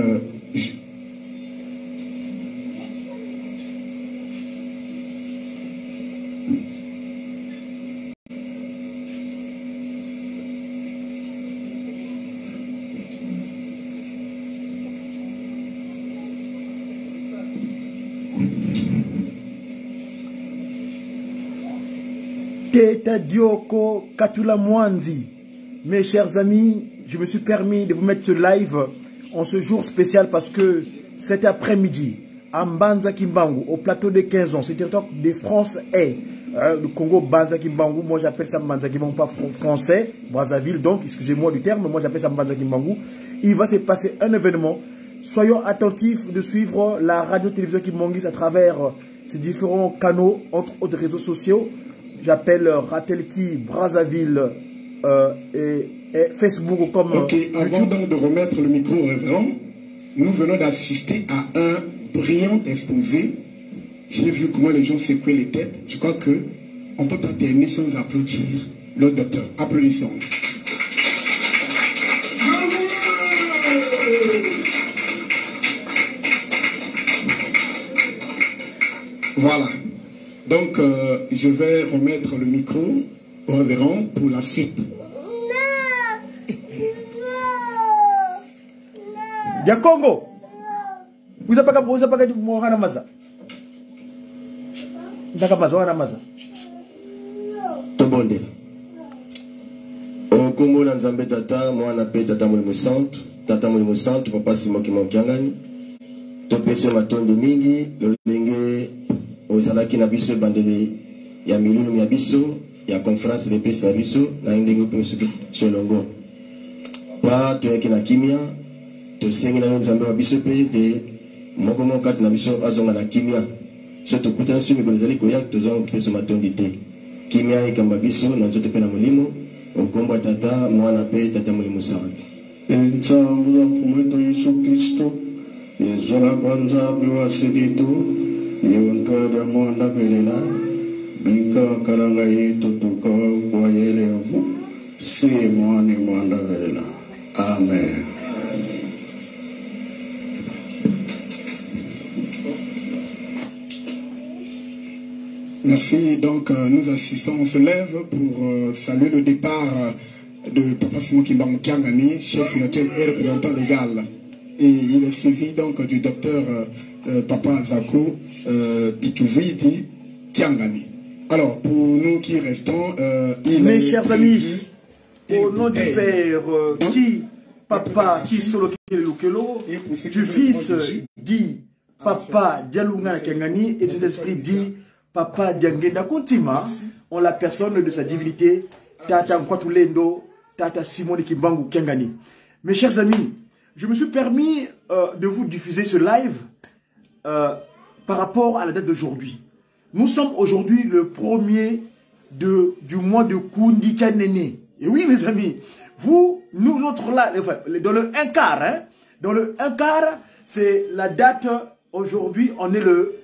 Teta Dioko Katula Mwanzi. Mes chers amis, je me suis permis de vous mettre ce live en ce jour spécial parce que cet après-midi, à Mbanza Kimbangu, au plateau des 15 ans, c'est territoire de France est. Le Congo Mbanza Kimbangu, moi j'appelle ça Mbanza Kimbangu, pas français, Brazzaville donc, excusez-moi du terme, moi j'appelle ça Mbanza Kimbangu. Il va se passer un événement. Soyons attentifs de suivre la radio-télévision Kimbangiste à travers ces différents canaux, entre autres réseaux sociaux. J'appelle Ratelki, Brazzaville et Facebook comme... Ok, avant donc de remettre le micro au révérend, nous venons d'assister à un brillant exposé. J'ai vu comment les gens secouaient les têtes. Je crois qu'on ne peut pas terminer sans applaudir le docteur. Applaudissons. Voilà. Donc, je vais remettre le micro au révérend pour la suite. Ya Congo, vous n'avez pas dit Mohana Maza. Tobonde. Au Congo, dans Zambé Tata, moi, on appelle Tata Molimo Centre, Papa Simon Kimbangu. Topese Matonde Mingi, le Lenge. Ozalaki na biso bandeli ya milulu ya biso ya conférence de paix biso na ndenge pe suki solongo pa to yaki na kimia to sengi na nzambe wa biso pe de moko moko na biso azonga na kimia so to kutana sumi kozali ko yak to zonga peso matondi te kimia ikamba biso na nzoto pe na molimo okomba tata mwana pe tata molimo sawa Enza mwa kumweto Yesu Kristo Yezola kwanza biwa sedito Yonto de Monda Velena, Binka Karangaye Tutuka, Boyelevu, Simoni Monda Velena. Amen. Merci. Donc, nous assistons, on se lève pour saluer le départ de Papa Simon Kimbangu Kiangani, chef spirituel et représentant légal. Et il est suivi donc du docteur Papa Zako Bitouvidi Kiangani. Alors, pour nous qui restons, mes chers amis, au nom du Père, qui Papa, qui Solo Lukelo, du Fils dit Papa Dialounga Kiangani et de l'Esprit dit Papa Diangenda Kuntima, en la personne de sa divinité, Tata Nkwatulendo, Tata Simon Kimbangu Kiangani. Mes chers amis, je me suis permis de vous diffuser ce live par rapport à la date d'aujourd'hui. Nous sommes aujourd'hui le 1er du mois de Kundika Nene. Et oui, mes amis, vous, nous autres là, dans le 1 quart, hein, dans le 1 quart, c'est la date, aujourd'hui, on est le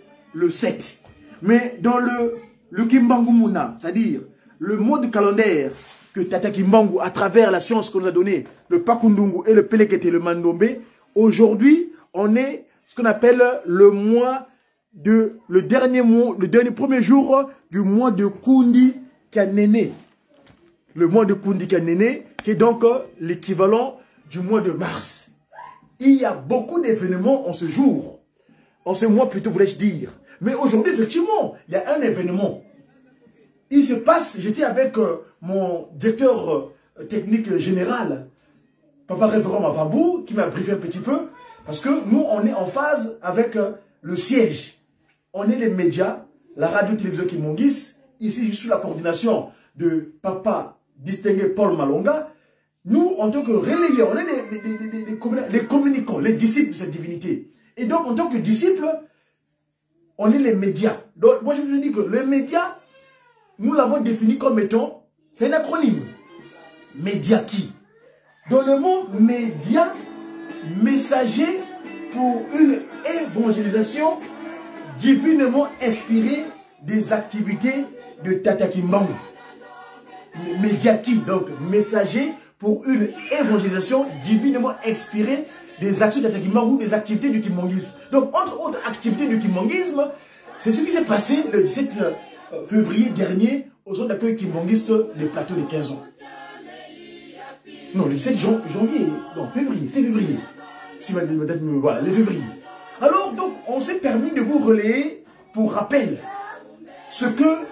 7. Mais dans le Kimbangu Muna, c'est-à-dire le mode calendaire que Tata Kimbangu, à travers la science qu'on nous a donné, le Pakundungu et le Pelekete, le Mandombe, aujourd'hui, on est ce qu'on appelle le premier jour du mois de Kundi Kanene. Le mois de Kundi Kanene, qui est donc l'équivalent du mois de mars. Il y a beaucoup d'événements en ce jour, en ce mois plutôt, voulais-je dire. Mais aujourd'hui, effectivement, il y a un événement. Il se passe, j'étais avec mon directeur technique général, Papa Révérend Mavabou, qui m'a briefé un petit peu, parce que nous, on est en phase avec le siège. On est les médias, la radio-télévision Kimongis, ici, je suis sous la coordination de Papa distingué Paul Malonga. Nous, en tant que relayeurs, on est les communicants, les disciples de cette divinité. Et donc, en tant que disciples, on est les médias. Donc, moi, je vous dis que les médias, nous l'avons défini comme étant, c'est un acronyme. Média qui? Dans le mot média, messager pour une évangélisation divinement inspirée des activités de Tata Kimbangu. Média qui? Donc, messager pour une évangélisation divinement inspirée des actions de Tata Kimbangu, des activités du Kimongisme. Donc, entre autres activités du Kimongisme, c'est ce qui s'est passé le 17 février dernier au centre d'accueil Kimongisme des plateaux de 15 ans. Non, le 7 janvier, non, février, c'est février. Si madame me voilà, le février. Alors, donc, on s'est permis de vous relayer, pour rappel, ce que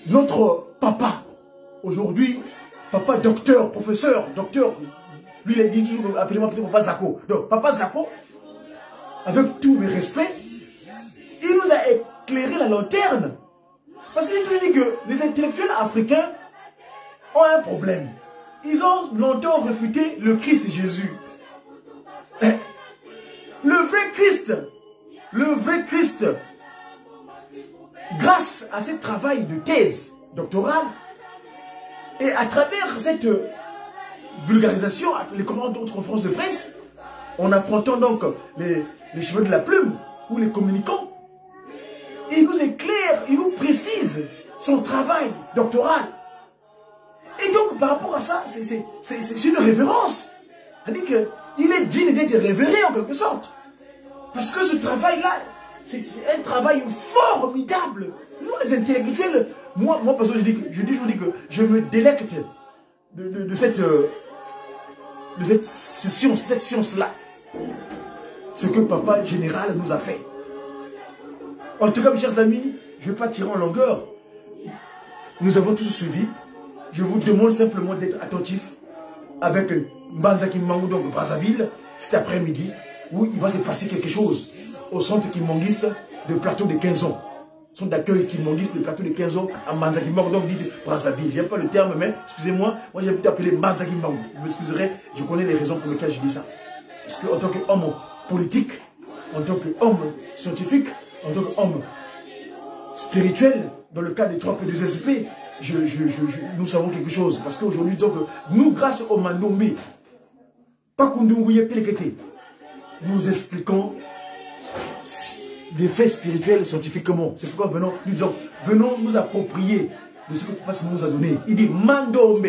notre papa, aujourd'hui, papa docteur, professeur, docteur, lui il a dit toujours, appelez-moi peut-être Papa Zako. Donc, Papa Zako, avec tous mes respects, il nous a éclairé la lanterne. Parce qu'il nous dit que les intellectuels africains ont un problème. Ils ont longtemps refuté le Christ Jésus. Le vrai Christ, grâce à ce travail de thèse doctorale, et à travers cette vulgarisation, les conférences de presse, en affrontant donc les cheveux de la plume, ou les communicants, il nous éclaire, il nous précise son travail doctoral. Et donc, par rapport à ça, c'est une révérence. C'est-à-dire qu'il est digne d'être révéré en quelque sorte. Parce que ce travail-là, c'est un travail formidable. Nous, les intellectuels, moi parce que je vous dis que je me délecte de cette science-là. Ce que Papa Général nous a fait. En tout cas, mes chers amis, je ne vais pas tirer en longueur. Nous avons tous suivi. Je vous demande simplement d'être attentif avec Mbanza Kimbangu, donc Brazzaville, cet après-midi, où il va se passer quelque chose au centre Kimongis de plateau de 15 ans. Centre d'accueil Kimongis de plateau de 15 ans à Mbanza Kimbangu, donc dit Brazzaville. Je n'aime pas le terme, mais excusez-moi, moi j'ai plutôt appelé Mbanza Kimbangu. Vous m'excuserez, je connais les raisons pour lesquelles je dis ça. Parce qu'en tant qu'homme politique, en tant qu'homme scientifique, en tant qu'homme spirituel, dans le cas des 3 P2SP, nous savons quelque chose. Parce qu'aujourd'hui, nous, grâce au Mandombe, Pakundunguye Pelekete, nous expliquons des faits spirituels scientifiquement. C'est pourquoi venons nous approprier de ce que Papa Simon nous a donné. Il dit Mandombe,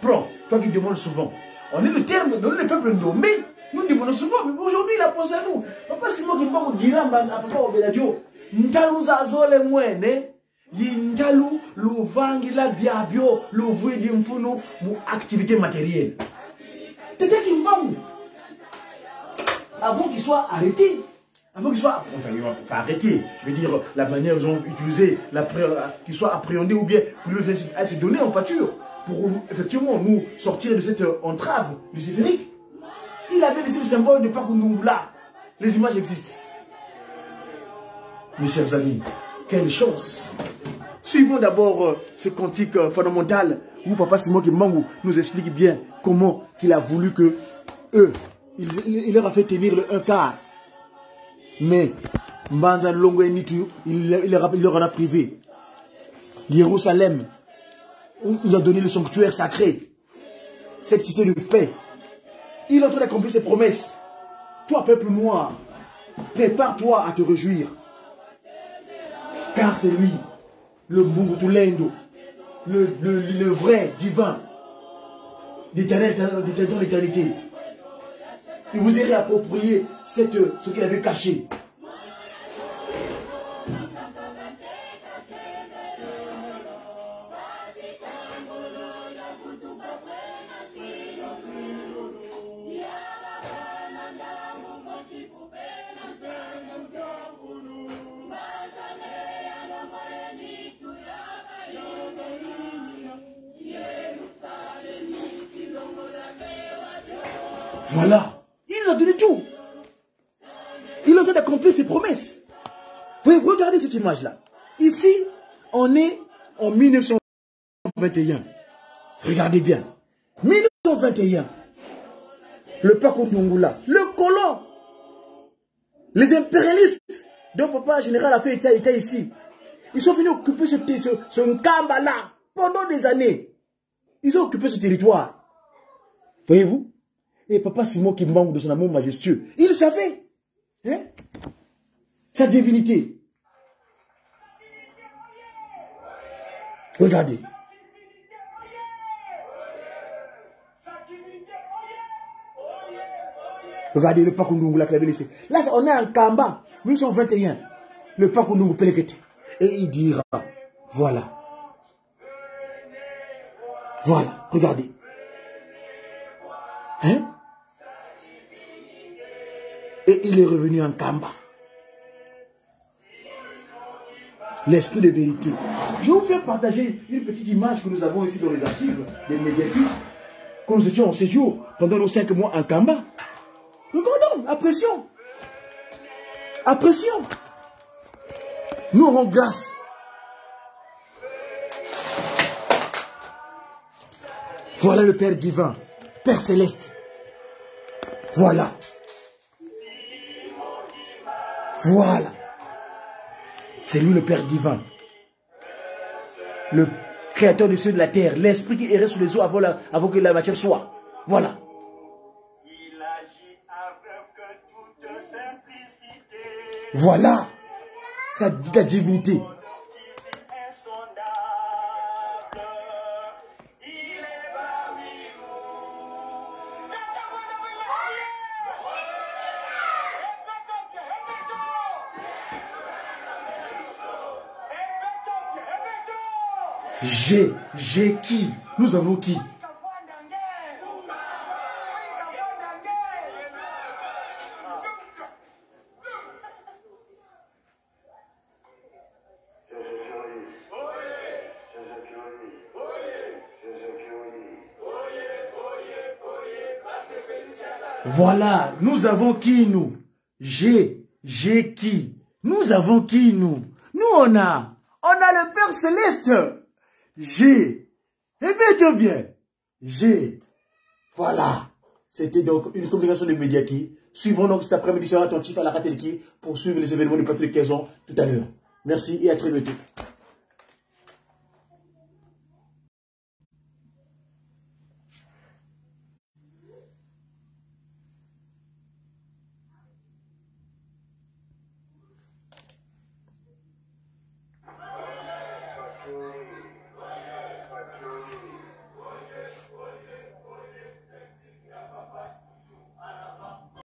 prends. Toi qui demandes souvent. On est le terme, nous le peuple nommé. Nous demandons souvent, mais aujourd'hui il a pensé à nous. Papa Simon qui m'a dit à Papa Obeladio, Ntalu Zazole Mwene, Yintalu, Louvangila Biabio, Louvoué d'Imfuno, mon activité matérielle. Peut-être qu'il m'a avant qu'il soit arrêté. Avant qu'il soit, enfin, il va pas arrêter, je veux dire, la manière dont ils ont utilisé, qu'il soit appréhendé ou bien à se donner en pâture pour effectivement nous sortir de cette entrave luciférique. Il avait laissé le symbole de Pakundungula. Les images existent. Mes chers amis, quelle chance. Suivons d'abord ce cantique fondamental où Papa Simon Kimbangu nous explique bien comment il a voulu que eux, il leur a fait tenir le 1/4. Mais Mbanza Longo et Nitu, il leur en a privé. Jérusalem nous a donné le sanctuaire sacré. Cette cité de paix. Il est en train d'accomplir ses promesses. Toi, peuple noir, prépare-toi à te réjouir. Car c'est lui, le Mbungutulendo, le vrai divin, d'éternel dans l'éternité. Il vous est réapproprié ce qu'il avait caché. Voilà. Il nous a donné tout. Il est en train d'accomplir ses promesses. Vous regardez cette image-là. Ici, on est en 1921. Regardez bien. 1921. Le Pakundungula, le colon, les impérialistes dont Papa Général a fait état ici. Ils sont venus occuper ce Nkamba-là pendant des années. Ils ont occupé ce territoire. Voyez-vous? Et Papa Simon Kimbangu de son amour majestueux, il savait, hein, sa divinité. Regardez. Regardez le Pakundungula qu'il avait laissé. Là, on est en Kamba, 1921. Le Pakundungu Pelekete. Et il dira, voilà. Voilà, regardez. Hein? Et il est revenu en Kamba. L'esprit de vérité. Je vais vous faire partager une petite image que nous avons ici dans les archives des médiathèques. Quand nous étions en séjour pendant nos 5 mois en Kamba. Regardons, apprécions. Apprécions. Nous rendons grâce. Voilà le Père divin, Père céleste. Voilà. Voilà. C'est lui le Père divin. Le créateur du ciel et de la terre. L'esprit qui errait sous les eaux avant que la matière soit. Voilà. Voilà. Ça dit la divinité. J'ai qui? Nous avons qui? Voilà, nous avons qui nous? J'ai qui? Nous avons qui nous? Nous on a le Père Céleste. Écoutez bien. Voilà. C'était donc une communication de Mediaki. Suivons donc cet après-midi sur attentif à la Ratelki pour suivre les événements de Patrick Kazan tout à l'heure. Merci et à très bientôt.